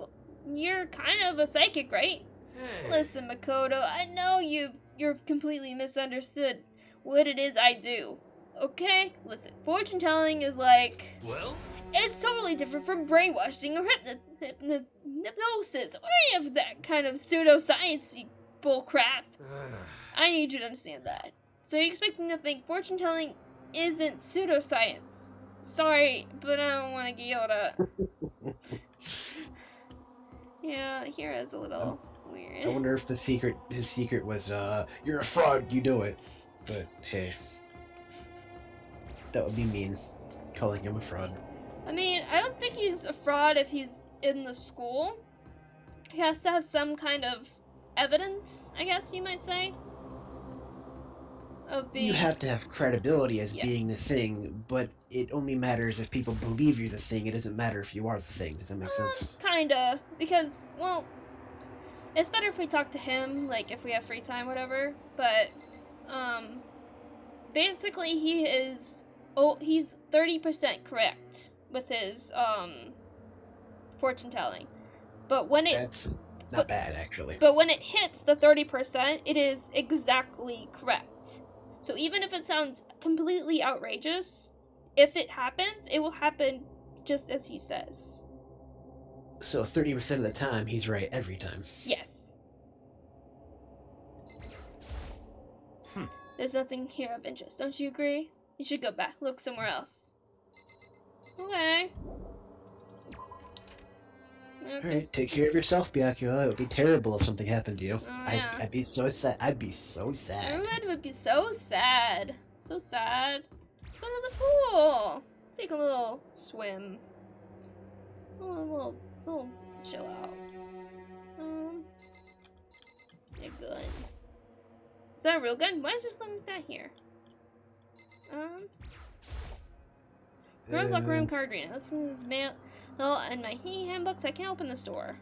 A: you're kind of a psychic, right?
D: Hey.
A: Listen, Makoto, I know you're completely misunderstood what it is I do. Okay? Listen, fortune telling is like...
D: Well?
A: It's totally different from brainwashing or hypnosis or any of that kind of pseudoscience-y bullcrap. I need you to understand that. So you're expecting to think fortune telling isn't pseudoscience. Sorry, but I don't want to get yelled at. Yeah, Hira's a little weird.
B: I wonder if his secret was, you're a fraud, you do it. But, hey. That would be mean, calling him a fraud.
A: I mean, I don't think he's a fraud if he's in the school. He has to have some kind of evidence, I guess you might say. Of being...
B: You have to have credibility as being the thing, but it only matters if people believe you're the thing. It doesn't matter if you are the thing. Does that make sense?
A: Kinda. Because, well, it's better if we talk to him, like, if we have free time, whatever. But, basically he's 30% correct with his, fortune telling. But when it...
B: Not bad, actually.
A: But when it hits the 30%, it is exactly correct. So even if it sounds completely outrageous, if it happens, it will happen just as he says.
B: So 30% of the time, he's right every time.
A: Yes. There's nothing here of interest, don't you agree? You should go back, look somewhere else. Okay.
B: Alright, take care of yourself, Byakuya. It would be terrible if something happened to you.
A: Oh, yeah.
B: I'd be so sad. I'd be so sad.
A: Everyone would be so sad. So sad. Let's go to the pool. Take a little swim. A little chill out. A gun. Is that a real gun? Why is there something like that here? Girls locker room card reading. This is mail and my handbooks. I can't open this door.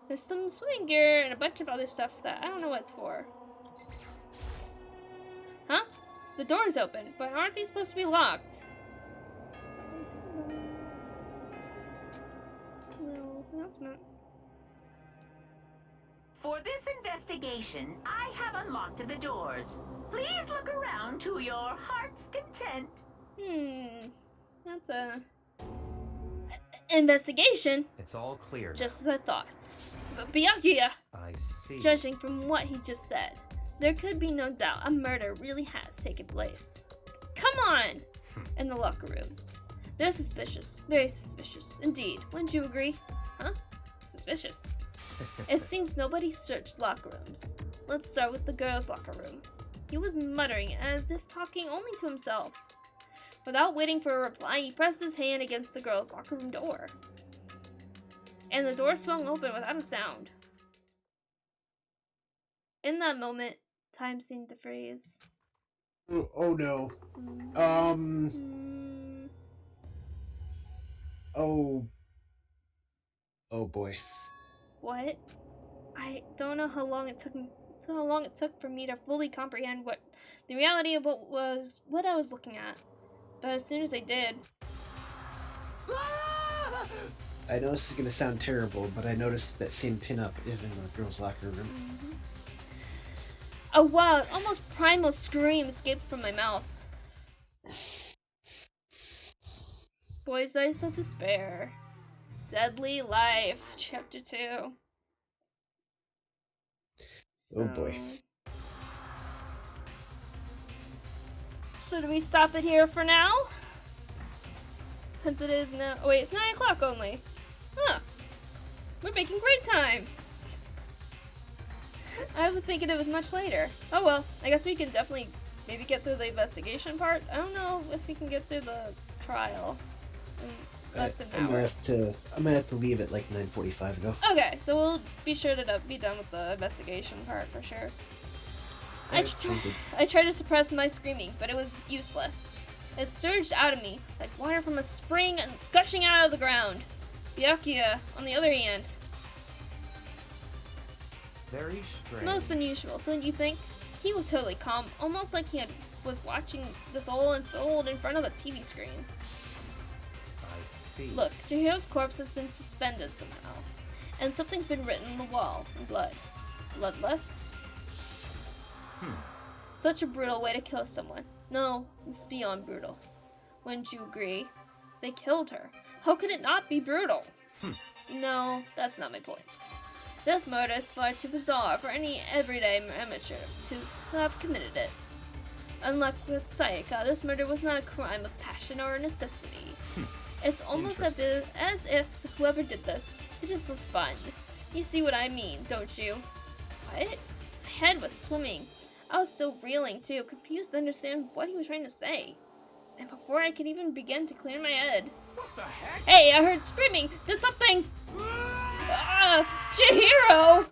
A: There's some swimming gear and a bunch of other stuff that I don't know what it's for. Huh? The door's open, but aren't these supposed to be locked? No, that's not.
C: For this investigation, I have unlocked the doors. Please look around to your heart's content.
A: That's a investigation.
G: It's all clear.
A: Just as I thought. But Byakuya,
G: I see.
A: judging from what he just said, there could be no doubt a murder really has taken place. Come on! In the locker rooms. They're suspicious. Very suspicious. Indeed. Wouldn't you agree? Huh? Suspicious. It seems nobody searched locker rooms. Let's start with the girls' locker room. He was muttering as if talking only to himself. Without waiting for a reply, he pressed his hand against the girls' locker room door. And the door swung open without a sound. In that moment, time seemed to freeze.
B: Oh no. Oh boy.
A: What? I don't know how long it took for me to fully comprehend what the reality of what I was looking at. But as soon as I did,
B: I know this is gonna sound terrible, but I noticed that same pinup is in the girls' locker room.
A: a wild, almost primal scream escaped from my mouth. Boy's Eyes of Despair. Deadly Life, Chapter 2.
B: Oh boy.
A: Should we stop it here for now? Since it is now. Oh, wait, it's 9 o'clock only. Huh. We're making great time. I was thinking it was much later. Oh well, I guess we can definitely maybe get through the investigation part. I don't know if we can get through the trial in less than an hour.
B: I'm gonna have to leave at like 9:45 though.
A: Okay, so we'll be sure to be done with the investigation part for sure. I tried to suppress my screaming, but it was useless. It surged out of me, like water from a spring and gushing out of the ground. Byakuya, on the other hand.
G: Very strange.
A: Most unusual, don't you think? He was totally calm, almost like he was watching this all unfold in front of a TV screen.
G: I see.
A: Look, Chihiro's corpse has been suspended somehow, and something's been written on the wall in blood. Bloodless? Such a brutal way to kill someone. No, this is beyond brutal. Wouldn't you agree? They killed her. How could it not be brutal? No, that's not my point. This murder is far too bizarre for any everyday amateur to have committed it. Unlike with Sayaka, this murder was not a crime of passion or necessity. It's almost as if whoever did this did it for fun. You see what I mean, don't you? What? My head was swimming. I was still reeling too, confused to understand what he was trying to say. And before I could even begin to clear my head...
D: What the heck?
A: Hey, I heard screaming! There's something! Chihiro!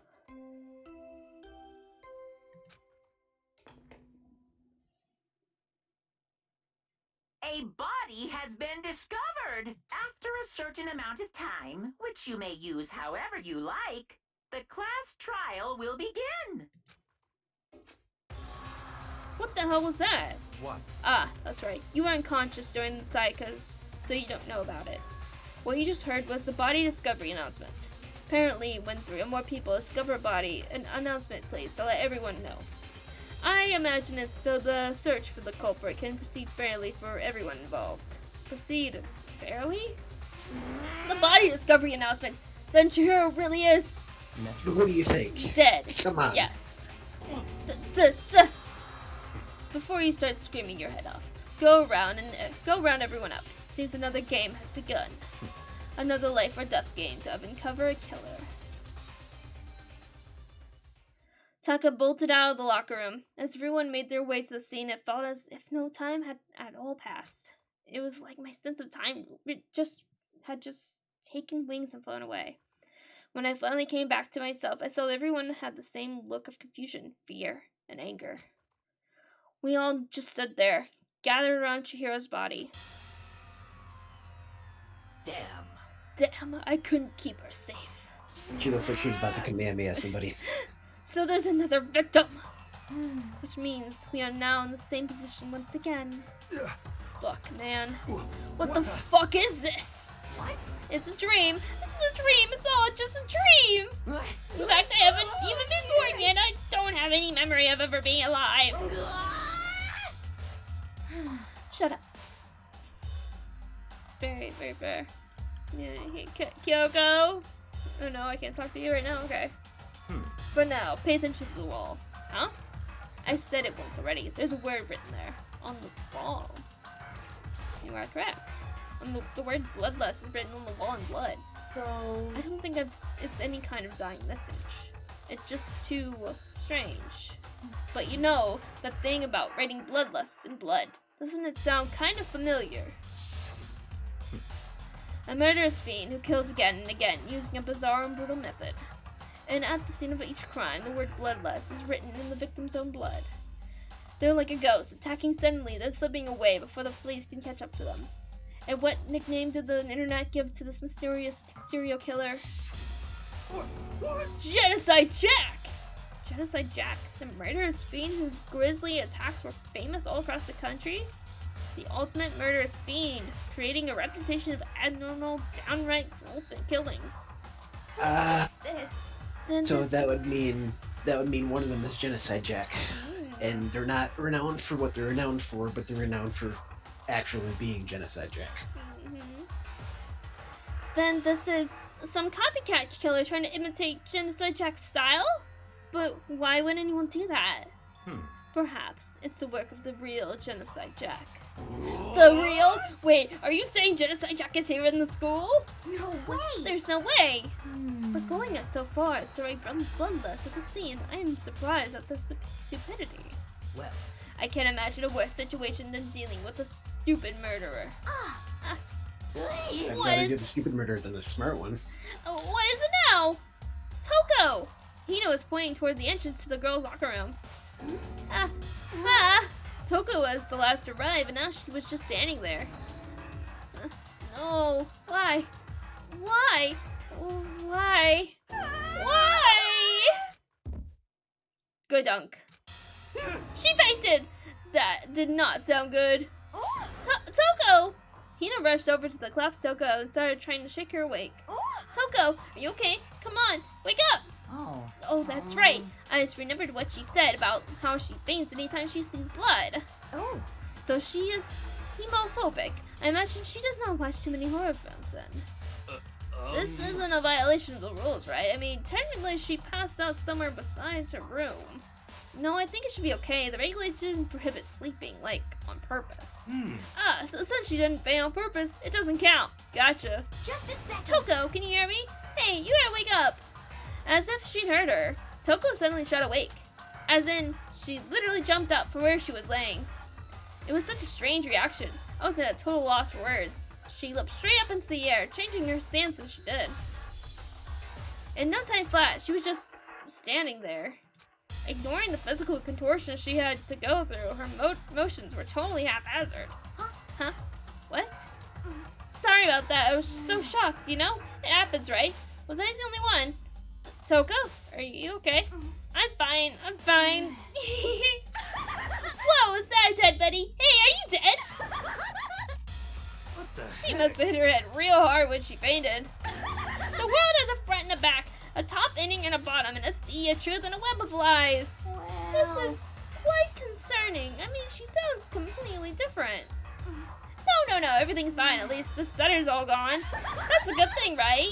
C: A body has been discovered. After a certain amount of time, which you may use however you like, the class trial will begin.
A: What the hell was that?
G: What?
A: Ah, that's right. You were unconscious during the Sayaka's, so you don't know about it. What you just heard was the body discovery announcement. Apparently, when 3 or more people discover a body, an announcement plays to let everyone know. I imagine it's so the search for the culprit can proceed fairly for everyone involved. Proceed fairly? The body discovery announcement. Then Chihiro really is
B: What do you think?
A: dead.
B: Come on.
A: Yes. Before you start screaming your head off, go around everyone up. Seems another game has begun. Another life or death game to uncover a killer. Taka bolted out of the locker room. As everyone made their way to the scene, it felt as if no time had at all passed. It was like my sense of time had just taken wings and flown away. When I finally came back to myself, I saw everyone had the same look of confusion, fear, and anger. We all just stood there, gathered around Chihiro's body. Damn, I couldn't keep her safe.
B: She looks like she's about to Kamehameha somebody.
A: So there's another victim. Which means we are now in the same position once again. Fuck, man. What the fuck is this? It's a dream. This is a dream. It's all just a dream. In fact, I haven't even been born yet. I don't have any memory of ever being alive. Shut up. Very, very fair. Yeah, Kyoko? Oh no, I can't talk to you right now. Okay. But now, pay attention to the wall. Huh? I said it once already. There's a word written there. On the wall. You are correct. The word bloodlust is written on the wall in blood.
E: So...
A: I don't think it's any kind of dying message. It's just too strange. But you know, the thing about writing bloodlusts in blood. Doesn't it sound kind of familiar? A murderous fiend who kills again and again using a bizarre and brutal method. And at the scene of each crime, the word bloodlust is written in the victim's own blood. They're like a ghost, attacking suddenly, then slipping away before the police can catch up to them. And what nickname did the internet give to this mysterious serial killer? Genocide Jack! Genocide Jack, the murderous fiend whose grisly attacks were famous all across the country? The ultimate murderous fiend, creating a reputation of abnormal, downright cruel killings. What's this?
B: So that would mean one of them is Genocide Jack. And they're not renowned for what they're renowned for, but they're renowned for actually being Genocide Jack.
A: Then this is some copycat killer trying to imitate Genocide Jack's style? But why would anyone do that? Perhaps it's the work of the real Genocide Jack. The real? Wait, are you saying Genocide Jack is here in the school?
E: No way!
A: There's no way! But going so far as to write bloodlust at the scene, I am surprised at the stupidity.
C: Well,
A: I can't imagine a worse situation than dealing with a stupid murderer.
B: I'd rather get the stupid murderer than the smart one.
A: What is it now? Toko! Hino is pointing toward the entrance to the girls' locker room. Toko was the last to arrive, and now she was just standing there. No. Why? Why? Why? Why? Good dunk. She fainted! That did not sound good. Toko! Hina rushed over to the collapsed Toko and started trying to shake her awake. Toko, are you okay? Come on, wake up! Oh, that's right. I just remembered what she said about how she faints anytime she sees blood.
E: Oh.
A: So she is hemophobic. I imagine she does not watch too many horror films then. This isn't a violation of the rules, right? I mean, technically she passed out somewhere besides her room. No, I think it should be okay. The regulation prohibits sleeping, like, on purpose. So since she didn't faint on purpose, it doesn't count. Gotcha.
E: Just a second.
A: Toko, can you hear me? Hey, you gotta wake up. As if she'd heard her, Toko suddenly shot awake. As in, she literally jumped up from where she was laying. It was such a strange reaction. I was at a total loss for words. She leapt straight up into the air, changing her stance as she did. In no time flat, she was just standing there. Ignoring the physical contortions she had to go through, her motions were totally haphazard. Huh? What? Sorry about that, I was just so shocked, you know? It happens, right? Was I the only one? Toko, are you okay? I'm fine. Whoa, is that a dead buddy? Hey, are you dead?
D: What the
A: She must have hit her head real hard when she fainted. The world has a front and a back, a top ending and a bottom, and a sea of truth and a web of lies.
E: Well,
A: This is quite concerning. I mean, she sounds completely different. No, everything's fine. At least the stutter's all gone. That's a good thing, right?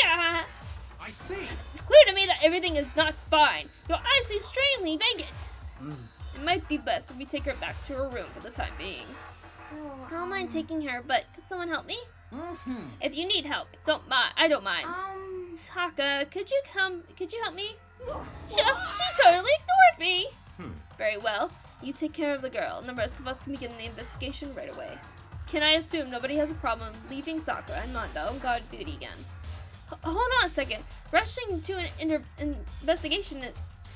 A: Yeah.
D: I see.
A: It's clear to me that everything is not fine. Your eyes seem strangely vacant. It might be best if we take her back to her room for the time being.
E: so,
A: I don't mind taking her, but could someone help me?
F: Mm-hmm.
A: If you need help, I don't mind.
E: um,
A: Taka, could you help me? She totally ignored me. Very well. You take care of the girl, and the rest of us can begin the investigation right away. Can I assume nobody has a problem leaving Sakura and Mondo on guard duty again? Hold on a second. Rushing to an investigation,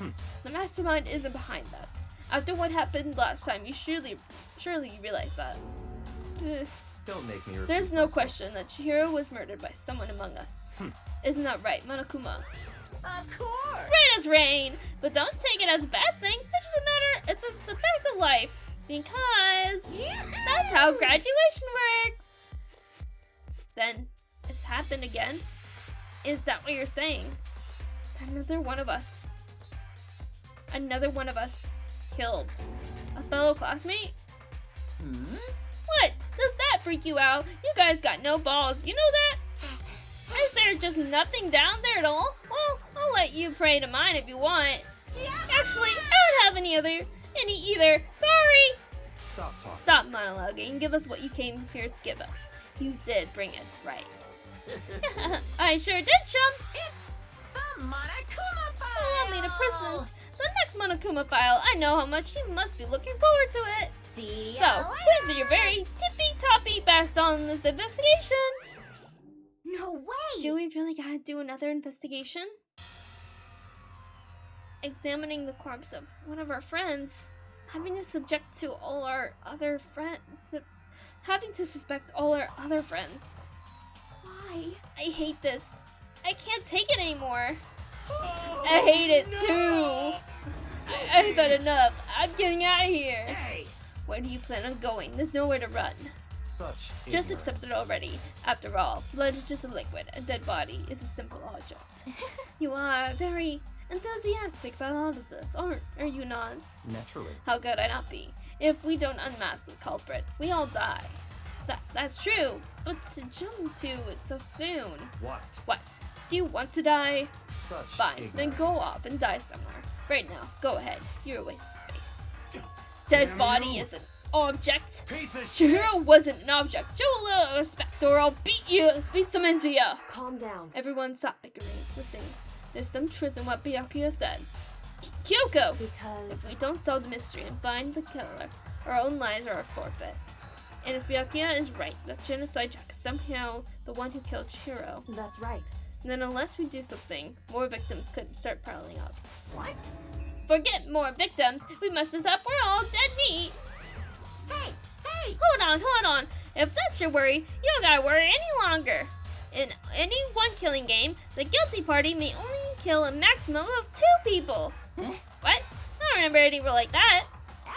A: the mastermind isn't behind that. After what happened last time, you surely you realize that.
G: Don't make me repeat
A: There's no
G: myself.
A: question that Chihiro was murdered by someone among us. Isn't that right, Monokuma?
F: Of course.
A: Rain is rain, but don't take it as a bad thing. It's a fact of life. Because that's how graduation works. Then, it's happened again. Is that what you're saying? Another one of us killed a fellow classmate? What? Does that freak you out? You guys got no balls. You know that? Is there just nothing down there at all? Well, I'll let you pray to mine if you want. Actually, I don't have any either. Sorry.
G: Stop talking.
A: Stop monologuing. Give us what you came here to give us. You did bring it, right? I sure did, chum.
C: It's the Monokuma
A: Allow
C: file.
A: me to present the next Monokuma file. I know how much you must be looking forward to it.
C: See
A: So,
C: ya
A: please do
C: later.
A: your very tippy-toppy best on this investigation.
E: no way!
A: Do we really gotta do another investigation? Examining the corpse of one of our friends, having to suspect all our other friends.
E: Why?
A: I hate this. I can't take it anymore. I hate it too. I've had enough. I'm getting out of here.
D: Hey!
A: Where do you plan on going? There's nowhere to run.
G: Such
A: Just
G: ignorance.
A: accept it already. After all, blood is just a liquid. A dead body is a simple object. You are very enthusiastic about all of this, are you not?
G: Naturally.
A: How could I not be? If we don't unmask the culprit, we all die. That's true, but to jump into it so soon.
G: What?
A: What? Do you want to die?
G: Such
A: Fine, then
G: ignorance.
A: go off and die somewhere. Right now, go ahead. You're a waste of space.
D: Damn
A: Dead body
D: you.
A: is an object.
D: Piece of shit!
A: Chihiro wasn't an object. Show a little respect or I'll beat some into ya.
E: Calm down.
A: Everyone stop bickering. Listen, there's some truth in what Byakuya said. Kyoko! If
E: Because
A: we don't solve the mystery and find the killer, our own lives are a forfeit. And if Byakuya is right, that Genocide Jack is somehow the one who killed Chihiro,
E: that's right.
A: then unless we do something, more victims could start piling up.
C: What?
A: Forget more victims! We messed this up, we're all dead meat!
C: Hey!
A: Hold on! If that's your worry, you don't gotta worry any longer! In any one killing game, the guilty party may only kill a maximum of 2 people!
C: Huh?
A: What? I don't remember any rule like that.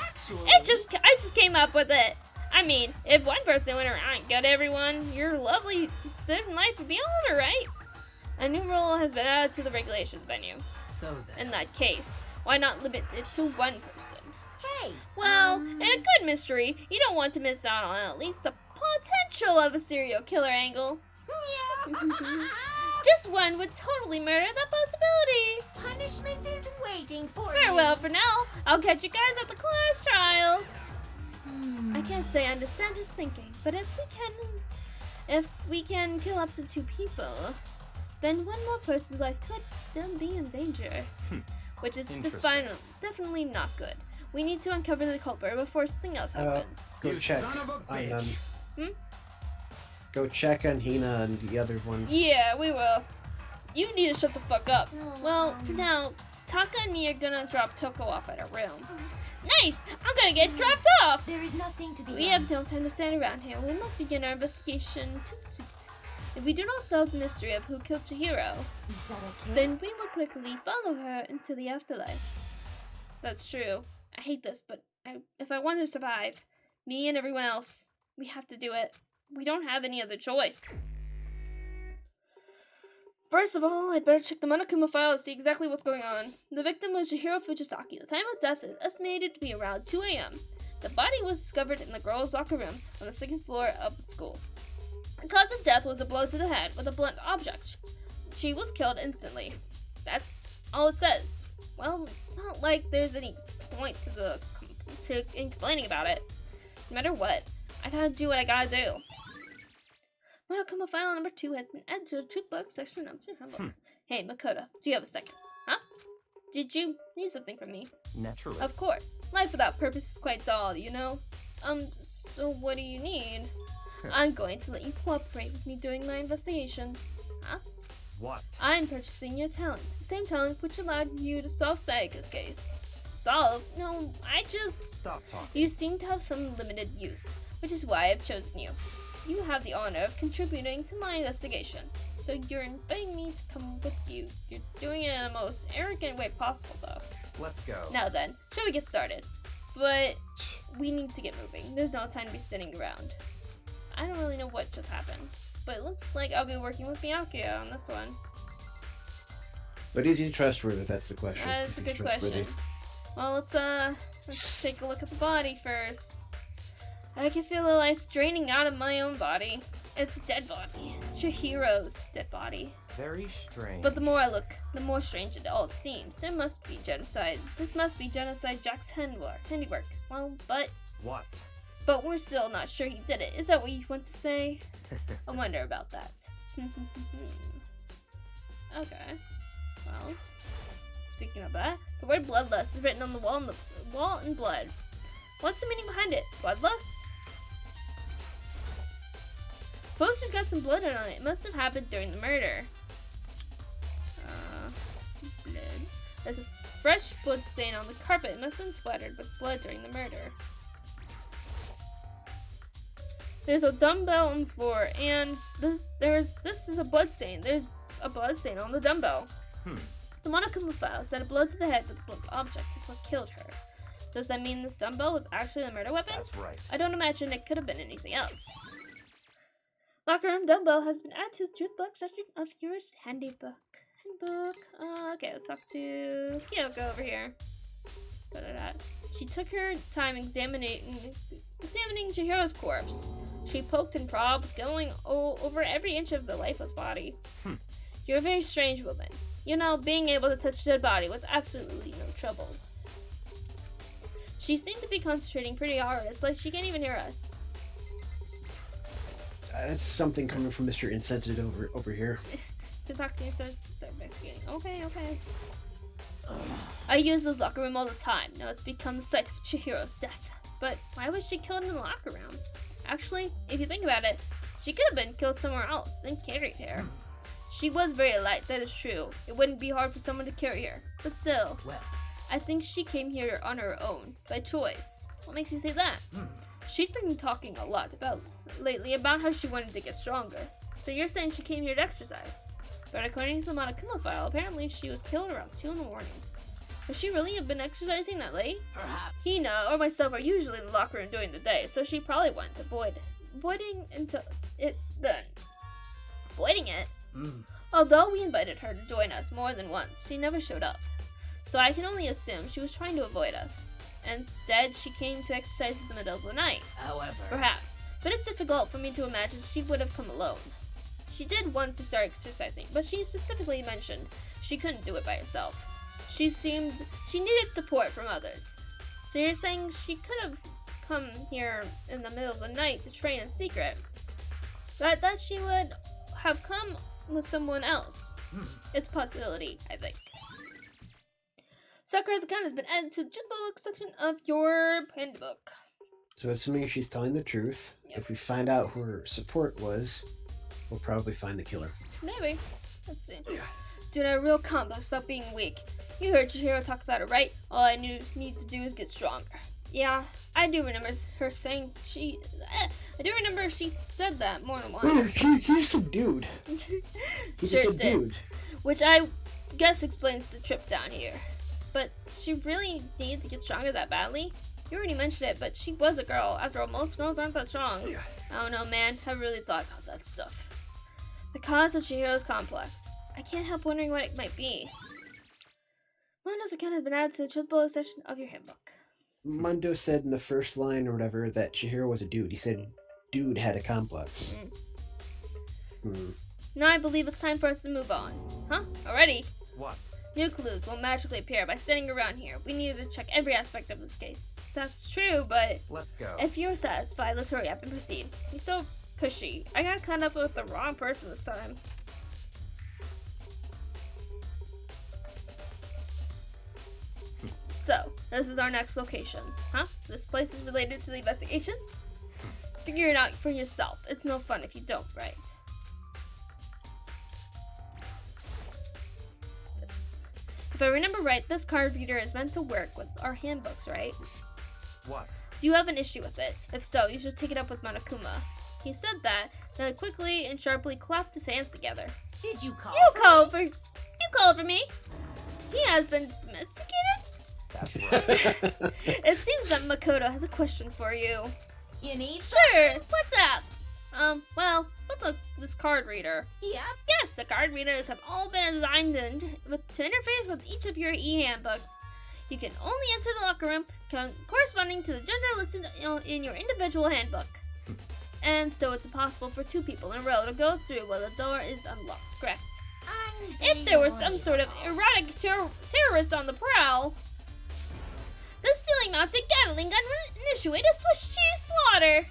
C: Actually,
A: I just came up with it. I mean, if one person went around and killed everyone, your lovely citizen life would be all over, right? A new rule has been added to the regulations venue.
F: So then.
A: In that case, why not limit it to one person?
C: hey!
A: Well, in a good mystery, you don't want to miss out on at least the potential of a serial killer angle. Just one would totally murder that possibility.
C: Punishment is waiting for
A: Farewell
C: you.
A: for now. I'll catch you guys at the class trial. I can't say I understand his thinking, but if we can kill up to 2 people, then one more person's life could still be in danger. Which is
G: Interesting.
A: definitely not good. We need to uncover the culprit before something else happens.
B: Go
D: You
B: check
D: son of a
B: on them.
D: bitch.
B: Go check on Hina and the other ones.
A: Yeah, we will. You need to shut the fuck up.
E: So,
A: Well, for now, Taka and me are gonna drop Toko off at her room. Nice! I'm gonna get dropped off!
E: There is nothing to be
A: We have no time to stand around here. We must begin our investigation to the suite. If we do not solve the mystery of who killed Chihiro,
E: Is that okay?
A: then we will quickly follow her into the afterlife. That's true. I hate this, but if I want to survive, me and everyone else, we have to do it. we don't have any other choice. First of all, I'd better check the Monokuma file to see exactly what's going on. The victim was Chihiro Fujisaki. The time of death is estimated to be around 2 a.m. The body was discovered in the girls' locker room on the 2nd floor of the school. The cause of death was a blow to the head with a blunt object. She was killed instantly. That's all it says. Well, it's not like there's any point to complaining about it. No matter what, I gotta do what I gotta do. Monokuma file number 2 has been added to the truth book section of your handbook. Hey, Makoto, do you have a second? Huh? Did you need something from me?
G: Naturally.
A: Of course. Life without purpose is quite dull, you know? So what do you need? I'm going to let you cooperate with me doing my investigation. Huh?
G: What?
A: I'm purchasing your talent. The same talent which allowed you to solve Sayaka's case. Solve? No, I just...
G: Stop talking.
A: You seem to have some limited use, which is why I've chosen you. You have the honor of contributing to my investigation, so you're inviting me to come with you. You're doing it in the most arrogant way possible, though.
G: Let's go.
A: Now then, shall we get started? But we need to get moving. There's no time to be sitting around. I don't really know what just happened, but it looks like I'll be working with Miyako on this one.
B: But is he trustworthy? That's the question.
A: That's a
B: If he's
A: good question.
B: trustworthy.
A: Well, let's take a look at the body first. I can feel the life draining out of my own body. It's a dead body. Chihiro's dead body.
G: Very strange.
A: But the more I look, the more strange it all seems. There must be genocide. This must be Genocide Jack's handiwork. Well, but
G: What?
A: we're still not sure he did it. Is that what you want to say? I wonder about that. Okay. Well, speaking of that, the word bloodlust is written on the wall in blood. What's the meaning behind it? Bloodlust? Poster's got some blood on it. It must have happened during the murder. Blood. There's a fresh blood stain on the carpet. It must have been splattered with blood during the murder. There's a dumbbell on the floor, and this is a blood stain. There's a blood stain on the dumbbell. The Monokuma file said a blow to the head with a blunt object is what killed her. Does that mean this dumbbell was actually the murder weapon?
G: That's right.
A: I don't imagine it could have been anything else. Locker room dumbbell has been added to the truth book section of your handbook. Okay, let's talk to Kyoko over here. She took her time examining Chihiro's corpse. She poked and probed, going over every inch of the lifeless body. You're a very strange woman. You know, being able to touch a dead body with absolutely no trouble. She seemed to be concentrating pretty hard. It's like she can't even hear us.
B: That's something coming from Mr. Insensitive over here.
A: To talk to you, start investigating. Okay. I use this locker room all the time. Now it's become the site of Chihiro's death. But why was she killed in the locker room? Actually, if you think about it, she could have been killed somewhere else, then carried here. She was very light, that is true. It wouldn't be hard for someone to carry her. But still,
F: Well,
A: I think she came here on her own, by choice. What makes you say that? She'd been talking a lot lately about how she wanted to get stronger. So you're saying she came here to exercise? But according to the Monokuma file, apparently she was killed around 2 in the morning. Would she really have been exercising that late?
F: perhaps.
A: Hina or myself are usually in the locker room during the day, so she probably went to avoiding it. Although we invited her to join us more than once, she never showed up. So I can only assume she was trying to avoid us. Instead, she came to exercise in the middle of the night.
F: However,
A: Perhaps, but it's difficult for me to imagine she would have come alone. She did want to start exercising, but she specifically mentioned she couldn't do it by herself. She needed support from others. So you're saying she could have come here in the middle of the night to train in secret? But I thought she would have come with someone else. It's a possibility, I think. Sakura's account has been added to the book section of your handbook.
B: So assuming she's telling the truth,
A: Yep.
B: if we find out who her support was, we'll probably find the killer.
A: Maybe. Let's see. Dude, I'm real complex about being weak. You heard Chihiro talk about it, right? All I need to do is get stronger. Yeah, I do remember her saying I do remember she said that more than once.
B: He's a dude. He's just
A: Sure
B: a
A: did.
B: dude.
A: Which I guess explains the trip down here. But she really needed to get stronger that badly? You already mentioned it, but she was a girl. After all, most girls aren't that strong. I don't know, man. I really thought about that stuff. The cause of Chihiro's complex. I can't help wondering what it might be. Mondo's account has been added to the truthful section of your handbook.
B: Mundo said in the first line or whatever that Chihiro was a dude. He said dude had a complex.
A: Now I believe it's time for us to move on. Huh? Already?
G: What?
A: New clues will magically appear by standing around here. We need to check every aspect of this case. That's true, but
G: Let's go.
A: if you're satisfied, let's hurry up and proceed. He's so pushy. I got caught up with the wrong person this time. So, this is our next location. Huh? This place is related to the investigation? Figure it out for yourself. It's no fun if you don't, right? This. If I remember right, this card reader is meant to work with our handbooks, right?
G: What?
A: Do you have an issue with it? If so, you should take it up with Monokuma. He said that, then quickly and sharply clapped his hands together.
C: Did you call?
A: You called for me. He has been domesticated?
G: That's right.
A: It seems that Makoto has a question for you.
C: You need
A: Sure, what's up? Well, with this card reader.
C: Yep.
A: Yes, the card readers have all been designed to interface with each of your e-handbooks. You can only enter the locker room corresponding to the gender listed in your individual handbook. And so it's impossible for two people in a row to go through while the door is unlocked, correct? If there was some sort of erotic terrorist on the prowl, the stealing Nazi Gatling gun would initiate a Swiss cheese slaughter.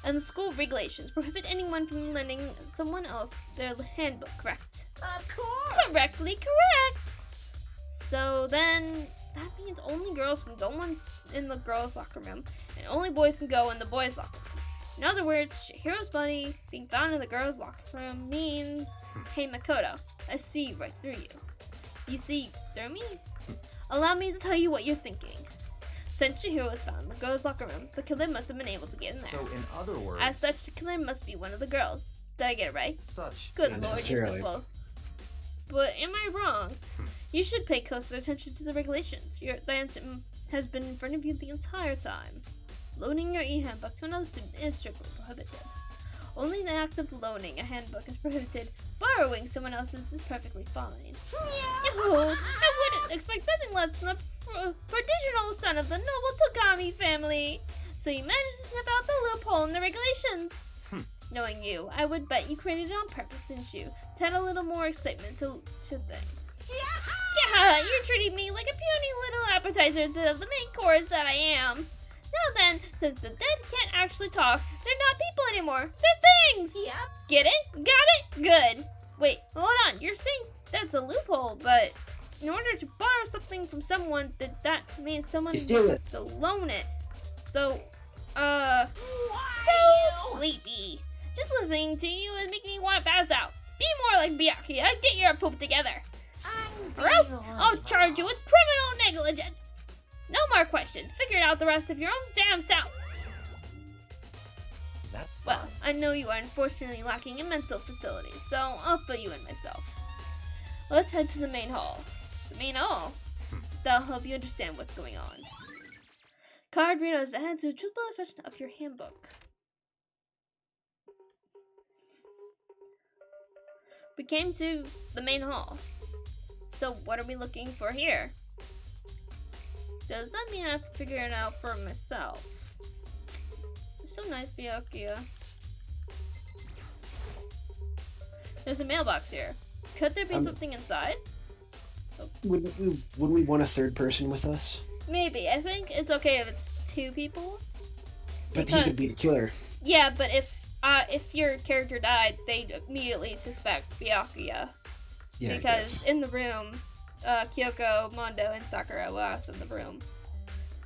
A: And the school regulations prohibit anyone from lending someone else their handbook, correct?
C: Of course.
A: Correctly correct. So then, that means only girls can go in the girls' locker room, and only boys can go in the boys' locker room. In other words, Chihiro's body being found in the girls' locker room means, hey Makoto, I see right through you. You see through me? Allow me to tell you what you're thinking. Since Chihiro was found in the girls' locker room, the killer must have been able to get in there.
G: So in other words,
A: As such, the killer must be one of the girls. Did I get it right?
G: such
A: Good
G: is-
A: lord, you're
B: necessarily.
A: simple. But am I wrong? You should pay closer attention to the regulations. The answer has been in front of you the entire time. Loaning your e-handbook to another student is strictly prohibited. Only the act of loaning a handbook is prohibited. Borrowing someone else's is perfectly fine. Oh, I wouldn't expect nothing less from the prodigal son of the noble Togami family. So you managed to snip out the loophole in the regulations. Knowing you, I would bet you created it on purpose, didn't you? To add a little more excitement to things. Yeah, you're treating me like a puny little appetizer instead of the main course that I am. Now then, since the dead can't actually talk, they're not people anymore. They're things!
C: Yep.
A: Get it? Got it? Good. Wait, hold on. You're saying that's a loophole, but in order to borrow something from someone, that means someone
B: You steal
A: needs
B: it.
A: to loan it. So,
C: Why
A: so sleepy. Just listening to you is making me want to pass out. Be more like Byakuya. Get your poop together. Or else I'll charge you with criminal negligence. No more questions. Figure it out the rest of your own damn self.
G: That's fine.
A: Well, I know you are unfortunately lacking in mental facilities, so I'll fill you in myself. Let's head to the main hall. The main hall? That'll help you understand what's going on. Card reader has been added to the truthful section of your handbook. We came to the main hall. So what are we looking for here? Does that mean I have to figure it out for myself? You're so nice, Byakuya. There's a mailbox here. Could there be something inside?
B: Wouldn't we want a third person with us?
A: Maybe. I think it's okay if it's two people.
B: But he could be the killer.
A: Yeah, but if your character died, they'd immediately suspect Byakuya.
B: Yeah, I
A: Because
B: guess.
A: in the room, Kyoko, Mondo, and Sakura were us in the room.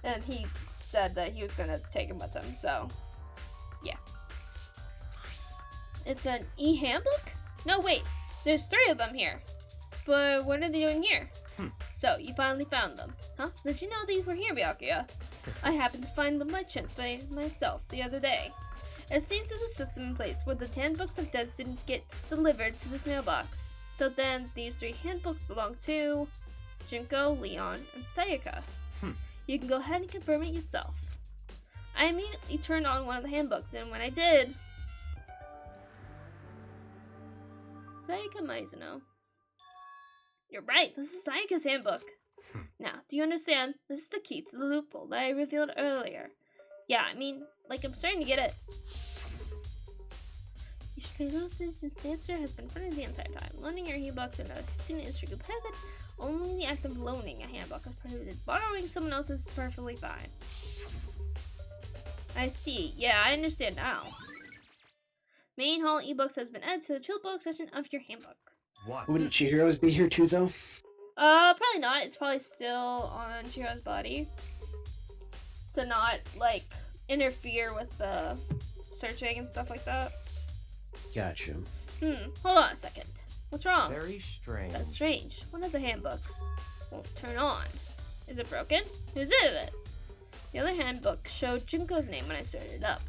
A: And he said that he was gonna take him with him, so yeah. It's an e-handbook? No, wait, there's 3 of them here. But what are they doing here? So, you finally found them. Huh? Did you know these were here, Byakuya? I happened to find them by chance by myself the other day. It seems there's a system in place where the handbooks of dead students get delivered to this mailbox. So then, these 3 handbooks belong to Junko, Leon, and Sayaka. You can go ahead and confirm it yourself. I immediately turned on one of the handbooks, and when I did... Sayaka Mizuno. You're right, this is Sayaka's handbook. Now, do you understand? This is the key to the loophole that I revealed earlier. Yeah, I mean, like, I'm starting to get it. You should notice the dancer has been running the entire time. Loaning your handbook to another student is prohibited. Only the act of loaning a handbook is prohibited. Borrowing someone else's is perfectly fine. I see. Yeah, I understand now. Main hall ebooks has been added to the chill book section of your handbook.
G: What?
B: Wouldn't Chihiro's be here too, though?
A: Probably not. It's probably still on Chihiro's body. To not, like, interfere with the searching and stuff like that.
B: Gotcha.
A: Hold on a second. What's wrong?
G: Very strange.
A: That's strange. One of the handbooks won't turn on. Is it broken? Whose is it? The other handbook showed Junko's name when I started it up.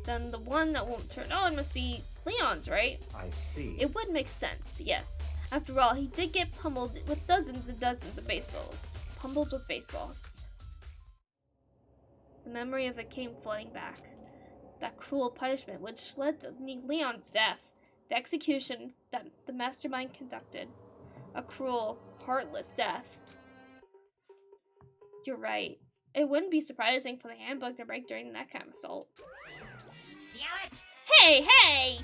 A: Then the one that won't turn on must be Leon's, right?
G: I see.
A: It would make sense, yes. After all, he did get pummeled with dozens and dozens of baseballs. Pummeled with baseballs. The memory of it came flooding back. That cruel punishment which led to Leon's death. The execution that the mastermind conducted. A cruel, heartless death. You're right. It wouldn't be surprising for the handbook to break during that kind of assault.
C: Damn it!
A: Hey, hey!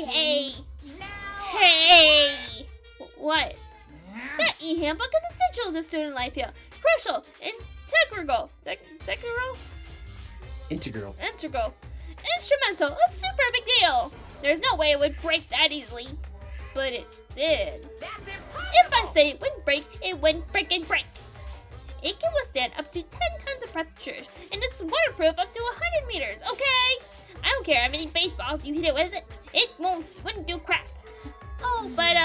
A: Hey!
C: No!
A: Hey! What? That e-handbook is essential to student life here. Crucial, integral, instrumental, a super big deal. There's no way it would break that easily. But it did.
C: That's impossible!
A: If I say it wouldn't break, it wouldn't frickin' break. It can withstand up to 10 tons of pressure, and it's waterproof up to 100 meters, okay? I don't care how many baseballs you hit it with, it wouldn't do crap. Oh, but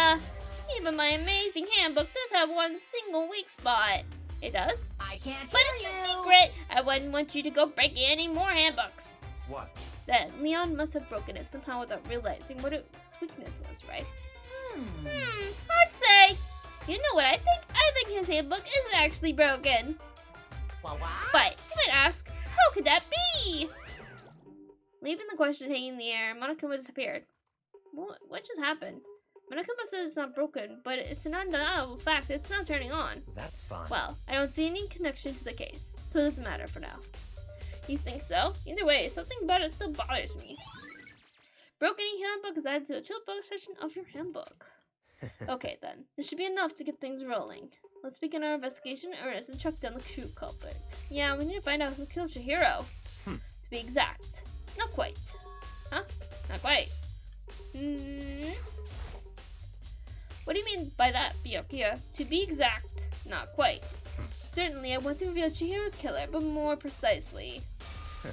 A: even my amazing handbook does have one single weak spot. It does?
C: I can't
A: But
C: hear
A: it's
C: you!
A: a secret! I wouldn't want you to go breaking any more handbooks.
G: What?
A: Then, Leon must have broken it somehow without realizing what its weakness was, right? Hard to say. You know what I think? I think his handbook isn't actually broken.
C: Well, what?
A: But, you might ask, how could that be? Leaving the question hanging in the air, Monokuma disappeared. What just happened? Monokuma said it's not broken, but it's an undeniable fact it's not turning on.
G: That's fine.
A: Well, I don't see any connection to the case, so it doesn't matter for now. You think so? Either way, something about it still bothers me. Broken handbook is added to the chill book section of your handbook. Okay then, this should be enough to get things rolling. Let's begin our investigation in earnest and track down the true culprit. Yeah, we need to find out who killed Chihiro. To be exact. Not quite. Huh? Not quite. What do you mean by that, Byakuya? To be exact, not quite. Certainly, I want to reveal Chihiro's killer, but more precisely,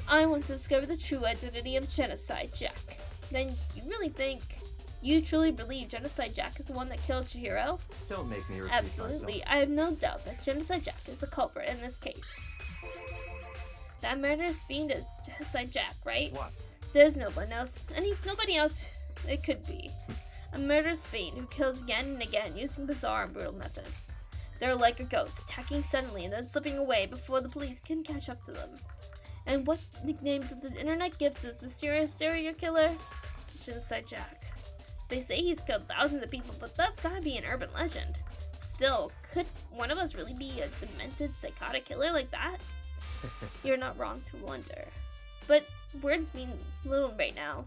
A: I want to discover the true identity of Genocide Jack. Then you truly believe Genocide Jack is the one that killed Chihiro?
G: Don't make me repeat
A: Absolutely. I have no doubt that Genocide Jack is the culprit in this case. That murderous fiend is Genocide Jack, right?
G: What?
A: There's nobody else it could be. A murderous fiend who kills again and again using bizarre and brutal methods. They're like a ghost, attacking suddenly and then slipping away before the police can catch up to them. And what nickname did the internet give this mysterious serial killer? Genocide Jack. They say he's killed thousands of people, but that's gotta be an urban legend. Still, could one of us really be a demented, psychotic killer like that? You're not wrong to wonder. But words mean little right now.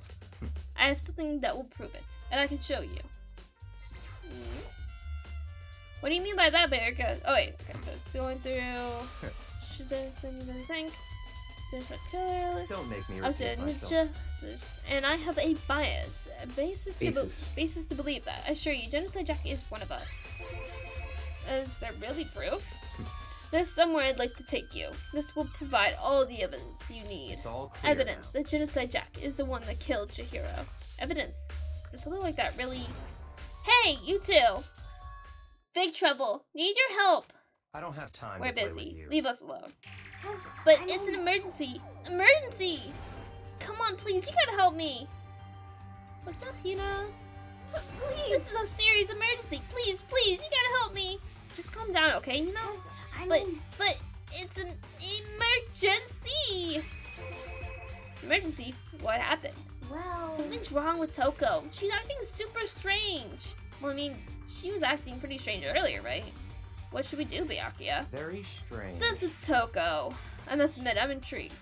A: I have something that will prove it, and I can show you. What do you mean by that, Erica? Oh wait, okay, so it's going through... Should there anything think? There's a killer...
G: Don't make me
A: I said,
G: repeat myself.
A: and I have a bias, a basis to believe that. I assure you, Genocide Jack is one of us. Is there really proof? There's somewhere I'd like to take you. This will provide all the evidence you need.
G: It's all clear
A: Evidence
G: now.
A: that Genocide Jack is the one that killed Chihiro. Evidence. Does something like that really... Hey, you two! Big trouble. Need your help.
G: I don't have time
A: We're
G: to play
A: busy.
G: with you.
A: Leave us alone.
E: 'Cause
A: But
E: I
A: it's
E: mean,
A: an emergency. Emergency! Come on, please. You gotta help me. What's up, Hina?
E: please.
A: This is a serious emergency. Please, you gotta help me. Just calm down, okay? You know?
E: 'Cause
A: But it's an emergency! Emergency? What happened?
E: Well,
A: Something's wrong with Toko. She's acting super strange. Well, I mean, she was acting pretty strange earlier, right? What should we do, Byakuya?
G: Very strange.
A: Since it's Toko, I must admit I'm intrigued.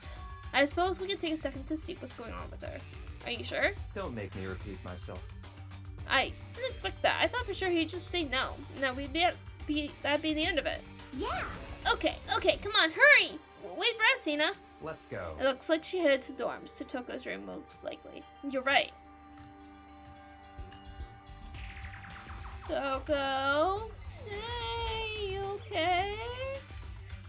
A: I suppose we can take a second to see what's going on with her. Are you sure?
G: Don't make me repeat myself.
A: I didn't expect that. I thought for sure he'd just say no. No, that'd be the end of it.
E: yeah.
A: Okay, come on, hurry! Wait for us, Hina.
G: Let's go.
A: It looks like she headed to dorms, to Toko's room most likely. You're right. Toko? Hey, you okay?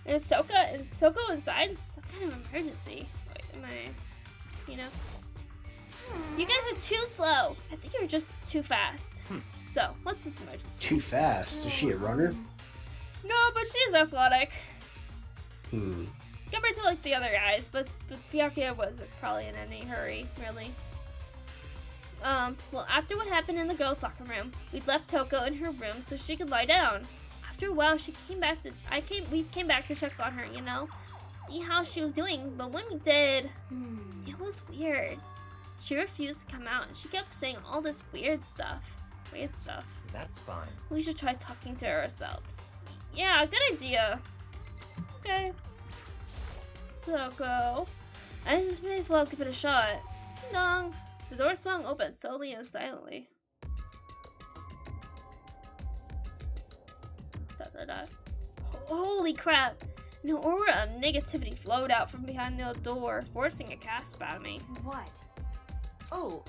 A: Is Toko inside? Some kind of emergency. Wait, am I... You guys are too slow. I think you're just too fast. So, what's this emergency?
B: Too fast. Is she a runner?
A: No, but she's athletic.
B: Hmm.
A: Compared to like the other guys, but Byakuya wasn't probably in any hurry, really. Well, after what happened in the girls' locker room, we left Toko in her room so she could lie down. After a while, we came back to check on her, see how she was doing. But when we did, it was weird. She refused to come out, and she kept saying all this weird stuff.
G: That's fine.
A: We should try talking to her ourselves. Yeah, good idea. Okay. Toko. I just may as well give it a shot. Ding dong. The door swung open slowly and silently. Holy crap! An aura of negativity flowed out from behind the door, forcing a gasp out of me.
H: What?
F: Oh,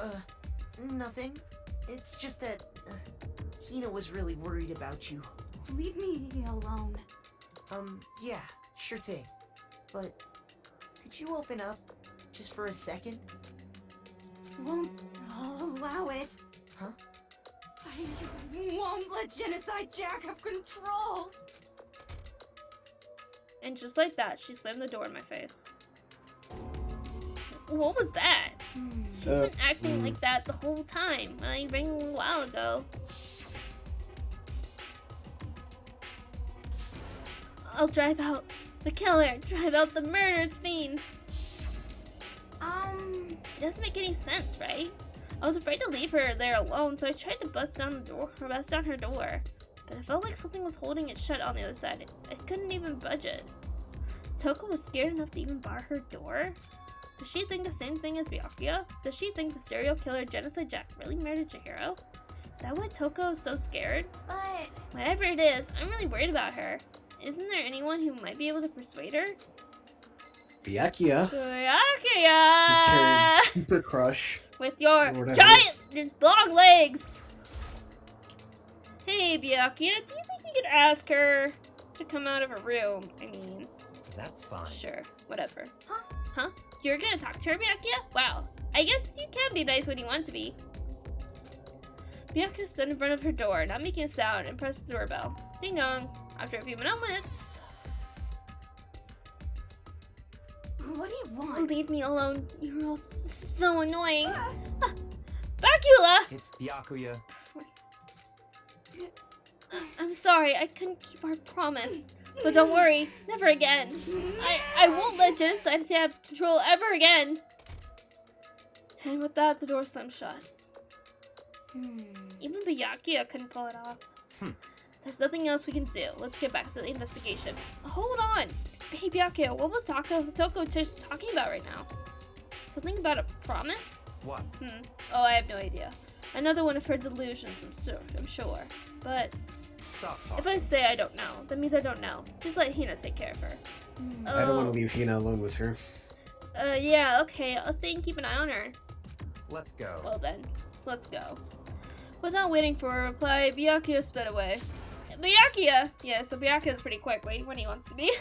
F: nothing. It's just that Hina was really worried about you.
H: Leave me alone.
F: Yeah, sure thing. But could you open up just for a second?
H: Won't allow it.
F: Huh?
H: I won't let Genocide Jack have control.
A: And just like that, she slammed the door in my face. What was that? She's been acting like that the whole time. I rang a little while ago. I'll drive out the killer, drive out the murdered fiend. It doesn't make any sense, right? I was afraid to leave her there alone, so I tried to bust down her door. But I felt like something was holding it shut on the other side. I couldn't even budge it. Toko was scared enough to even bar her door? Does she think the same thing as Byakuya? Does she think the serial killer Genocide Jack really murdered Chihiro? Is that why Toko is so scared?
E: But
A: Whatever it is, I'm really worried about her. Isn't there anyone who might be able to persuade her?
B: Byakuya.
A: Byakuya!
B: Your super crush.
A: With your
B: Whatever.
A: giant long legs! Hey, Byakuya, do you think you could ask her to come out of her room? I mean,
G: That's fine.
A: sure, whatever. Huh? You're gonna talk to her, Byakuya? Wow, I guess you can be nice when you want to be. Byakuya stood in front of her door, not making a sound, and pressed the doorbell. Ding dong. After a few moments,
H: What do you want?
A: leave me alone. You're all so annoying. Ah, Byakuya!
G: It's Byakuya.
A: I'm sorry, I couldn't keep our promise. But don't worry, never again. I won't let Genocide have control ever again. And with that, the door slammed shut. Even Byakuya couldn't pull it off. There's nothing else we can do. Let's get back to the investigation. Hold on! Hey Byakuya, what was Toko just talking about right now? Something about a promise?
G: What?
A: Oh, I have no idea. Another one of her delusions, I'm sure. But
G: Stop talking.
A: if I say I don't know, that means I don't know. Just let Hina take care of her.
B: I don't want to leave Hina alone with her.
A: Yeah, okay. I'll stay and keep an eye on her.
G: Let's go.
A: Well then, let's go. Without waiting for a reply, Byakuya sped away. Byakuya! Yeah, so Byakuya's pretty quick when he wants to be.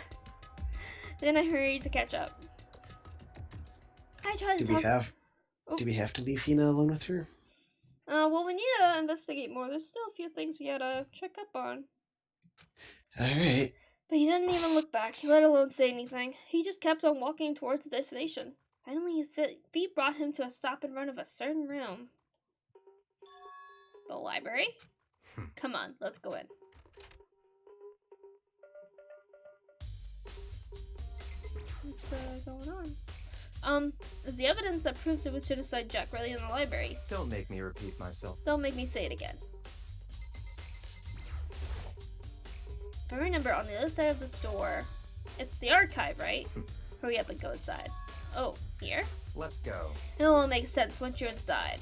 A: Then I hurried to catch up. I tried to
B: Do we have to leave Hina alone with her?
A: Well, we need to investigate more. There's still a few things we gotta check up on.
B: Alright.
A: But he didn't even look back, let alone say anything. He just kept on walking towards the destination. Finally, his feet brought him to a stop in front of a certain room. The library? Come on, let's go in. What's going on? Is the evidence that proves it was Genocide Jack really in the library?
G: Don't make me repeat myself.
A: Don't make me say it again. If I remember, on the other side of this door, it's the archive, right? Hurry up and go inside. Oh, here?
G: Let's go.
A: It will make sense once you're inside.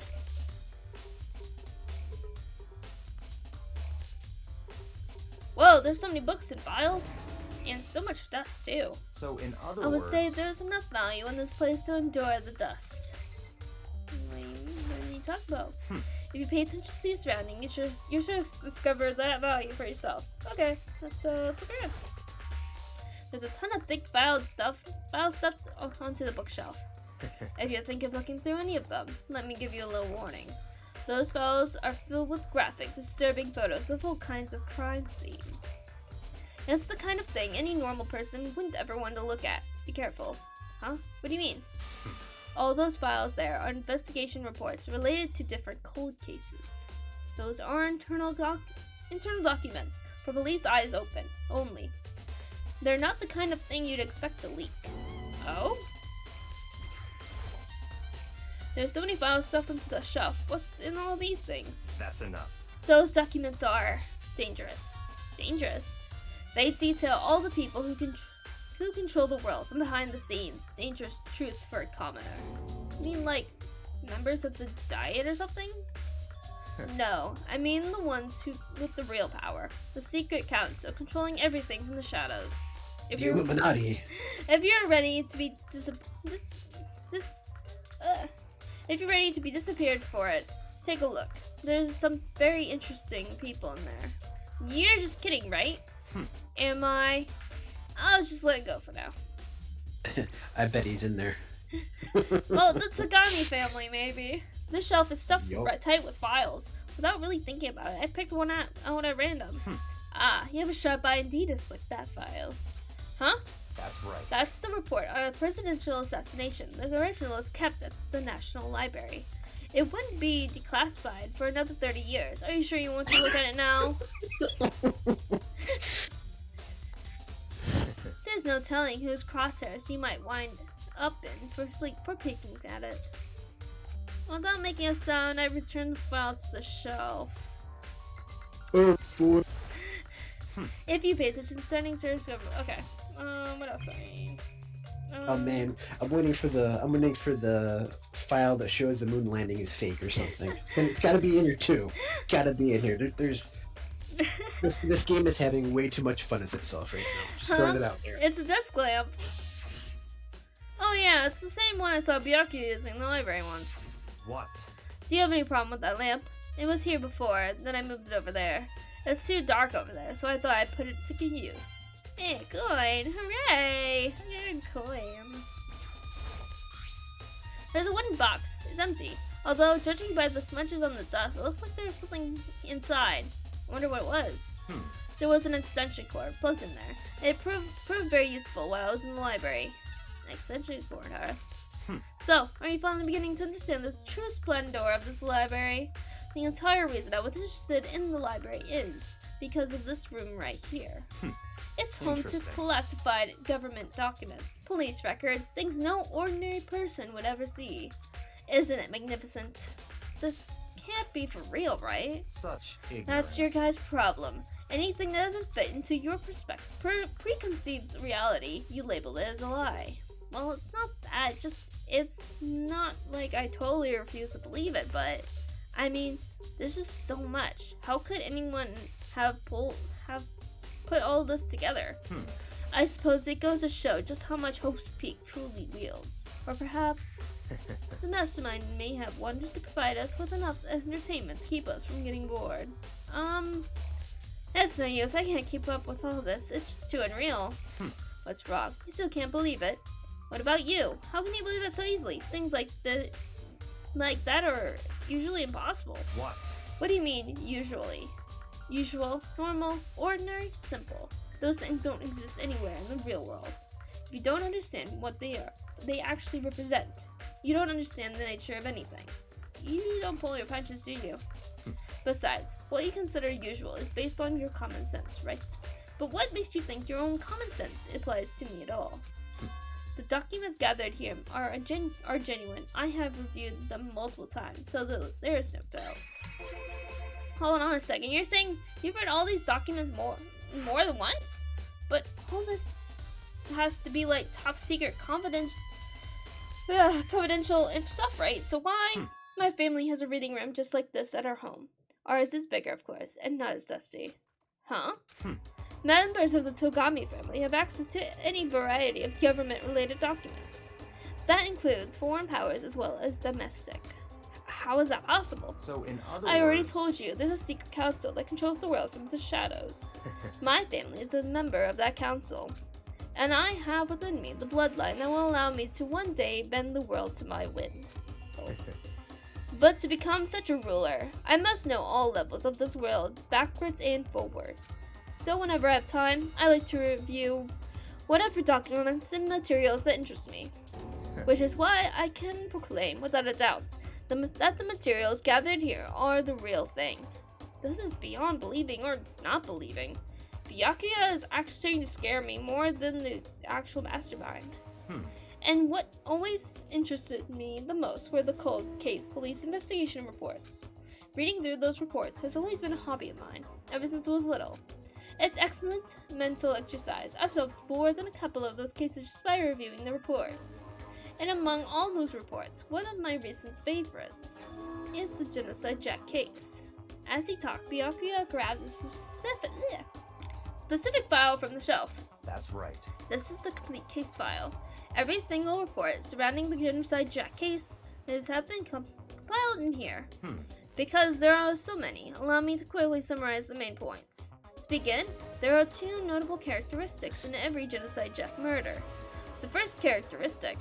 A: Whoa, there's so many books and files. And so much dust, too.
G: So in other
A: I would
G: words,
A: say there's enough value in this place to endure the dust. What do you talk about? If you pay attention to your surroundings, you're sure to discover that value for yourself. Okay, that's okay. There's a ton of thick file stuff stuffed onto the bookshelf. If you think of looking through any of them, let me give you a little warning. Those files are filled with graphic, disturbing photos of all kinds of crime scenes. It's the kind of thing any normal person wouldn't ever want to look at. Be careful. Huh? What do you mean? All those files there are investigation reports related to different cold cases. Those are internal documents for police eyes open only. They're not the kind of thing you'd expect to leak. Oh? There's so many files stuffed into the shelf. What's in all these things?
G: that's enough.
A: Those documents are dangerous. Dangerous? They detail all the people who control the world from behind the scenes. Dangerous truth for a commoner. You mean like members of the Diet or something? No, I mean the ones with the real power. The secret council controlling everything from the shadows. If
B: The Illuminati.
A: If you're ready to be if you're ready to be disappeared for it, take a look. There's some very interesting people in there. You're just kidding, right? Am I? I'll just let it go for now.
B: I bet he's in there.
A: Well, the Tagami family, maybe. This shelf is stuffed
B: Yup.
A: right tight with files. Without really thinking about it, I picked one out at random. Ah, you have a sharp eye indeed to select that file. Huh?
G: That's right.
A: That's the report on a presidential assassination. The original is kept at the National Library. It wouldn't be declassified for another 30 years. Are you sure you want to look at it now? There's no telling whose crosshairs you might wind up in for peeking at it. Without making a sound, I returned the file to the shelf.
B: Oh boy.
A: If you pay attention, starting to discover. Okay. What else?
B: Oh man, I'm waiting for the file that shows the moon landing is fake or something. It's got to be in here too. Got to be in here. This game is having way too much fun with itself right now. Just throwing it out there.
A: It's a desk lamp. Oh yeah, it's the same one I saw Byakuya using in the library once.
G: What?
A: Do you have any problem with that lamp? It was here before, then I moved it over there. It's too dark over there, so I thought I'd put it to good use. Hey, good! Hooray! I got a coin. There's a wooden box. It's empty. Although, judging by the smudges on the dust, it looks like there's something inside. I wonder what it was. There was an extension cord plugged in there. It proved very useful while I was in the library. Extension cord, huh? So, are you finally beginning to understand the true splendor of this library? The entire reason I was interested in the library is because of this room right here. It's home to classified government documents, police records, things no ordinary person would ever see. Isn't it magnificent? This can't be for real, right?
G: Such ignorance.
A: That's your guy's problem. Anything that doesn't fit into your preconceived reality, you label it as a lie. Well, it's not that, it's not like I totally refuse to believe it, but I mean, there's just so much. How could anyone have put all this together? I suppose it goes to show just how much Hope's Peak truly wields. Or perhaps the mastermind may have wanted to provide us with enough entertainment to keep us from getting bored. That's no use. I can't keep up with all this. It's just too unreal. What's wrong? You still can't believe it? What about you? How can you believe that so easily? Things like that are usually impossible.
G: What?
A: What do you mean, usually? Usual, normal, ordinary, simple. Those things don't exist anywhere in the real world. If you don't understand what they actually represent, you don't understand the nature of anything. You don't pull your punches, do you? Besides, what you consider usual is based on your common sense, right? But what makes you think your own common sense applies to me at all? The documents gathered here are genuine. I have reviewed them multiple times, so there is no doubt. Hold on a second. You're saying you've read all these documents more than once? But all this has to be like top secret confidential stuff, right? So why? My family has a reading room just like this at our home. Ours is bigger, of course, and not as dusty. Huh? Members of the Togami family have access to any variety of government-related documents. That includes foreign powers as well as domestic. How is that possible?
G: So in other
A: I already
G: words...
A: told you, there's a secret council that controls the world from the shadows. My family is a member of that council, and I have within me the bloodline that will allow me to one day bend the world to my whim. But to become such a ruler, I must know all levels of this world, backwards and forwards. So whenever I have time, I like to review whatever documents and materials that interest me. Which is why I can proclaim, without a doubt, that the materials gathered here are the real thing. This is beyond believing or not believing. Byakuya is actually starting to scare me more than the actual mastermind. And what always interested me the most were the cold case police investigation reports. Reading through those reports has always been a hobby of mine, ever since I was little. It's excellent mental exercise. I've solved more than a couple of those cases just by reviewing the reports. And among all those reports, one of my recent favorites is the Genocide Jack case. As he talked, Byakuya grabbed a specific file from the shelf.
G: That's right.
A: This is the complete case file. Every single report surrounding the Genocide Jack case have been compiled in here. Because there are so many, allow me to quickly summarize the main points. To begin, there are two notable characteristics in every Genocide Jack murder. The first characteristic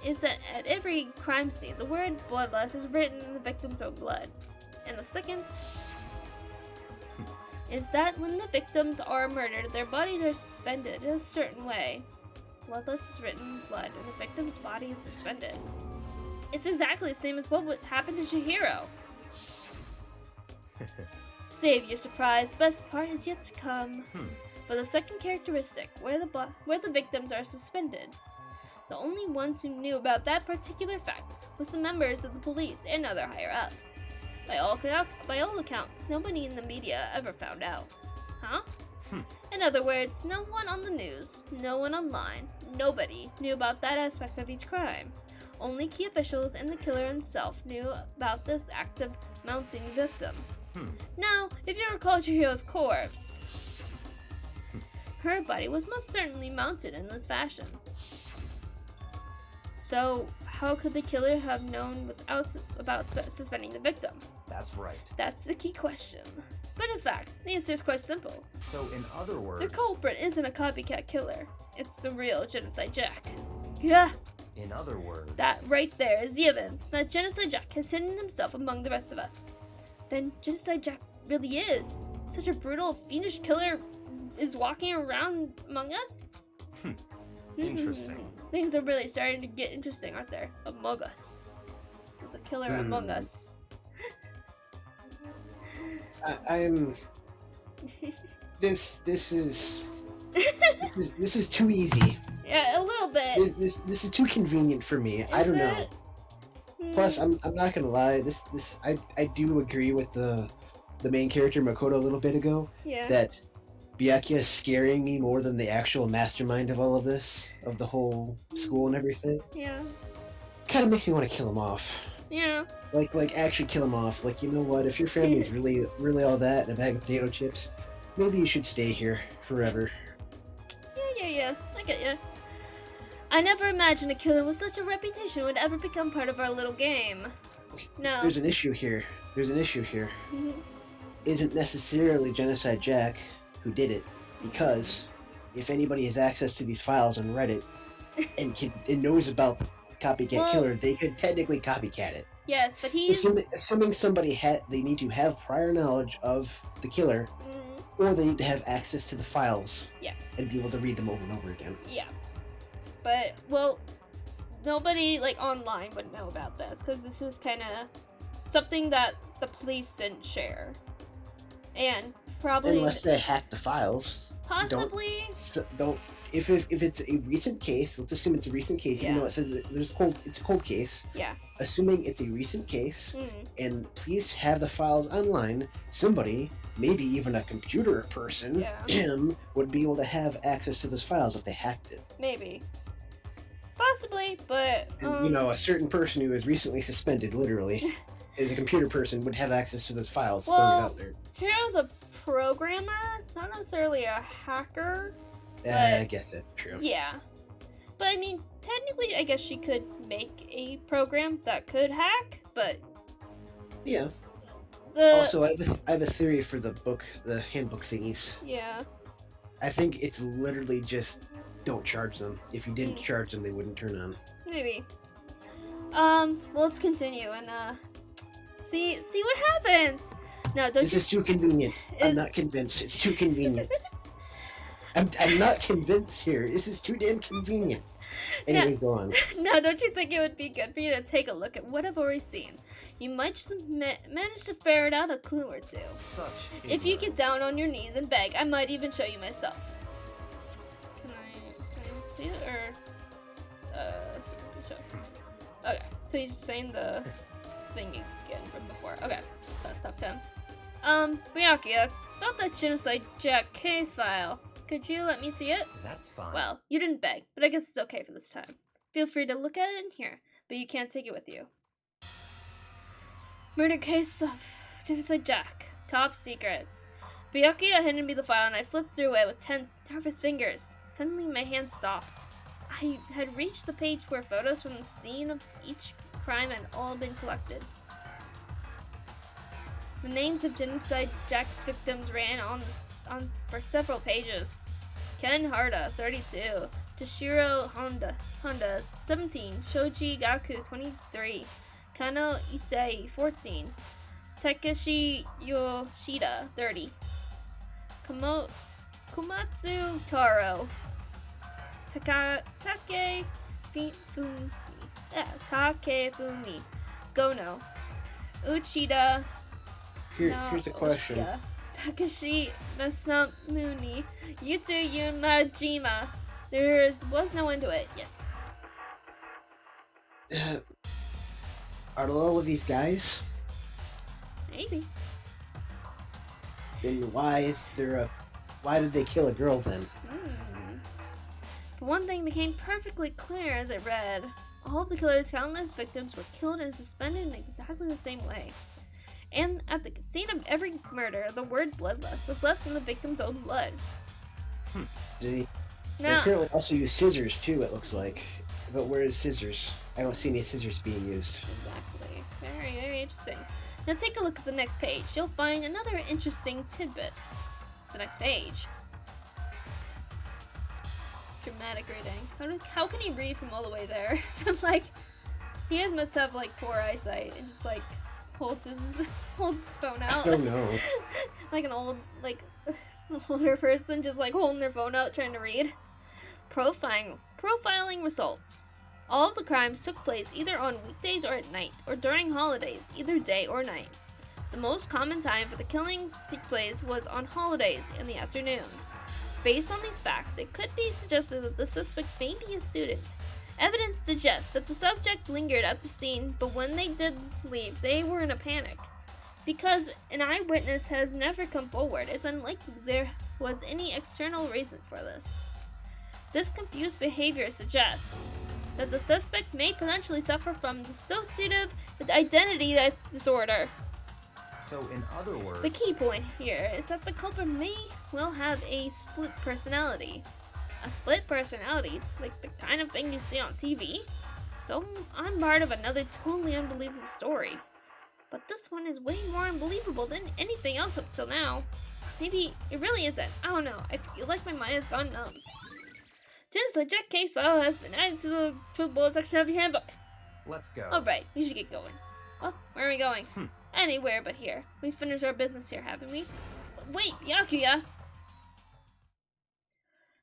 A: is that at every crime scene, the word bloodlust is written in the victim's own blood. And the second is that when the victims are murdered, their bodies are suspended in a certain way. Bloodlust is written in blood, and the victim's body is suspended. It's exactly the same as what would happen to Chihiro. Save your surprise, the best part is yet to come. For the second characteristic, where the victims are suspended, the only ones who knew about that particular fact was the members of the police and other higher-ups. By all accounts, nobody in the media ever found out. Huh? In other words, no one on the news, no one online, nobody knew about that aspect of each crime. Only key officials and the killer himself knew about this act of mounting the victim. Now, if you recall Chihiro's corpse, her body was most certainly mounted in this fashion. So, how could the killer have known about suspending the victim?
G: That's right.
A: That's the key question. But in fact, the answer is quite simple.
G: So in other words...
A: The culprit isn't a copycat killer. It's the real Genocide Jack. Yeah!
G: In other words...
A: That right there is the evidence that Genocide Jack has hidden himself among the rest of us. Then Genocide Jack really is such a brutal, fiendish killer is walking around among us?
G: Interesting.
A: Things are really starting to get interesting, aren't they? Among us. There's a killer among us.
B: I'm. This is too easy.
A: Yeah, a little bit.
B: This is too convenient for me. I don't know. Plus, I'm not gonna lie. I do agree with the main character Makoto a little bit ago.
A: Yeah.
B: That Byakuya is scaring me more than the actual mastermind of all of this, of the whole school and everything.
A: Yeah.
B: Kind of makes me want to kill him off.
A: Yeah.
B: Like actually kill him off. Like, you know what? If your family's really all that and a bag of potato chips, maybe you should stay here forever.
A: Yeah. I get ya. I never imagined a killer with such a reputation would ever become part of our little game. No.
B: There's an issue here. Isn't necessarily Genocide Jack who did it, because if anybody has access to these files on Reddit and knows about the copycat killer, they could technically copycat it.
A: Yes, but he's...
B: Assuming somebody they need to have prior knowledge of the killer, or they need to have access to the files and be able to read them over and over again.
A: Yeah. But, well, nobody, online would know about this, because this is kind of something that the police didn't share. And probably...
B: Unless they hack the files.
A: Possibly.
B: Don't if it's a recent case, let's assume it's a recent case, even
A: Yeah.
B: though it says it's a cold case.
A: Yeah.
B: Assuming it's a recent case,
A: Mm.
B: and please have the files online, somebody, maybe even a computer person,
A: Yeah.
B: would be able to have access to those files if they hacked it.
A: Maybe. Possibly, but
B: And, you know, a certain person who is recently suspended, literally, as a computer person, would have access to those files thrown
A: well,
B: out there.
A: Chihiro's a programmer, not necessarily a hacker.
B: I guess that's true.
A: Yeah. But I mean, technically, I guess she could make a program that could hack, but
B: Yeah.
A: the
B: Also, I have a theory for the handbook thingies.
A: yeah.
B: I think it's literally just don't charge them. If you didn't charge them, they wouldn't turn on.
A: Maybe. Well, let's continue and see what happens. No, don't
B: This
A: you?
B: is too convenient. I'm
A: Is-
B: not convinced. It's too convenient. I'm not convinced here. This is too damn convenient. Anyways, go on.
A: No, don't you think it would be good for you to take a look at what I've already seen? You might just manage to ferret out a clue or two.
G: Such
A: If you
G: ignorance.
A: get down on your knees and beg, I might even show you myself. Can I see it or show? Okay, so he's just saying the thing again from before. Okay, that's top 10. Byakuya, about that genocide Jack case file. Could you let me see it?
G: That's fine.
A: Well, you didn't beg, but I guess it's okay for this time. Feel free to look at it in here, but you can't take it with you. Murder case of Genocide Jack. Top secret. Byakuya handed me the file and I flipped through it with tense, nervous fingers. Suddenly my hand stopped. I had reached the page where photos from the scene of each crime had all been collected. The names of Genocide Jack's victims ran on for several pages. Ken Harda, 32. Toshiro Honda, 17. Shoji Gaku, 23. Kano Issei, 14. Takeshi Yoshida, 30. Komatsu Taro. Takefumi. Gono. Uchida.
B: Here's a question.
A: Oshida. Takashi Masamune. Yutu Yumajima. There was no end to it, yes.
B: Are all of these guys?
A: Maybe.
B: Then why did they kill a girl then?
A: But one thing became perfectly clear as I read. All of the killer's countless victims were killed and suspended in exactly the same way. And at the scene of every murder, the word bloodless was left in the victim's own blood.
B: They
A: Now,
B: apparently also use scissors too, it looks like. But where is scissors? I don't see any scissors being used.
A: exactly. Very, very interesting. Now take a look at the next page. You'll find another interesting tidbit. The next page. Dramatic reading. How can he read from all the way there? Like, he must have like poor eyesight and just like holds his phone out.
B: I don't know.
A: Like an older person just like holding their phone out trying to read. Profiling results. All of the crimes took place either on weekdays or at night, or during holidays, either day or night. The most common time for the killings to take place was on holidays in the afternoon. Based on these facts, it could be suggested that the suspect may be a student. Evidence suggests that the subject lingered at the scene, but when they did leave, they were in a panic. Because an eyewitness has never come forward, it's unlikely there was any external reason for this. This confused behavior suggests that the suspect may potentially suffer from dissociative identity disorder.
G: So, in other words,
A: The key point here is that the culprit may well have a split personality. A split personality, like the kind of thing you see on TV? So I'm part of another totally unbelievable story. But this one is way more unbelievable than anything else up till now. Maybe it really isn't. I don't know. I feel like my mind has gone numb. Genocide Jack case file has been added to the football section of your handbook.
G: let's go.
A: Alright, we should get going. Well, where are we going? Anywhere but here. We finished our business here, haven't we? Wait, Byakuya!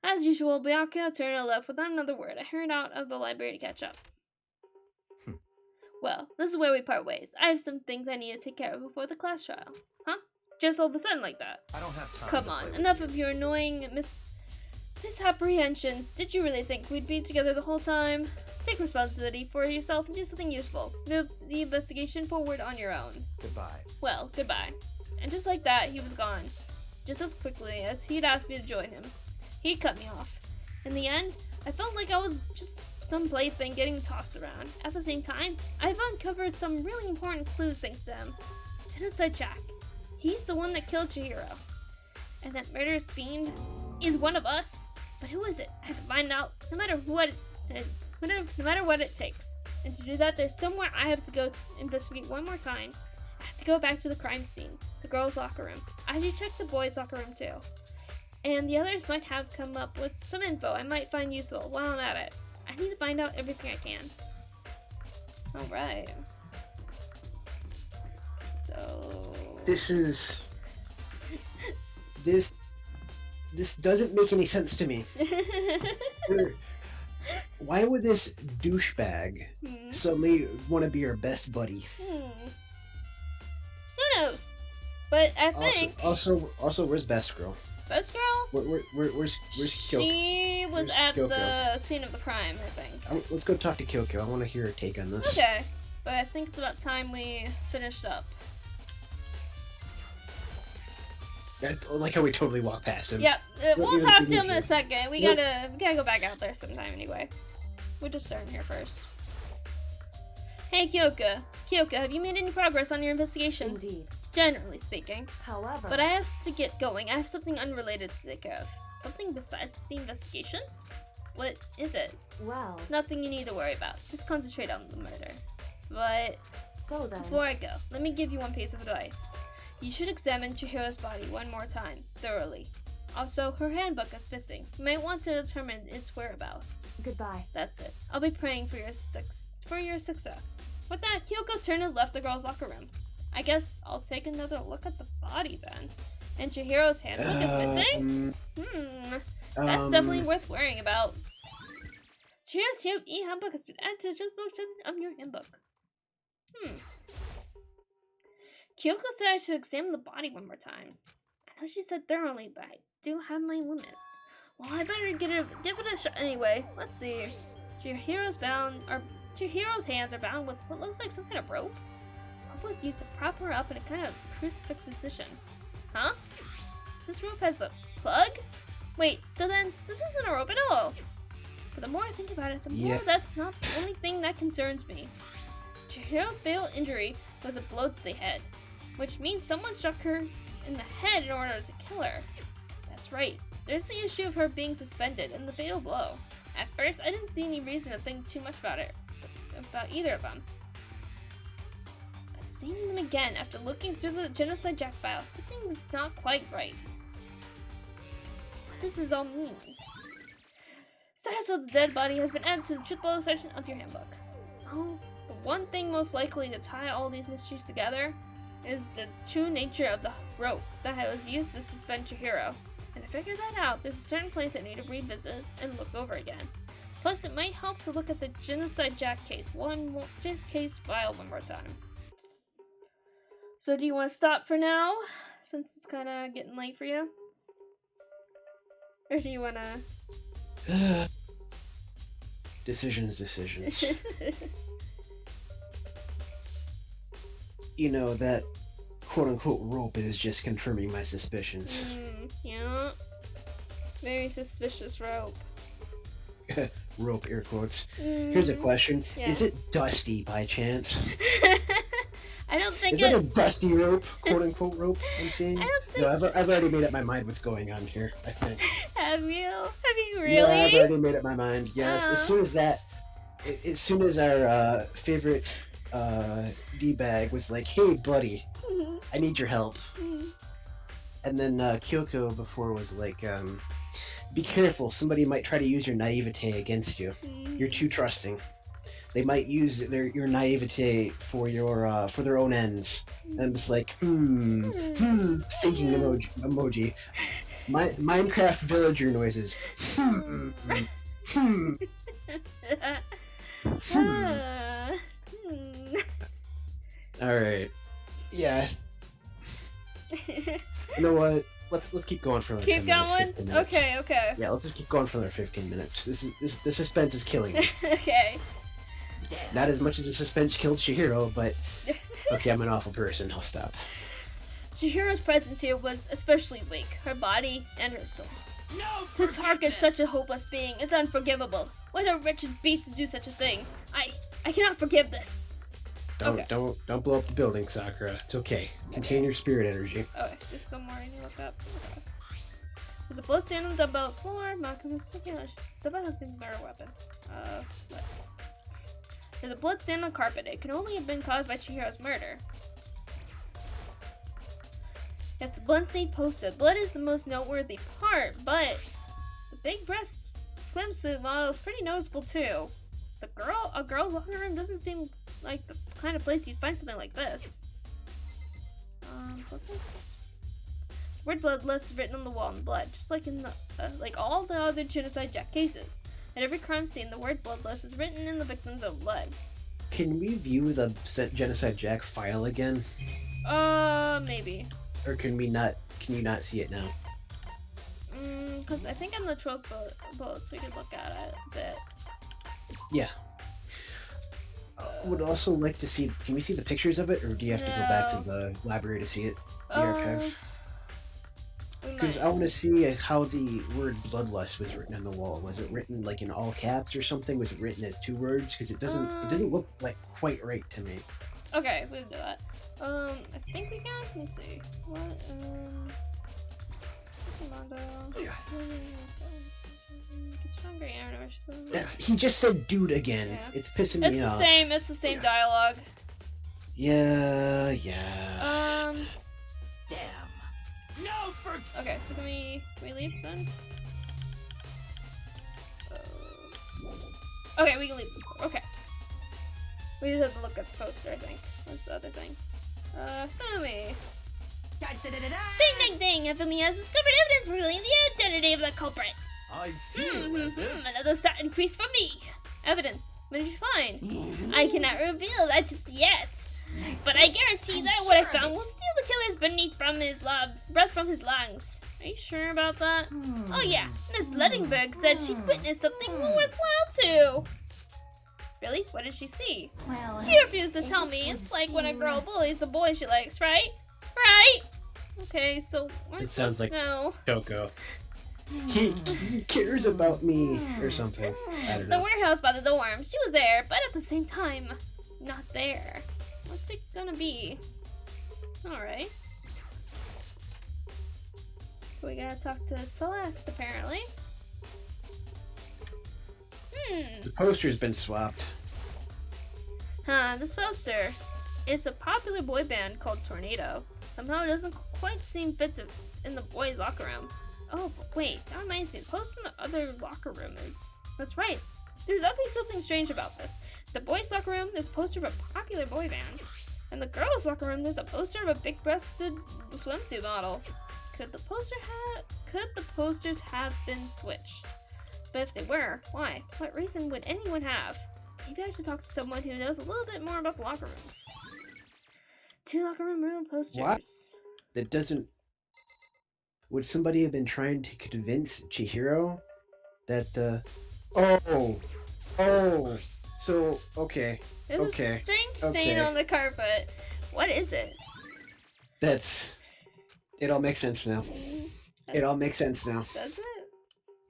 A: As usual, Byakuya turned left without another word. I hurried out of the library to catch up. Well, this is where we part ways. I have some things I need to take care of before the class trial. Huh? Just all of a sudden like that.
G: I don't have time.
A: Come
G: to
A: on,
G: play with
A: enough
G: you.
A: of your annoying Misapprehensions. Did you really think we'd be together the whole time? Take responsibility for yourself and do something useful. Move the investigation forward on your own.
G: Goodbye.
A: Well, goodbye. And just like that, he was gone. Just as quickly as he'd asked me to join him. He'd cut me off. In the end, I felt like I was just some plaything getting tossed around. At the same time, I've uncovered some really important clues thanks to him. Genocide Jack. He's the one that killed Chihiro. And that murderous fiend is one of us. But who is it? I have to find out, no matter what it takes. And to do that, there's somewhere I have to go investigate one more time. I have to go back to the crime scene, the girls' locker room. I should check the boys' locker room too. And the others might have come up with some info I might find useful while I'm at it. I need to find out everything I can. Alright. So...
B: This doesn't make any sense to me. Why would this douchebag suddenly want to be your best buddy?
A: Who knows? But I think...
B: Also, where's Best Girl?
A: Best Girl?
B: Where's Kyoko?
A: She was at the scene of the crime, I think.
B: Let's go talk to Kyoko. I want to hear her take on this.
A: Okay. But I think it's about time we finished up.
B: I like how we totally walked past him.
A: Yep. We'll talk to him in a
B: exists.
A: second. We gotta go back out there sometime anyway. We're just starting here first. Hey, Kyoko. Kyoko, have you made any progress on your investigation?
H: Indeed.
A: Generally speaking.
H: However...
A: But I have to get going. I have something unrelated to take care of. Something besides the investigation? What is it?
H: Well...
A: Nothing you need to worry about. Just concentrate on the murder. But...
H: So then...
A: Before I go, let me give you one piece of advice. You should examine Chihiro's body one more time, thoroughly. Also, her handbook is missing. You might want to determine its whereabouts.
H: Goodbye.
A: That's it. I'll be praying for your success. With that, Kyoko turned and left the girls' locker room. I guess I'll take another look at the body then. And Chihiro's handbook is missing? That's definitely worth worrying about. Chihiro's handbook has been added to the motion of your handbook. Kyoko said I should examine the body one more time. I know she said thoroughly, but I do have my limits. Well, I better give it a shot anyway. Let's see. Chihiro's hands are bound with what looks like some kind of rope. Rope was used to prop her up in a kind of crucifix position. Huh? This rope has a plug? Wait, so then this isn't a rope at all. But the more I think about it, the more that's not the only thing that concerns me. Chihiro's fatal injury was a blow to the head, which means someone struck her in the head in order to kill her. That's right. There's the issue of her being suspended and the fatal blow. At first, I didn't see any reason to think too much about either of them. But seeing them again after looking through the Genocide Jack file, something's not quite right. What does this all mean? Status of the dead body has been added to the truthful section of your handbook. Oh, the one thing most likely to tie all these mysteries together is the true nature of the rope that was used to suspend Chihiro. And to figure that out, there's a certain place I need to revisit and look over again. Plus, it might help to look at the Genocide Jack case file one more time. So do you want to stop for now, since it's kind of getting late for you? Or do you want to...
B: Decisions. You know, that quote-unquote rope is just confirming my suspicions.
A: Yeah. Very suspicious rope.
B: Rope, air quotes. Here's a question.
A: Yeah.
B: Is it dusty by chance?
A: I don't think
B: Is that a dusty rope, quote-unquote rope I'm seeing?
A: I don't think...
B: No, I've already made up my mind what's going on here, I think.
A: Have you? Have you really?
B: Yeah, I've already made up my mind. Yes, as soon as our favorite D-bag was like, hey buddy, I need your help. And then Kyoko before was like, be careful, somebody might try to use your naivete against you. You're too trusting. They might use your naivete for their own ends. And I'm just like, thinking emoji. Minecraft villager noises. Alright. Yeah. You know what? let's keep going for another
A: Keep
B: 10 minutes,
A: going?
B: 15 minutes.
A: Okay.
B: Yeah, let's just keep going for another 15 minutes. The suspense is killing me.
A: Okay.
C: Damn.
B: Not as much as the suspense killed Chihiro, but okay, I'm an awful person. I'll stop.
A: Chihiro's presence here was especially weak, her body and her soul.
C: No.
A: To target such a hopeless being is unforgivable. What a wretched beast to do such a thing. I cannot forgive this. Okay.
B: Don't blow up the building, Sakura. It's okay. Contain your spirit energy.
A: Okay, there's some more I need to look up. Okay. There's a blood stain on the dumbbell floor. Malcolm circulation. Stubble has been murder weapon. What? There's a blood stain on the carpet. It can only have been caused by Chihiro's murder. That's the blood stain posted. Blood is the most noteworthy part, but the big breast swimsuit model is pretty noticeable too. A girl's locker room doesn't seem like the kind of place you'd find something like this. What's this? The word bloodless is written on the wall in blood, just like in the like all the other Genocide Jack cases. At every crime scene, the word bloodless is written in the victim's own blood.
B: Can we view the Genocide Jack file again?
A: Maybe.
B: Or can you not see it now?
A: Because I think on the trope bullets we could look at it a bit.
B: Yeah. Would also like to see. Can we see the pictures of it, or do you have to go back to the library to see it? The archive. Because I want to see how the word bloodlust was written on the wall. Was it written like in all caps or something? Was it written as 2 words? Because it doesn't look like quite right to me.
A: Okay, we can do that. I think we can. Let me see. What?
B: Yes, he just said "dude" again.
A: Yeah.
B: It's pissing me off.
A: It's the same dialogue.
B: Yeah.
C: Damn. No.
A: Okay, so can we leave then? Okay, we can leave. Okay. We just have to look at the poster, I think. That's the other thing. Fumi. Ding ding ding! Fumi has discovered evidence revealing the identity of the culprit.
D: I feel as if...
A: Another stat increase for me. Evidence. What did you find? I cannot reveal that just yet. But I guarantee that what I found will steal the killer's breath from his lungs. Are you sure about that? Oh yeah, Miss Lettingberg said she witnessed something worthwhile too. Really? What did she see?
E: Well,
A: She refused to tell me. It's like when a girl bullies the boy she likes, right? Right? Okay, so
B: It sounds like
A: no.
B: Coco. He cares about me or something. I don't
A: The
B: know.
A: warehouse by the dorm. She was there, but at the same time, not there. What's it gonna be? Alright. We gotta talk to Celeste, apparently.
B: The poster's been swapped.
A: This poster. It's a popular boy band called Tornado. Somehow it doesn't quite seem fit in the boys' locker room. Oh, but wait, that reminds me. The poster in the other locker room is... That's right. There's something strange about this. The boys' locker room, there's a poster of a popular boy band. In the girls' locker room, there's a poster of a big-breasted swimsuit model. Could the posters have been switched? But if they were, why? What reason would anyone have? Maybe I should talk to someone who knows a little bit more about the locker rooms. 2 locker room posters.
B: What? That doesn't... Would somebody have been trying to convince Chihiro that, so, okay.
A: There's a strange stain on the carpet. What is it?
B: It all makes sense now. It all makes sense now.
A: Does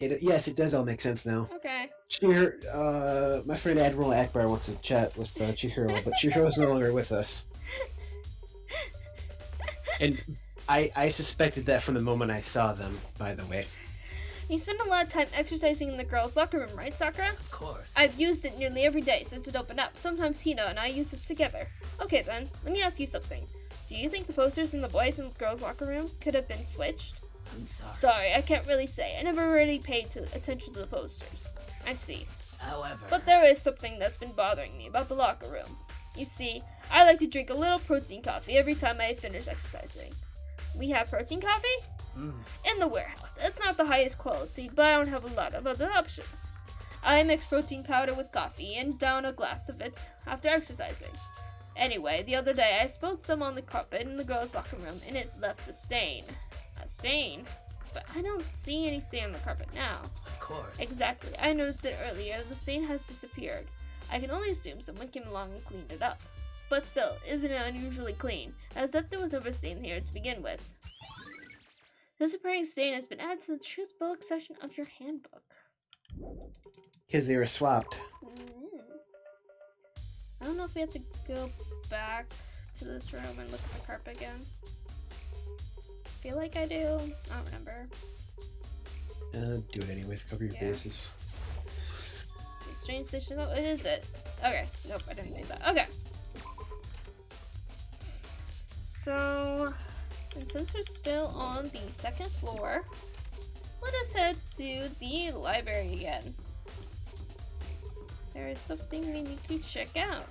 A: it?
B: Yes, it does all make sense now.
A: Okay.
B: Chihiro, my friend Admiral Akbar wants to chat with Chihiro, but Chihiro's no longer with us. And I suspected that from the moment I saw them, by the way.
A: You spend a lot of time exercising in the girls' locker room, right, Sakura?
C: Of course.
A: I've used it nearly every day since it opened up. Sometimes Hino and I use it together. Okay then, let me ask you something. Do you think the posters in the boys' and girls' locker rooms could have been switched?
C: I'm sorry.
A: Sorry, I can't really say. I never really paid attention to the posters. I see.
C: However...
A: But there is something that's been bothering me about the locker room. You see, I like to drink a little protein coffee every time I finish exercising. We have protein coffee? In the warehouse. It's not the highest quality, but I don't have a lot of other options. I mix protein powder with coffee and down a glass of it after exercising. Anyway, the other day I spilled some on the carpet in the girls' locker room and it left a stain. A stain. But I don't see any stain on the carpet now.
D: Of course.
A: Exactly. I noticed it earlier. The stain has disappeared. I can only assume someone came along and cleaned it up. But still, isn't it unusually clean? As if there was never a stain here to begin with. This appearing stain has been added to the truth book section of your handbook.
B: Because they were swapped.
A: I don't know if we have to go back to this room and look at the carpet again. Feel like I do. I don't remember.
B: Do it anyways. Cover your
A: Yeah.
B: bases.
A: The strange station. Oh, is it? Okay. Nope, I didn't need that. Okay. So, and since we're still on the second floor, let us head to the library again. There is something we need to check out.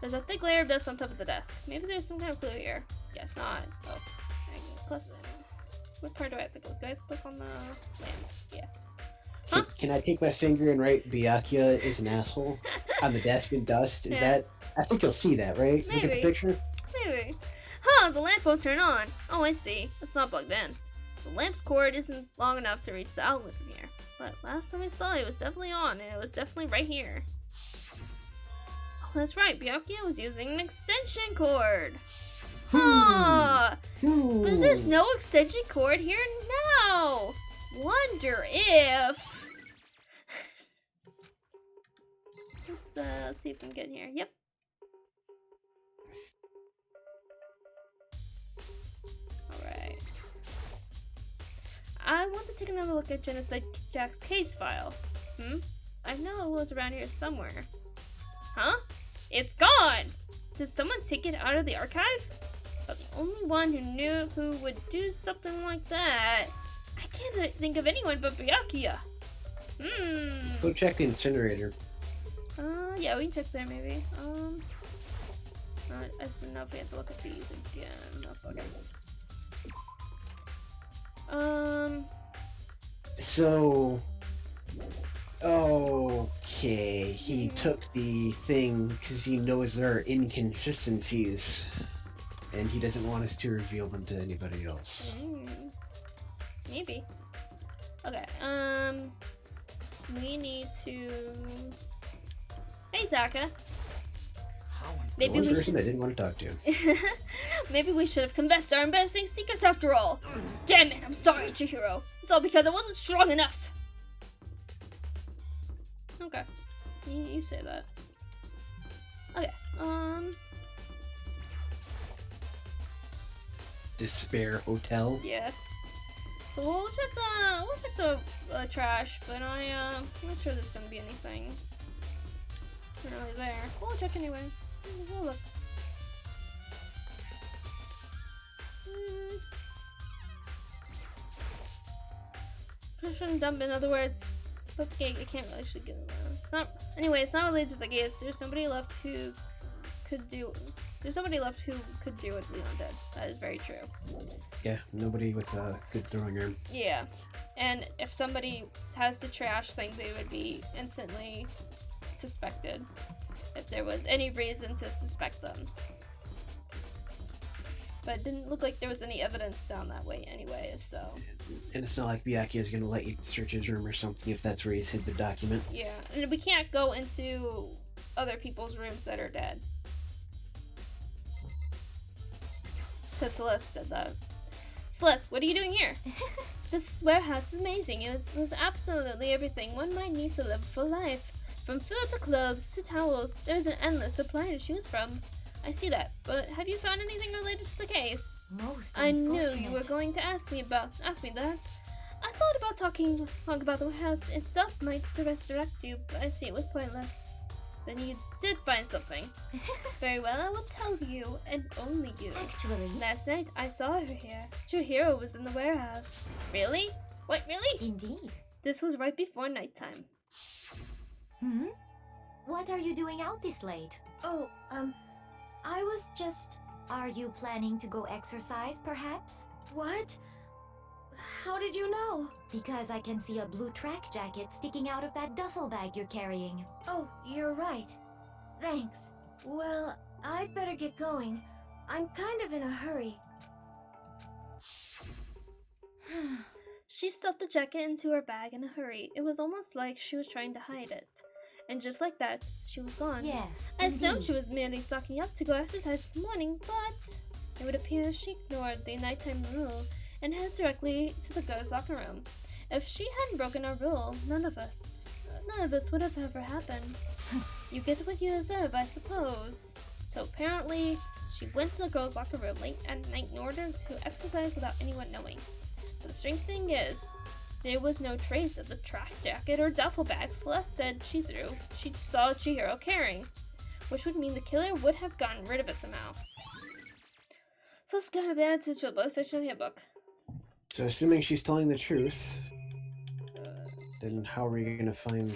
A: There's a thick layer of dust on top of the desk. Maybe there's some kind of clue here. Guess not. Oh, close. What part do I have to click? Do I have to click on the lamp? Yeah. Huh?
B: Can I take my finger and write Byakuya is an asshole on the desk in dust? Is
A: Yeah.
B: that? I think you'll see that, right? Look at
A: Maybe.
B: the picture.
A: Maybe. Huh, the lamp won't turn on. Oh, I see. It's not plugged in. The lamp's cord isn't long enough to reach the outlet from here. But last time I saw it was definitely on, and it was definitely right here. Oh, that's right. Byakuya was using an extension cord. Huh. But there's no extension cord here now. Wonder if... Let's see if we can get in here. Yep. Alright. I want to take another look at Genocide Jack's case file. I know it was around here somewhere. Huh? It's gone! Did someone take it out of the archive? But the only one who would do something like that... I can't think of anyone but Byakuya.
B: Let's go check the incinerator.
A: Yeah, we can check there maybe. I just don't know if we have to look at these again. Oh, okay.
B: So, okay, he took the thing because he knows there are inconsistencies, and he doesn't want us to reveal them to anybody else.
A: Maybe. Okay, we need to... Hey, Taka. Maybe
B: One
A: we
B: person
A: should...
B: I didn't want to talk to.
A: Maybe we should have confessed our embarrassing secrets after all. Damn it, I'm sorry, Chihiro. It's all because I wasn't strong enough. Okay. You say that. Okay,
B: Despair Hotel.
A: yeah. So we'll check the trash, but I'm not sure there's gonna be anything really there. We'll check anyway. We'll look. Trash and dump, in other words. But the gate, I can't really actually get it around. It's not, anyway, it's not related to the case. There's somebody left who could do. There's somebody left who could do what Leon did. That is very true.
B: Yeah, nobody with a good throwing arm.
A: Yeah, and if somebody has the trash thing, they would be instantly suspected if there was any reason to suspect them. But it didn't look like there was any evidence down that way anyway, so...
B: And it's not like Byakuya is going to let you search his room or something if that's where he's hid the document.
A: Yeah, and we can't go into other people's rooms that are dead. Because Celeste said that. Celeste, what are you doing here? This warehouse is amazing. It was absolutely everything one might need to live a full life. From food to clothes to towels, there's an endless supply to choose from. I see that, but have you found anything related to the case?
E: Most
A: I knew
E: unfortunate.
A: you were going to ask me that. I thought about talking about the warehouse itself might resurrect you, but I see it was pointless. Then you did find something. Very well, I will tell you, and only you.
E: Actually,
A: Last night, I saw her here. Chihiro was in the warehouse. Really? What, really?
E: indeed.
A: This was right before nighttime.
E: What are you doing out this late?
H: Oh, I was just...
E: Are you planning to go exercise, perhaps?
H: What? How did you know?
E: Because I can see a blue track jacket sticking out of that duffel bag you're carrying.
H: Oh, you're right. Thanks. Well, I'd better get going. I'm kind of in a hurry.
A: She stuffed the jacket into her bag in a hurry. It was almost like she was trying to hide it. And just like that, she was gone.
E: Yes,
A: I assumed
E: indeed.
A: she was merely stocking up to go exercise in the morning, but it would appear she ignored the nighttime rule and headed directly to the girls' locker room. If she hadn't broken a rule, none of this would have ever happened. You get what you deserve, I suppose. So apparently, she went to the girls' locker room late at night in order to exercise without anyone knowing. But the strange thing is, there was no trace of the track jacket or duffel bag Celeste said she saw Chihiro carrying, which would mean the killer would have gotten rid of it somehow. So let's go to added to the book section handbook.
B: So assuming she's telling the truth, then how are we gonna find...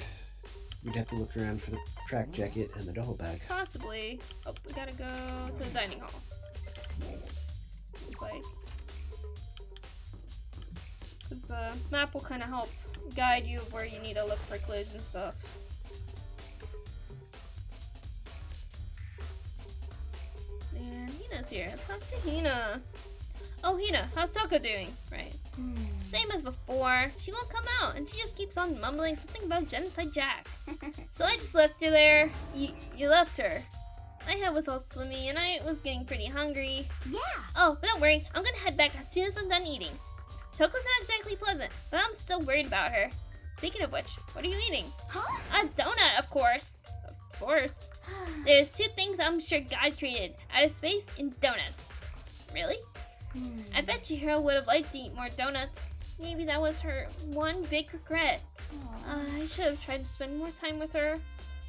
B: We'd have to look around for the track jacket and the duffel bag.
A: Possibly. Oh, we gotta go to the dining hall. Looks like. Because the map will kind of help guide you where you need to look for clues and stuff. And Hina's here. Let's talk to Hina. Oh, Hina, how's Soko doing? Right. Same as before. She won't come out, and she just keeps on mumbling something about Genocide Jack. So I just left her there. You left her. My head was all swimmy, and I was getting pretty hungry.
E: Yeah.
A: Oh, but don't worry. I'm gonna head back as soon as I'm done eating. Toko's not exactly pleasant, but I'm still worried about her. Speaking of which, what are you eating?
E: Huh?
A: A donut, of course. Of course. There's two things I'm sure God created: outer space and donuts. Really? I bet Chihiro would have liked to eat more donuts. Maybe that was her one big regret. I should have tried to spend more time with her.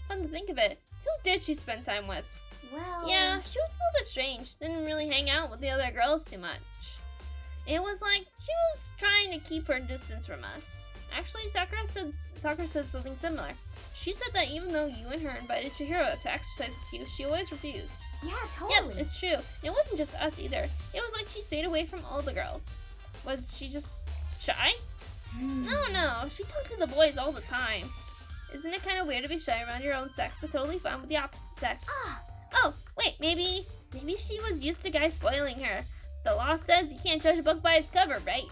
A: Come to think of it, who did she spend time with?
E: Well...
A: Yeah, she was a little bit strange. Didn't really hang out with the other girls too much. It was like she was trying to keep her distance from us. Actually, Sakura said something similar. She said that even though you and her invited Chihiro to exercise with you, she always refused.
E: Yeah,
A: Yep,
E: totally.
A: it's true. It wasn't just us either. It was like she stayed away from all the girls. Was she just shy? No, she talked to the boys all the time. Isn't it kind of weird to be shy around your own sex, but totally fine with the opposite sex? Oh, wait, maybe she was used to guys spoiling her. The law says you can't judge a book by its cover, right?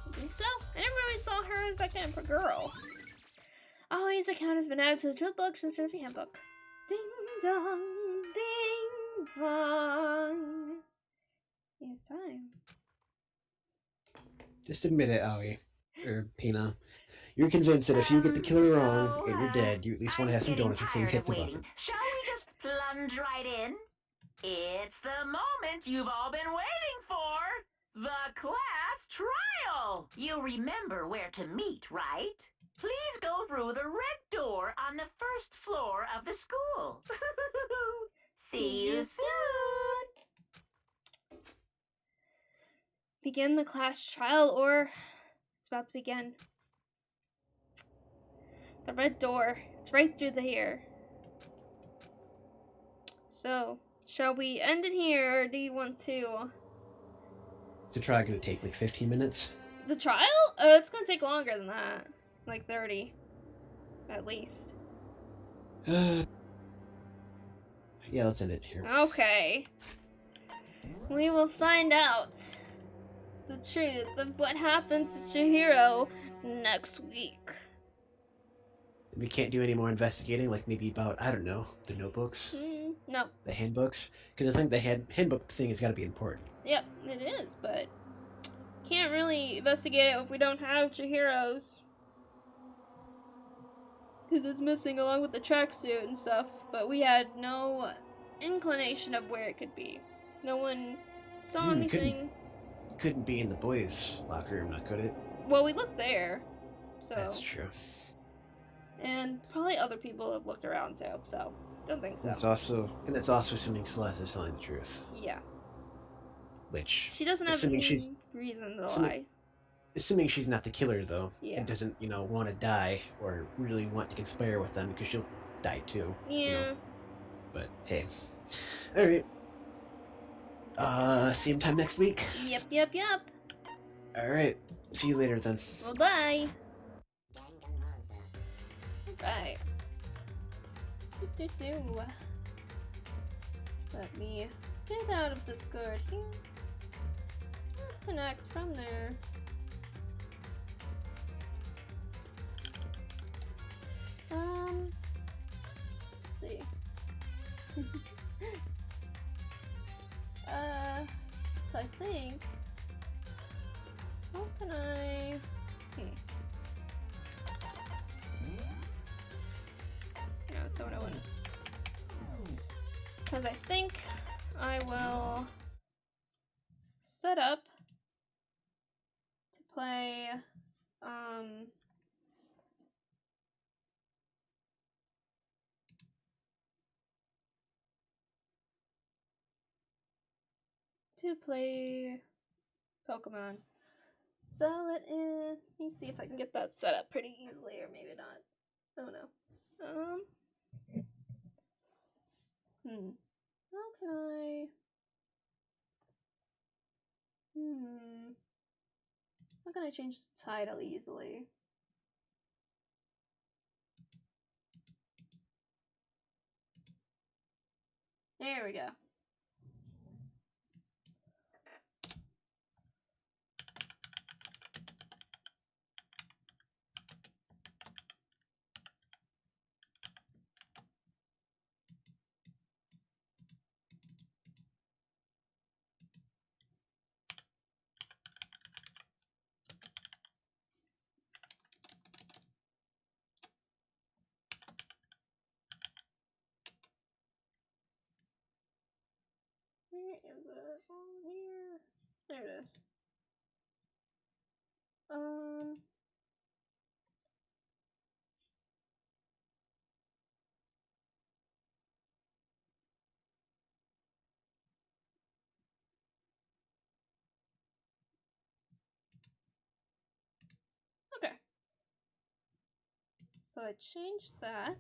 A: You think so? I never really saw her as that kind of girl. Always account has been added to the drill book since the handbook. Ding dong, ding dong. It's time.
B: Just admit it, Aoi. Or Pina. You're convinced that if you get the killer wrong and you're dead, you at least want to have some donuts before you hit the bucket.
C: Shall we just plunge right in? It's the moment you've all been waiting for! The class trial! You remember where to meet, right? Please go through the red door on the first floor of the school. See you soon!
A: Begin the class trial, or it's about to begin. The red door. It's right through here. So, shall we end it here, or do you want to?
B: Is the trial going to take like 15 minutes?
A: The trial? It's gonna take longer than that. Like 30. At least.
B: Yeah, let's end it here.
A: Okay. We will find out the truth of what happened to Chihiro next week.
B: We can't do any more investigating, like maybe about, I don't know, the notebooks?
A: No.
B: The handbooks? Because I think the handbook thing has got to be important.
A: Yep, it is, but can't really investigate it if we don't have Chihiro's. Because it's missing along with the tracksuit and stuff, but we had no inclination of where it could be. No one saw anything.
B: Couldn't be in the boys' locker room, not could it?
A: Well, we looked there, so.
B: That's true.
A: And probably other people have looked around too, so don't think so.
B: That's also assuming Celeste is telling the truth.
A: Yeah.
B: Which
A: She doesn't have any reason to lie.
B: Assuming she's not the killer, though,
A: Yeah.
B: and doesn't, want to die or really want to conspire with them, because she'll die too.
A: Yeah.
B: But hey, all right. Same time next week.
A: Yep.
B: Alright. See you later then.
A: Well, bye. Right. Do-do-do. Let me get out of Discord here. Let's connect from there. Let's see. So I think, how can I, no, that's not what I want. Because I think I will set up to play, Pokemon. So let me see if I can get that set up pretty easily, or maybe not. I don't know. How can I? How can I change the title easily? There we go. Where is it? On here. There it is. Okay. So I changed that.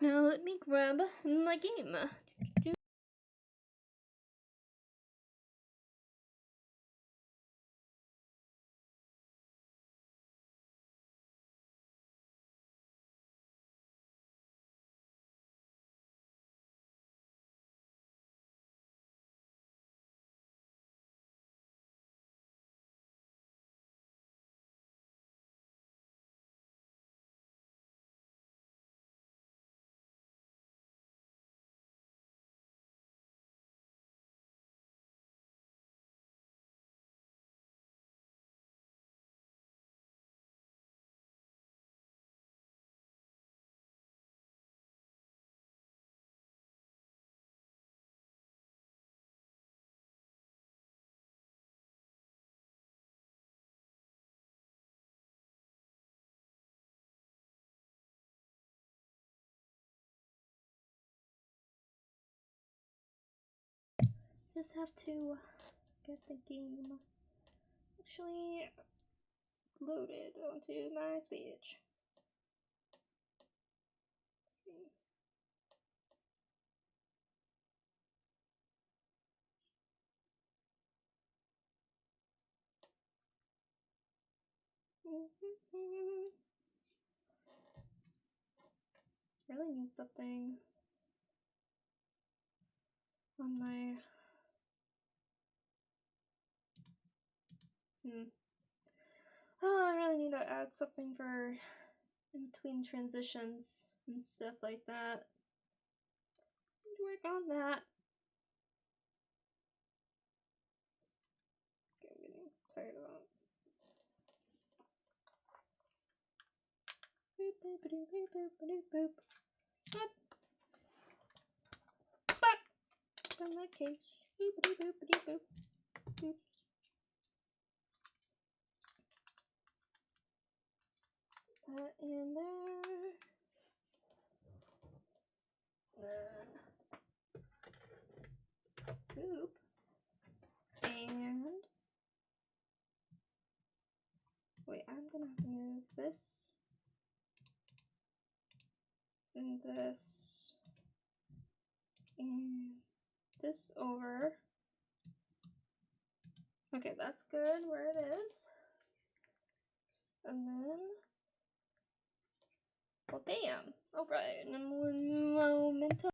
A: Now let me grab my game. Just have to get the game actually loaded onto my speech. Let's see. Really need something on my Oh, I really need to add something for in between transitions and stuff like that. Need to work on that. Okay, I'm getting tired of that. Boop boop boop boop boop boop boop. Boop. Boop. In that case. Boop boop boop boop boop. Boop. That in there. Boop. And wait, I'm gonna have to move this and this and this over. Okay, that's good where it is. And then... Well, bam! Alright, momentum.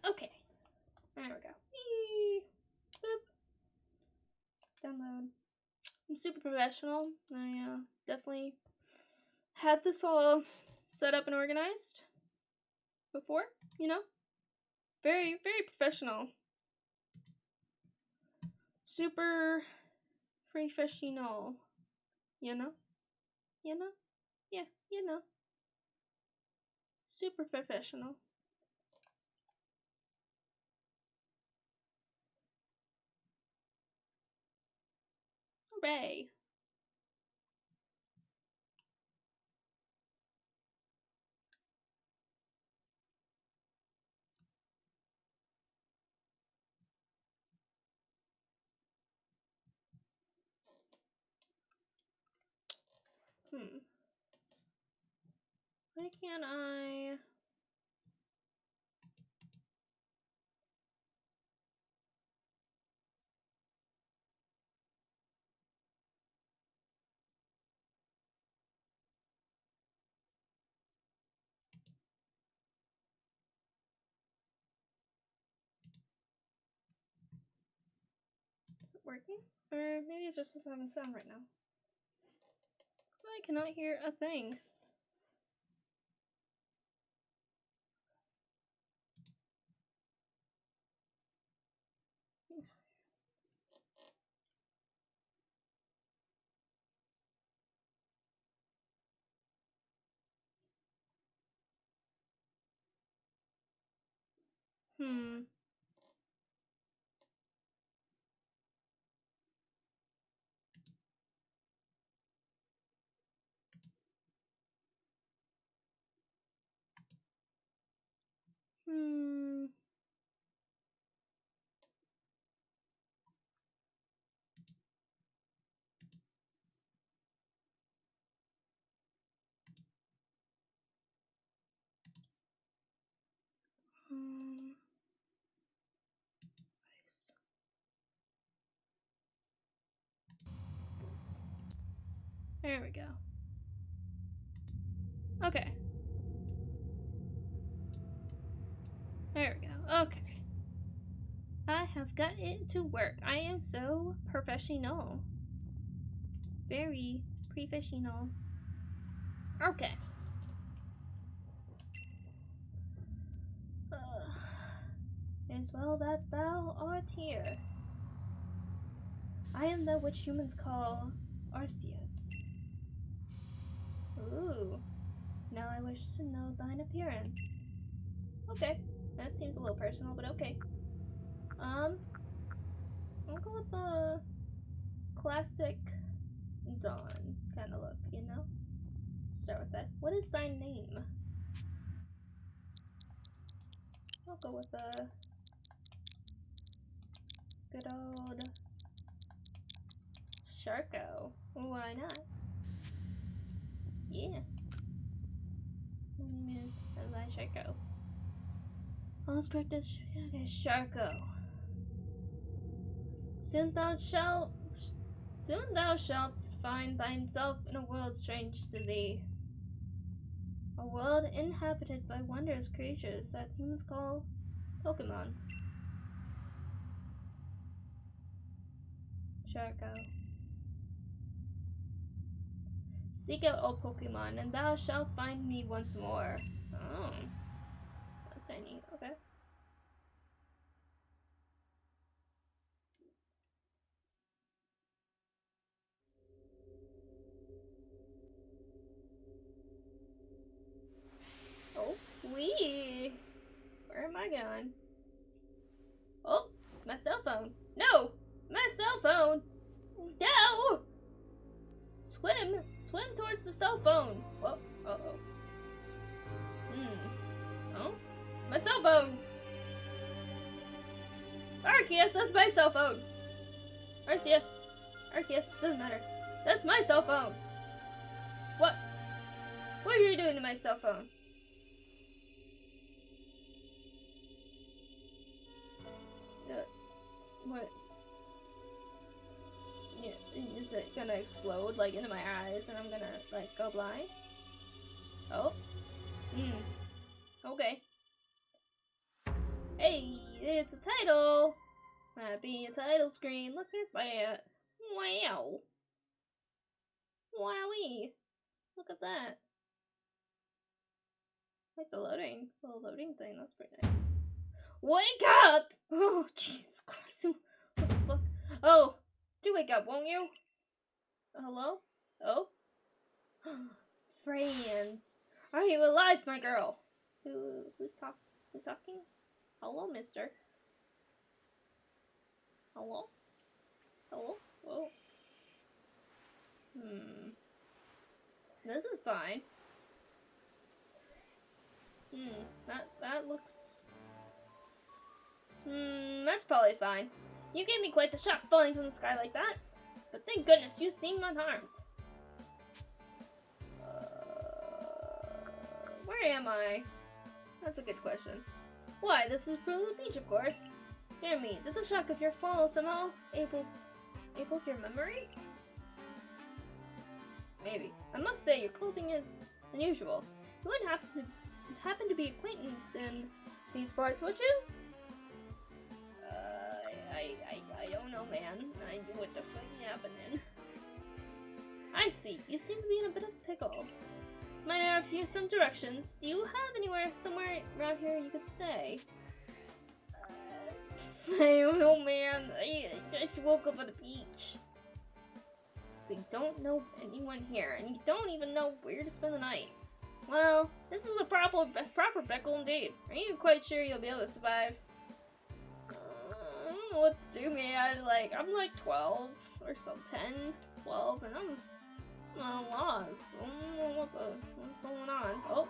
A: Okay, there we go. Eee. Boop. Download. I'm super professional. I definitely had this all set up and organized before, you know? Very, very professional. Super professional. You know? You know? Yeah, you know. Super professional. Hooray. Why can't I... Is it working? Or maybe it just doesn't have a sound right now. So I cannot hear a thing. Hmm. Hmm. Hmm. There we go. Okay. There we go. Okay. I have got it to work. I am so professional. Very professional. Okay. As well that thou art here. I am that which humans call Arceus. Ooh. Now I wish to know thine appearance. Okay. That seems a little personal, but okay. I'll go with the classic Dawn kind of look, you know? Start with that. What is thy name? I'll go with the good old Sharko. Why not? Yeah. My name is Eli Sharko. All's correct as okay, Sharko. Soon thou shalt find thyself in a world strange to thee. A world inhabited by wondrous creatures that humans call Pokemon. Sharko. Seek out all Pokemon, and thou shalt find me once more. Oh. That's kinda neat. Okay. Oh, wee! Where am I going? Oh, my cell phone. No! My cell phone! No! Swim! Swim towards the cell phone! Whoa, uh-oh. Oh? My cell phone! Arceus, that's my cell phone! Arceus, doesn't matter. That's my cell phone! What? What are you doing to my cell phone? What? Yeah, is it gonna explode, like, into my eyes and I'm gonna, like, go blind? Oh. Okay. Hey, it's a title! Happy title screen, look at that! Wow! Wowie! Look at that! Like the loading thing, that's pretty nice. Wake up! Oh, Jesus Christ. What the fuck? Oh, do wake up, won't you? Hello? Oh? Friends. Are you alive, my girl? Who's talking? Hello, mister. Hello? Hello? Whoa. This is fine. That looks... that's probably fine. You gave me quite the shock falling from the sky like that. But thank goodness you seem unharmed. Where am I? That's a good question. Why, this is Pearl Beach, of course. Dear me, did the shock of your fall somehow able your memory? Maybe. I must say, your clothing is unusual. You wouldn't happen to be acquaintance in these parts, would you? I don't know, man. I knew what the fuck happening. I see. You seem to be in a bit of a pickle. Might I offer you some directions? Do you have somewhere around here you could stay? I don't know, man. I just woke up at the beach. So you don't know anyone here, and you don't even know where to spend the night. Well, this is a proper pickle indeed. Are you quite sure you'll be able to survive? I don't know what to do, man. I'm like 12 or so, 10, 12, and I'm lost. I don't know what's going on. Oh.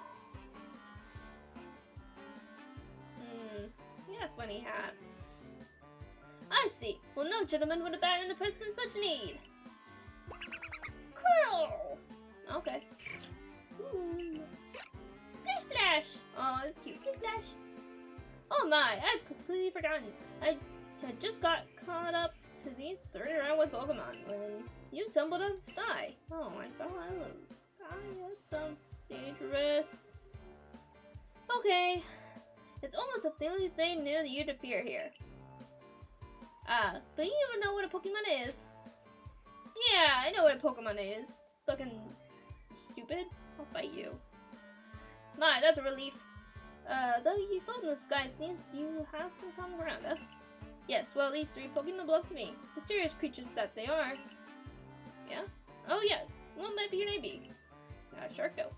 A: You got a funny hat. I see. Well, no gentleman would abandon a person in such need. Cool. Okay. Splish Splash! Oh, it's cute. Splish Splash! Oh my, I've completely forgotten. I just got caught up to these 30 around with Pokemon when you tumbled out of the sky. Oh my god, sky, that sounds dangerous. Okay. It's almost as if they knew that you'd appear here. But you even know what a Pokemon is. Yeah, I know what a Pokemon is. Fucking stupid. I'll fight you. My, that's a relief. Though you fought in the sky, it seems you have some common ground, huh? Yes, well, these 3 Pokemon belong to me. Mysterious creatures that they are. Yeah? Oh, yes. What might be your name be? Sharko.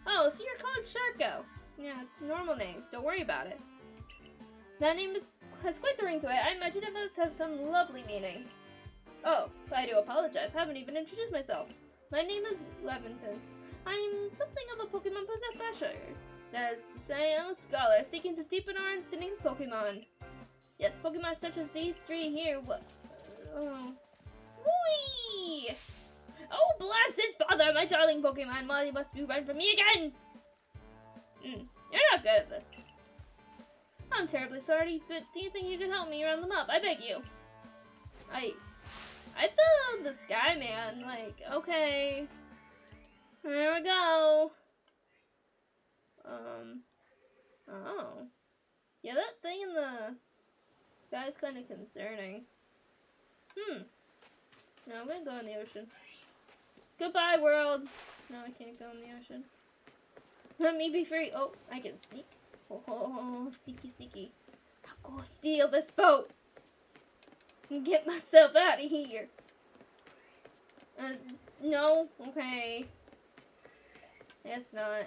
A: Oh, so you're called Sharko. Yeah, it's a normal name. Don't worry about it. That name has quite the ring to it. I imagine it must have some lovely meaning. Oh, I do apologize. I haven't even introduced myself. My name is Levinton. I'm something of a Pokemon professor. That is to say, I'm a scholar seeking to deepen our understanding of Pokemon. Yes, Pokemon such as these 3 here. What? Oh. Whee! Oh, blasted bother, my darling Pokemon. Well, you must be running from me again. You're not good at this. I'm terribly sorry, but do you think you could help me round them up? I beg you. I fell out of the sky, man. Like, okay. There we go. Oh. Yeah, that thing in the sky is kind of concerning. No, I'm gonna go in the ocean. Goodbye, world. No, I can't go in the ocean. Let me be free. Oh, I can sneak. Oh, sneaky, sneaky. I'll go steal this boat and get myself out of here. No? Okay. It's not.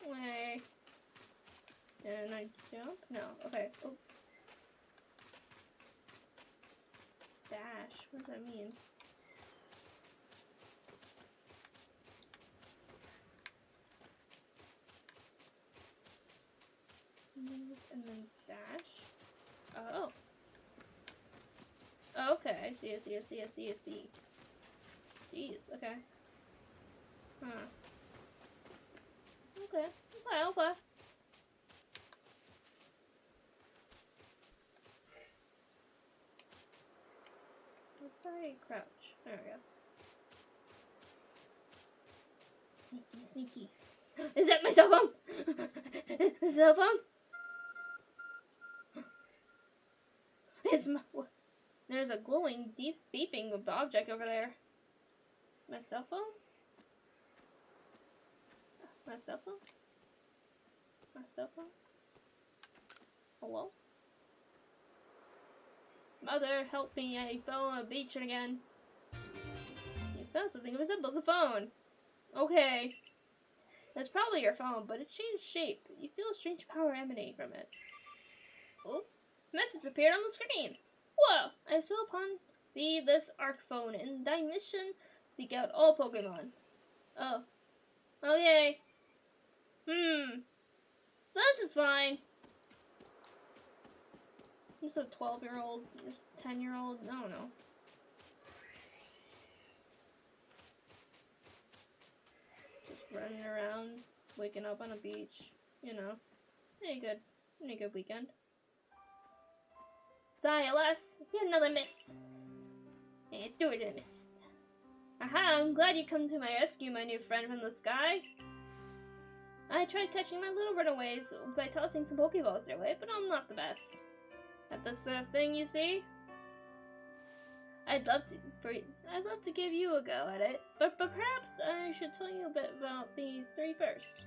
A: Wait. Can I jump? No. Okay. Oh. Dash. What does that mean? see. Jeez, okay. Huh. Okay. Sorry, crouch. There we go. Sneaky. Is that my cell phone? The cell phone? It's my. There's a glowing, deep beeping of the object over there. My cell phone? My cell phone? My cell phone? Hello? Mother, help me, I fell on a beach again. You found something that resembles a phone. Okay. That's probably your phone, but it changed shape. You feel a strange power emanating from it. Oh, message appeared on the screen. Whoa! I swear upon thee this arc phone, and thy mission, seek out all Pokemon. Oh. Okay. This is fine. This is a 12-year-old, 10-year-old, I don't know. Just running around, waking up on a beach, you know. Any good weekend. Sigh, alas, yet another miss. And do it a miss. Aha, I'm glad you come to my rescue, my new friend from the sky. I tried catching my little runaways by tossing some Pokeballs their way, but I'm not the best at this sort of thing, you see. I'd love to give you a go at it, but perhaps I should tell you a bit about these three first.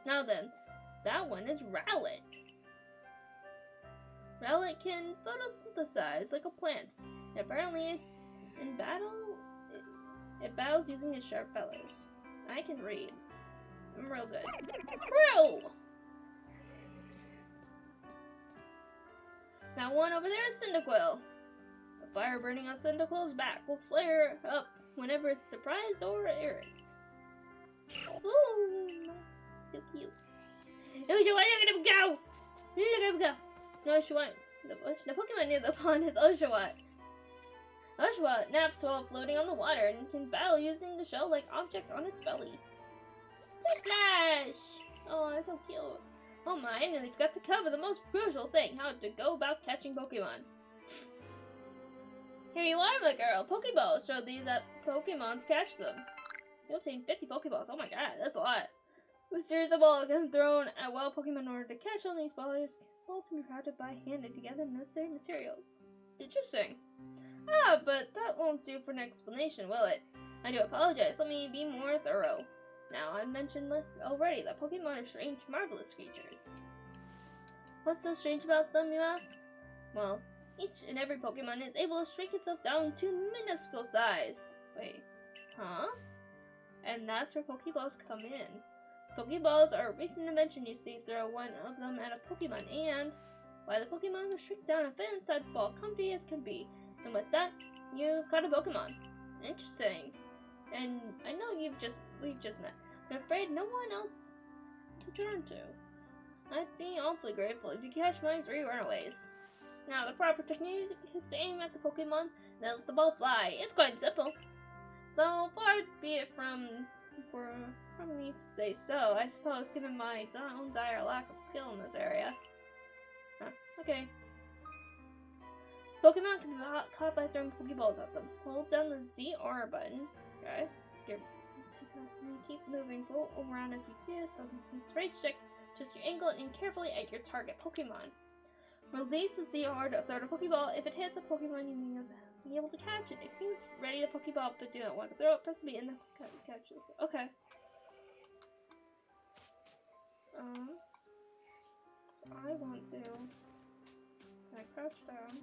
A: Now then, that one is Rowlet. Rowlet can photosynthesize like a plant. Apparently, in battle, it battles using its sharp feathers. I can read. I'm real good. Crow! That one over there is Cyndaquil. The fire burning on Cyndaquil's back will flare up whenever it's surprised or irritated. Ooh, so cute. Look at him go! Look at him go! No, Oshawott. The Pokemon near the pond is Oshawott. Oshawott naps while floating on the water and can battle using the shell-like object on its belly. Splash! Oh, that's so cute. Oh my, I nearly forgot to cover the most crucial thing, how to go about catching Pokemon. Here you are, my girl. Pokeballs. Throw these at Pokemon to catch them. You obtain 50 Pokeballs. Oh my god, that's a lot. A series of balls can be thrown at wild Pokemon in order to catch all these balls. Balls can be routed by hand to gather necessary materials. Interesting. Ah, but that won't do for an explanation, will it? I do apologize. Let me be more thorough. Now, I mentioned already that Pokemon are strange, marvelous creatures. What's so strange about them, you ask? Well, each and every Pokemon is able to shrink itself down to minuscule size. Wait, huh? And that's where Pokeballs come in. Pokeballs are a recent invention, you see. Throw one of them at a Pokemon, and why the Pokemon will shrink down and fit inside the ball, comfy as can be. And with that, you caught a Pokemon. Interesting. And I know we've just met, but I'm afraid no one else to turn to. I'd be awfully grateful if you catch my 3 runaways. Now, the proper technique is to aim at the Pokemon and then let the ball fly. It's quite simple. Though far be it from me to say so, I suppose, given my own dire lack of skill in this area. Huh, okay. Pokemon can be caught by throwing Pokeballs at them. Hold down the Z or button. Okay. Keep moving around as you do, so use the right stick, just your angle and carefully at your target Pokemon. Release the Z or to throw the Pokeball. If it hits a Pokemon, you may be able to catch it. If you're ready to Pokeball but do not want to throw it, press B and then catch it. Okay. So I want to. Can I crouch down?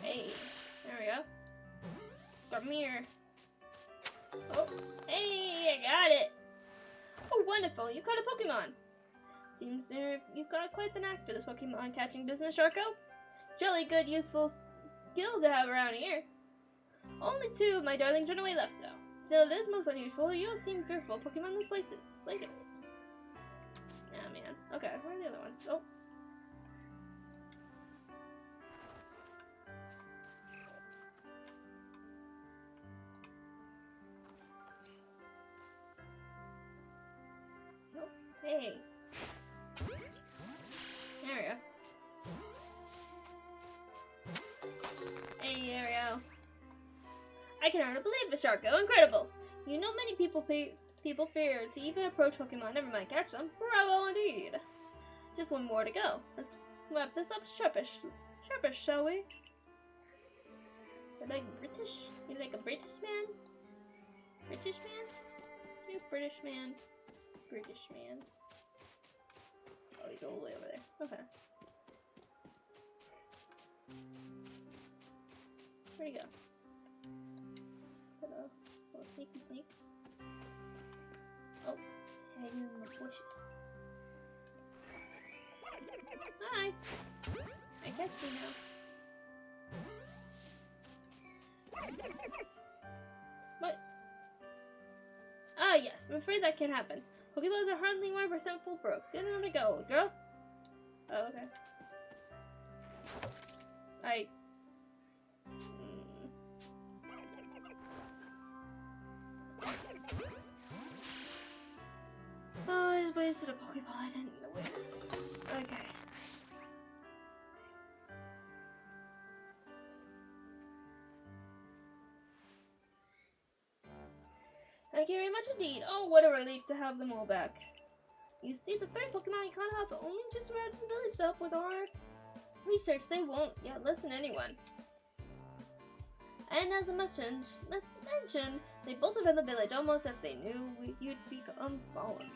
A: Hey, there we go. Come here. Oh, hey, I got it. Oh, wonderful, you caught a Pokemon. Seems you've got quite the knack for this Pokemon catching business, Sharko. Jolly good, useful skill to have around here. Only 2 of my darlings run away left, though. Still, it is most unusual. You don't seem fearful. Pokemon the slightest. Ah, man. Okay, where are the other ones? Oh. Nope. Hey. There we go. Hey, there we go. I can hardly believe it, Sharko. Incredible! You know many people fear to even approach Pokemon, never mind catch them. Bravo indeed! Just one more to go. Let's wrap this up sharpish, shall we? You're like British? You're like a British man? British man? You British man. British man. Oh, he's all the way over there. Okay. Where'd he go? Hello. Oh, sneaky sneak. Oh, he's hiding in the bushes. Hi! I catch you now. What? Ah, yes. I'm afraid that can't happen. Pokeballs are hardly 1% foolproof. Get another go, girl. Oh, okay. Oh, I just wasted a Pokeball. I didn't waste. Okay. Thank you very much indeed. Oh, what a relief to have them all back. You see, the third Pokemon you caught up only just arrived in the village to help with our research. They won't yet listen to anyone. And as I mentioned, they bolted from the village almost as they knew you'd become fallen.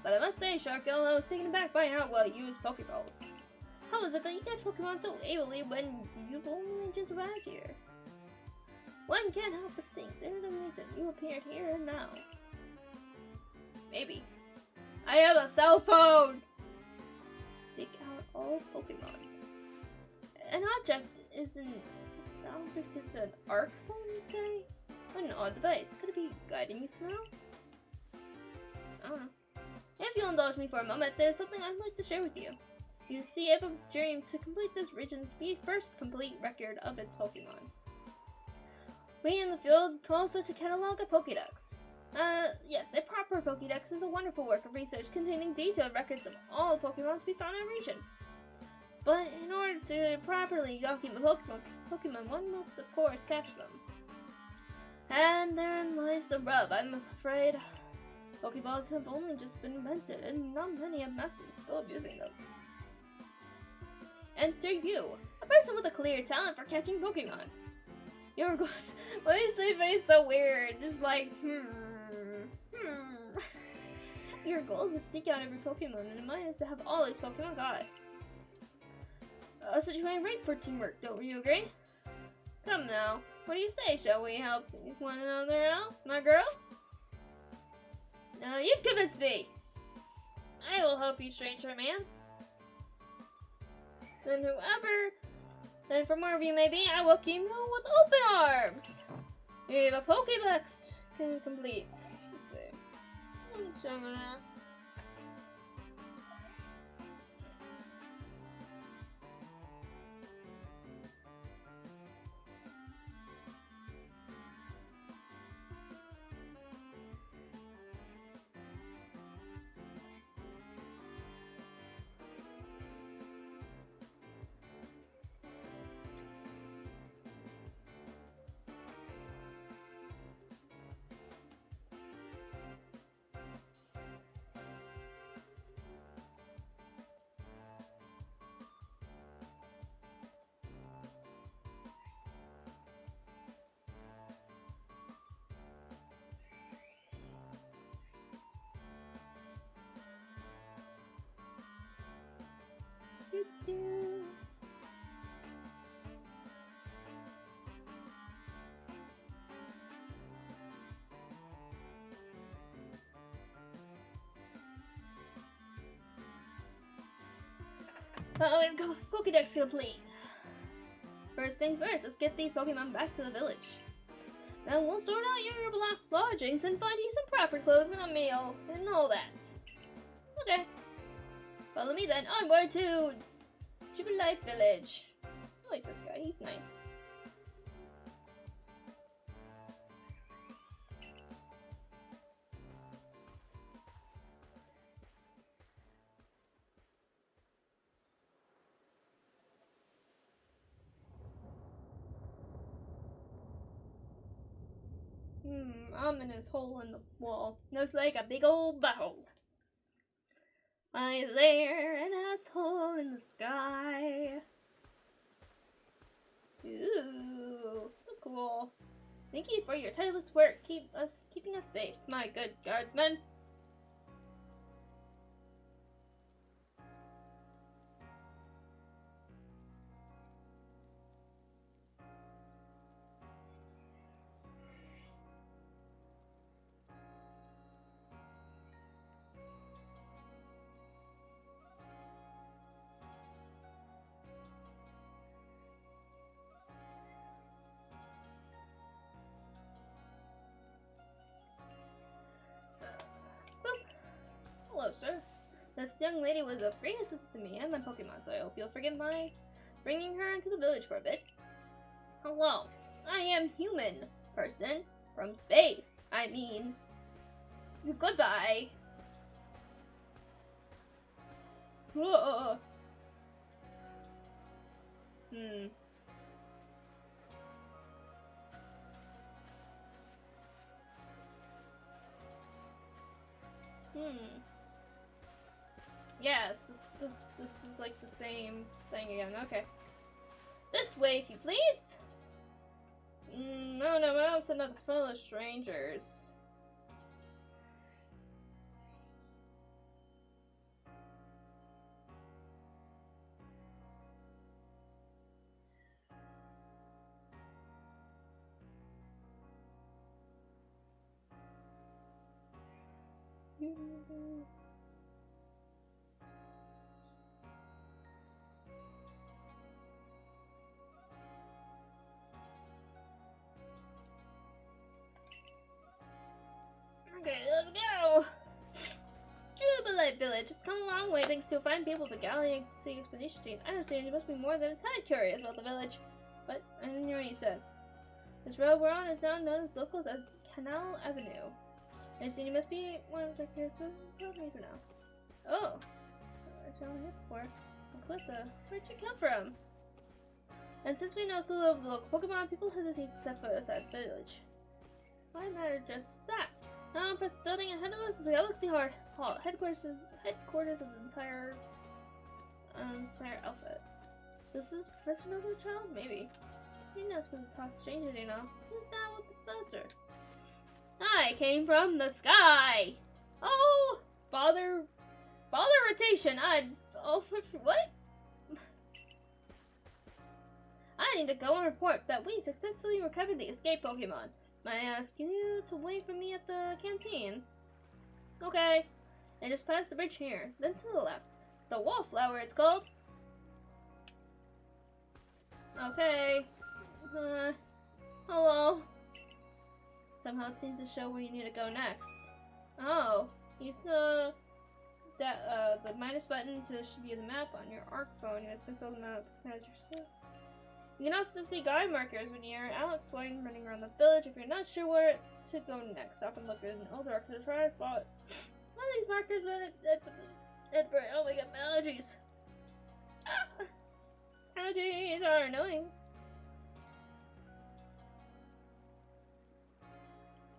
A: But I must say, Sharko, I was taken aback by how well you used Pokeballs. How is it that you catch Pokemon so ably when you've only just arrived here? One can't help but think there's a reason you appeared here and now. Maybe. I have a cell phone! Seek out all Pokemon. An object isn't... It's an arc phone, you say? What an odd device. Could it be guiding you somehow? I don't know. If you'll indulge me for a moment, there's something I'd like to share with you. You see, I've dreamed to complete this region's first complete record of its Pokemon. We in the field call such a catalog a Pokédex. Yes, a proper Pokédex is a wonderful work of research containing detailed records of all Pokemon to be found in a region. But in order to properly document Pokemon, one must of course catch them. And therein lies the rub, I'm afraid. Pokeballs have only just been invented, and not many have mastered the skill of using them. Enter you, a person with a clear talent for catching Pokemon. Your goal is... Why is my face so weird? Just like, Your goal is to seek out every Pokemon, and mine is to have all these Pokemon caught. Such a right for teamwork, don't you agree? Come now, what do you say? Shall we help one another out, my girl? No, you've convinced me! I will help you, stranger man. Then from wherever you may be, I will keep you with open arms! You have a Pokédex complete. Let's see. Let's show that. Pokédex complete. First things first, let's get these Pokemon back to the village. Then we'll sort out your lodgings and find you some proper clothes and a meal and all that. Okay. Follow me then onward to Jubilee Village. I like this guy, he's nice. Ominous hole in the wall. Looks like a big old butthole. Why is there an asshole in the sky? Ooh, so cool. Thank you for your tireless work. Keeping us safe, my good guardsmen. Hello, sir. This young lady was of great assistance to me and my Pokemon, so I hope you'll forgive my bringing her into the village for a bit. Hello, I am human person from space. I mean, goodbye. Whoa. Yes, this is like the same thing again. Okay. This way, if you please. No, I was another fellow strangers. Okay, let's go! Jubilee Village has come a long way thanks to a fine people to Galaxy Expedition Team. I understand you must be more than a tad curious about the village. But I didn't hear what you said. This road we're on is now known as locals as Canal Avenue. I understand you must be one of the characters for now. Oh. I've been here before. Where'd you come from? And since we know so little of the local Pokemon, people hesitate to set foot outside the village. Why matter just that? Now press the building ahead of us is the Galaxy Hall, headquarters of the entire outfit. This is Professor Noble Child? Maybe. You're not supposed to talk to strangers, you know. Who's that with the professor? I came from the sky! Oh! Bother rotation, what? I need to go and report that we successfully recovered the escaped Pokemon. May I ask you to wait for me at the canteen? Okay. I just passed the bridge here, then to the left. The Wallflower, it's called. Okay. Hello. Somehow it seems to show where you need to go next. Oh, use the minus button to view the map on your ARC phone. It's been sold the map. You can also see guide markers when you're out exploring, running around the village. If you're not sure where to go next, stop and look at an older ARC to try to spot one of these markers. Oh my god, allergies. Ah! Allergies are annoying.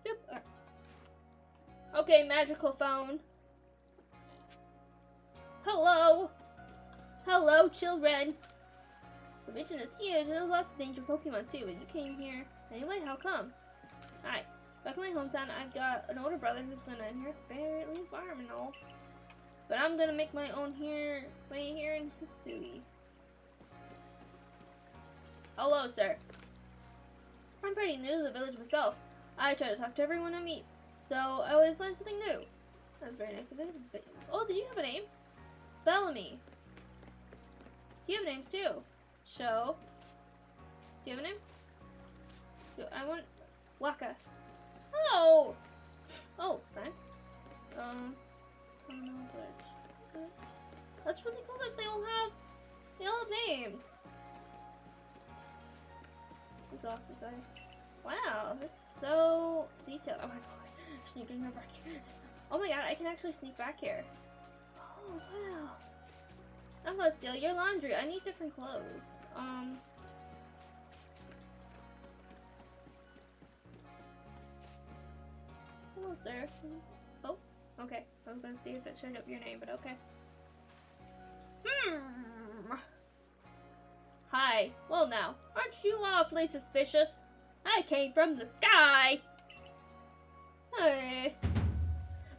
A: Yep. Okay, magical phone. Hello. Hello, children. The region is huge, and there's lots of dangerous Pokemon too, but you came here anyway? How come? Hi. Back in my hometown, I've got an older brother who's gonna inherit the Fairly Farm and all. But I'm gonna make my own way here in Hisui. Hello, sir. I'm pretty new to the village myself. I try to talk to everyone I meet, so I always learn something new. That's very nice of it. Oh, did you have a name? Bellamy. Do you have names too? Show. Do you have a name? Waka. Oh! Oh, thanks. I don't know, but that's really cool that they all have names. What's else to say? Wow, this is so detailed. Oh my god, sneaking back here. Oh my god, I can actually sneak back here. Oh wow. I'm gonna steal your laundry. I need different clothes. Hello, sir. Oh, okay. I was gonna see if it showed up your name, but okay. Hi. Well now, aren't you awfully suspicious? I came from the sky. Hey.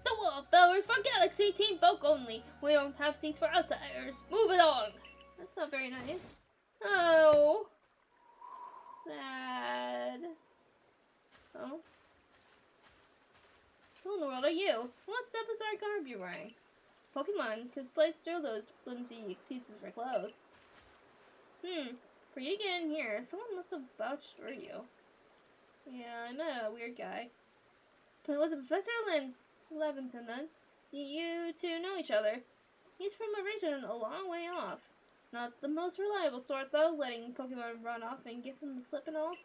A: The Wallflowers for Galaxy Team folk only. We don't have seats for outsiders. Move along. That's not very nice. Oh. Sad. Oh. Who in the world are you? What's that bizarre garb you're wearing? Pokemon could slice through those flimsy excuses for clothes. For you to get in here, someone must have vouched for you. Yeah, I'm a weird guy. But was it Professor Levinson then? You two know each other. He's from a region a long way off. Not the most reliable sort, though, letting Pokemon run off and give him the slip and all.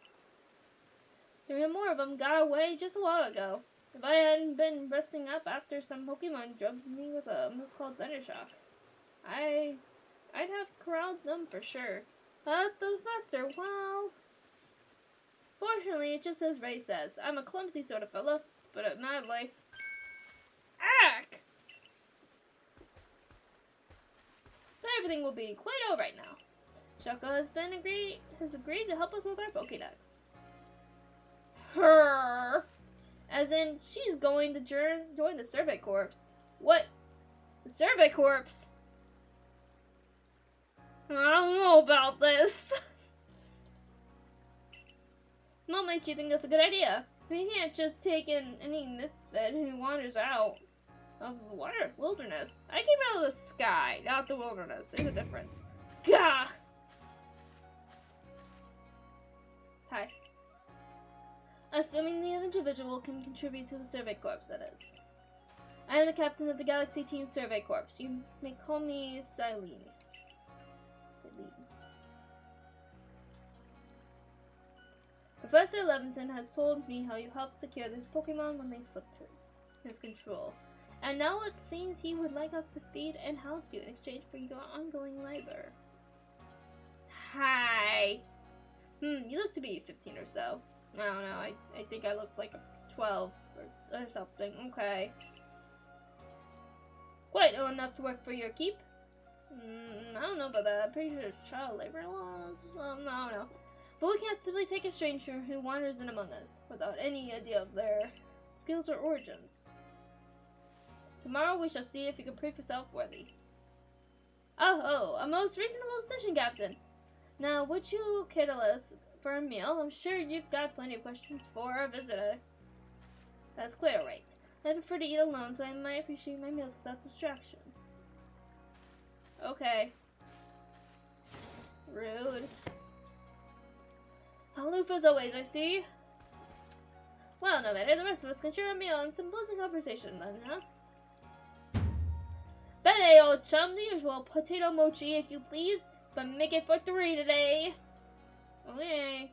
A: 3 or more of them got away just a while ago. If I hadn't been resting up after some Pokemon drugged me with a move called Thundershock, I'd have corralled them for sure. But the Professor, well... Fortunately, it's just as Ray says. I'm a clumsy sort of fella, but at madly. Ack! But everything will be quite alright now. Shoko has agreed to help us with our Pokédex. Her! As in, she's going to join the Survey Corps. What? The Survey Corps? I don't know about this. What makes you think that's a good idea? We can't just take in any misfit who wanders out of the wilderness. I came out of the sky, not the wilderness. There's a difference. Gah! Hi. Assuming the individual can contribute to the Survey Corps, that is. I am the captain of the Galaxy Team Survey Corps. You may call me Silene. Professor Levinson has told me how you helped secure these Pokemon when they slipped his control. And now it seems he would like us to feed and house you in exchange for your ongoing labor. Hi. You look to be 15 or so. I don't know, I think I look like a 12 or something. Okay. Quite old enough to work for your keep? I don't know about that. I'm pretty sure it's child labor laws. Well, no, I don't know. But we can't simply take a stranger who wanders in among us without any idea of their skills or origins. Tomorrow we shall see if you can prove yourself worthy. Oh, a most reasonable decision, Captain. Now, would you care to let us for a meal? I'm sure you've got plenty of questions for our visitor. That's quite alright. I prefer to eat alone, so I might appreciate my meals without distraction. Okay. Rude. Aloof as always, I see. Well, no matter, the rest of us can share a meal and some pleasant conversation then, huh? Bene, old chum, the usual potato mochi, if you please, but make it for 3 today. Okay.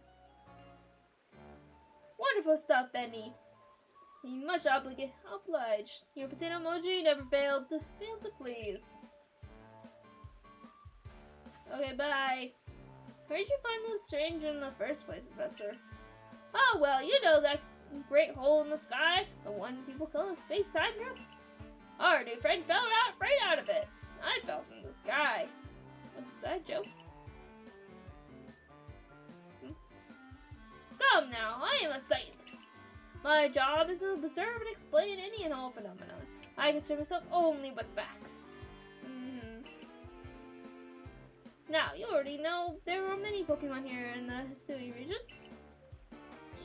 A: Wonderful stuff, Benny. You much obliged. Your potato mochi never failed to please. Okay, bye. Where did you find this stranger in the first place, Professor? Oh, well, you know that great hole in the sky? The one people call a space-time drift? Our new friend fell right out of it. I fell from the sky. What's that joke? Come now, I am a scientist. My job is to observe and explain any and all phenomena. I concern myself only with facts. Now, you already know there are many Pokemon here in the Hisui region.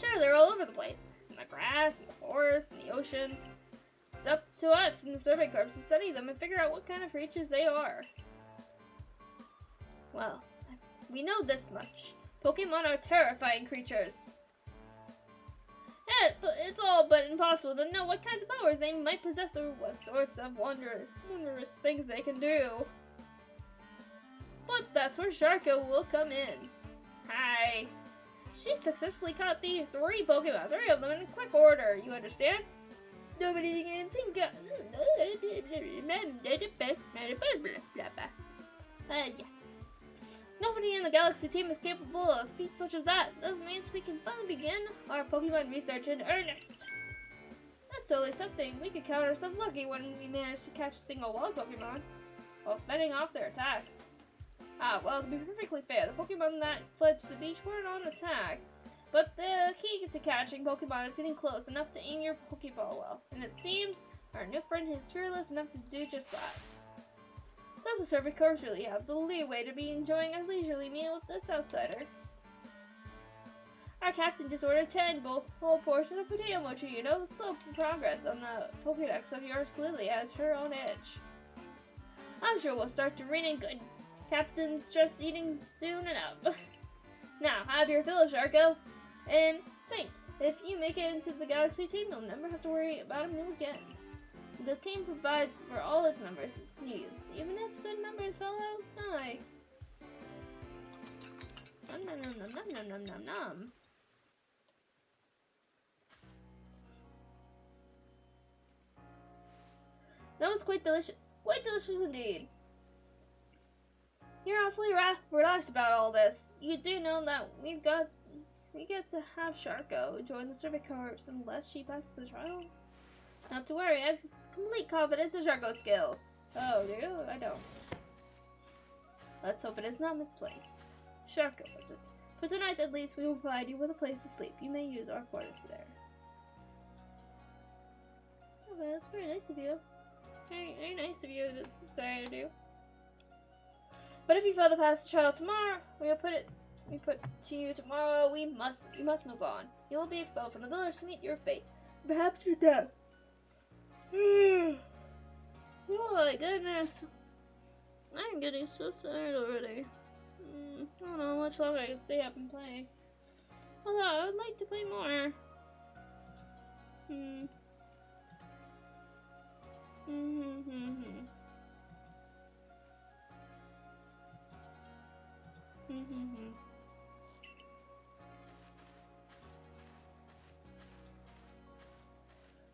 A: Sure, they're all over the place. In the grass, in the forest, in the ocean. It's up to us in the Survey Corps to study them and figure out what kind of creatures they are. Well, we know this much. Pokemon are terrifying creatures. Yeah, but it's all but impossible to know what kinds of powers they might possess or what sorts of wondrous things they can do. But that's where Sharko will come in. Hi. She successfully caught the 3 Pokemon, 3 of them in quick order, you understand? Nobody can think yeah. Nobody in the Galaxy team is capable of feats such as that. This means we can finally begin our Pokemon research in earnest. That's totally something. We could count ourselves lucky when we manage to catch a single wild Pokemon while fending off their attacks. Well, to be perfectly fair, the Pokemon that fled to the beach weren't on attack. But the key to catching Pokemon is getting close enough to aim your Pokeball well. And it seems our new friend is fearless enough to do just that. Does the Survey Corps really have the leeway to be enjoying a leisurely meal with this outsider? Our captain just ordered a tangible, whole portion of potato mochi, you know, slow progress on the Pokedex of yours clearly has her on edge. I'm sure we'll start to read in good. Captain stress eating soon enough. Now, have your fill, Sharko. And think, if you make it into the Galaxy team, you'll never have to worry about a meal again. The team provides for all its members' needs, even if said members fell out of the sky. Nom nom nom nom nom nom nom nom. That was quite delicious. Quite delicious indeed. You're awfully relaxed about all this. You do know that we get to have Sharko join the Survey Corps unless she passes the trial. Not to worry, I have complete confidence in Sharko's skills. Oh, do you? I don't. Let's hope it is not misplaced. Sharko, is it? For tonight, at least, we will provide you with a place to sleep. You may use our quarters there. Okay, that's very nice of you. Very nice of you to say I do. But if you fail to pass the trial tomorrow, we put to you tomorrow, you must move on. You will be expelled from the village to meet your fate. Perhaps your death. Oh my goodness. I'm getting so tired already. I don't know how much longer I can stay up and play. Although I would like to play more.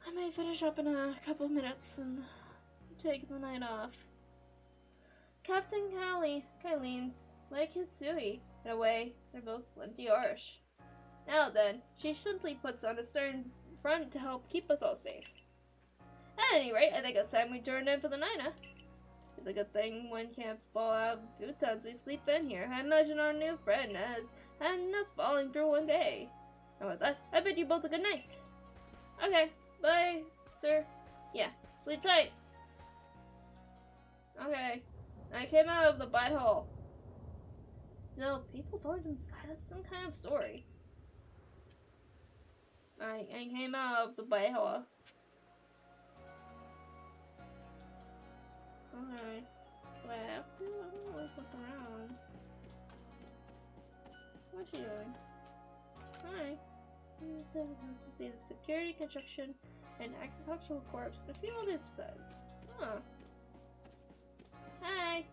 A: I may finish up in a couple minutes and take the night off. Captain Kylene's like his Sui. In a way, they're both plenty harsh. Now then, she simply puts on a stern front to help keep us all safe. At any rate, I think it's time we turned in for the night, huh? It's a good thing when camps fall out, good times we sleep in here. I imagine our new friend has had enough falling through one day. And with that, I bid you both a good night. Okay, bye, sir. Yeah, sleep tight. Okay, I came out of the bite hole. Still, people falling from the sky, that's some kind of story. I came out of the bite hole. Okay. Do I have to? I don't really look around. What's she doing? Hi. See the security, construction, and agricultural corps, and a few others besides. Huh. Hi.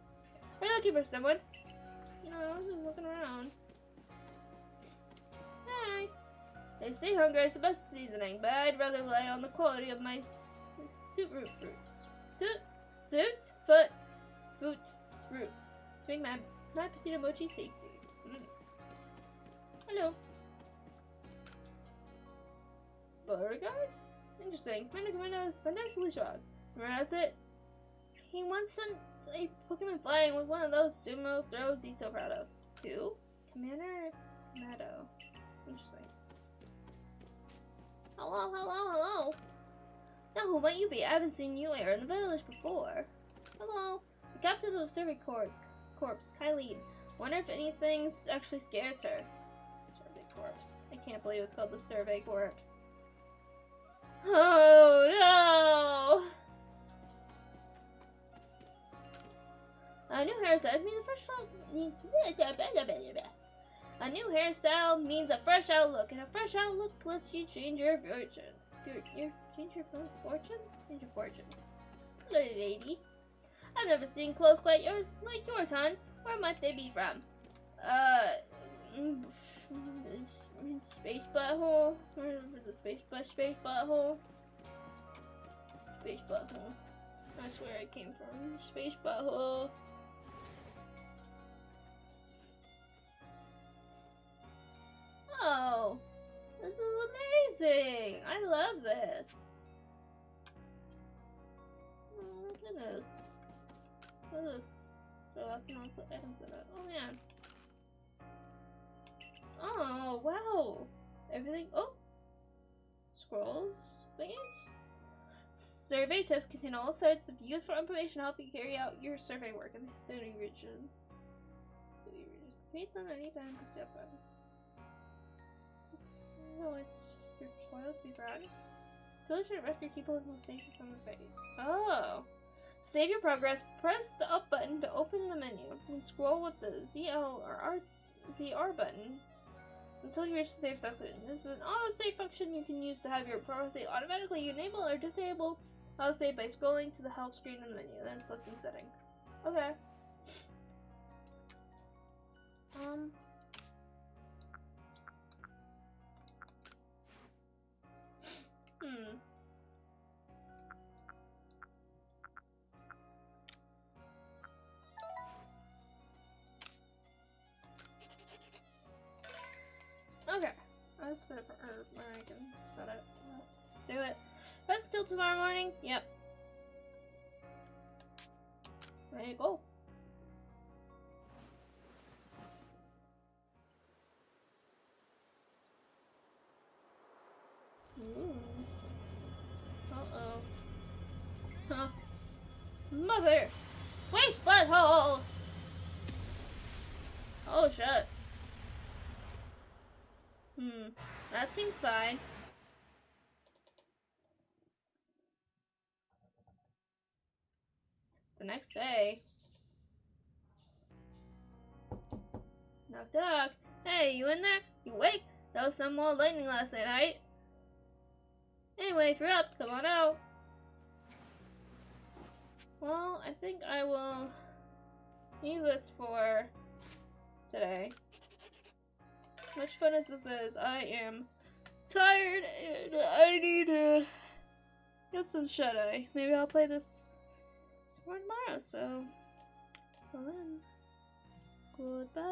A: Are you looking for someone? No, I was just looking around. Hi. They say hunger is the best seasoning, but I'd rather rely on the quality of my fruits. Fruit roots to make my potato mochi tasty. Hello. Beauregard? Interesting. My commando is fantastically strong. Whereas he once sent a Pokemon flying with one of those sumo throws he's so proud of. Who? Commander Meadow. Interesting. Hello. Now who might you be? I haven't seen you here in the village before. Hello. The captain of the Survey Corps, Kylene. Wonder if anything actually scares her. Survey Corps. I can't believe it's called the Survey Corps. Oh no! A new hairstyle. I mean, the first time. A new hairstyle means a fresh outlook, and a fresh outlook lets you change your fortune. Change your fortunes? Change your fortunes. Hello, lady. I've never seen clothes quite like yours, hon. Where might they be from? Space butthole? Where's the space butthole? Space butthole. That's where I came from. Space butthole. Oh, this is amazing! I love this. Oh my goodness. What is this? So that's not the items in it. Oh man. Oh wow. Everything. Oh. Scrolls. Thingies. Survey tips contain all sorts of useful information to help you carry out your survey work in the city region. Complete them anytime. No, it's your spoils be proud. Tools should rescue people who will save you from the fate. Oh. Save your progress. Press the up button to open the menu. And scroll with the ZL or ZR button until you reach the save section. This is an auto-save function you can use to have your progress save automatically enable or disable auto-save by scrolling to the help screen in the menu, then selecting setting. Okay. Okay. I'll set it for where I can set it. Do it. Rest till tomorrow morning? Yep. There you go. Ooh. Uh-oh. Huh. Mother! Space butthole! Oh, shit. That seems fine. The next day. Knock knock. Hey, you in there? You awake? That was some more lightning last night, right? Anyway, if you're up, come on out. Well, I think I will leave this for today. Much fun as this is, I am tired and I need to get some shut-eye. Maybe I'll play this more tomorrow, so till then, goodbye.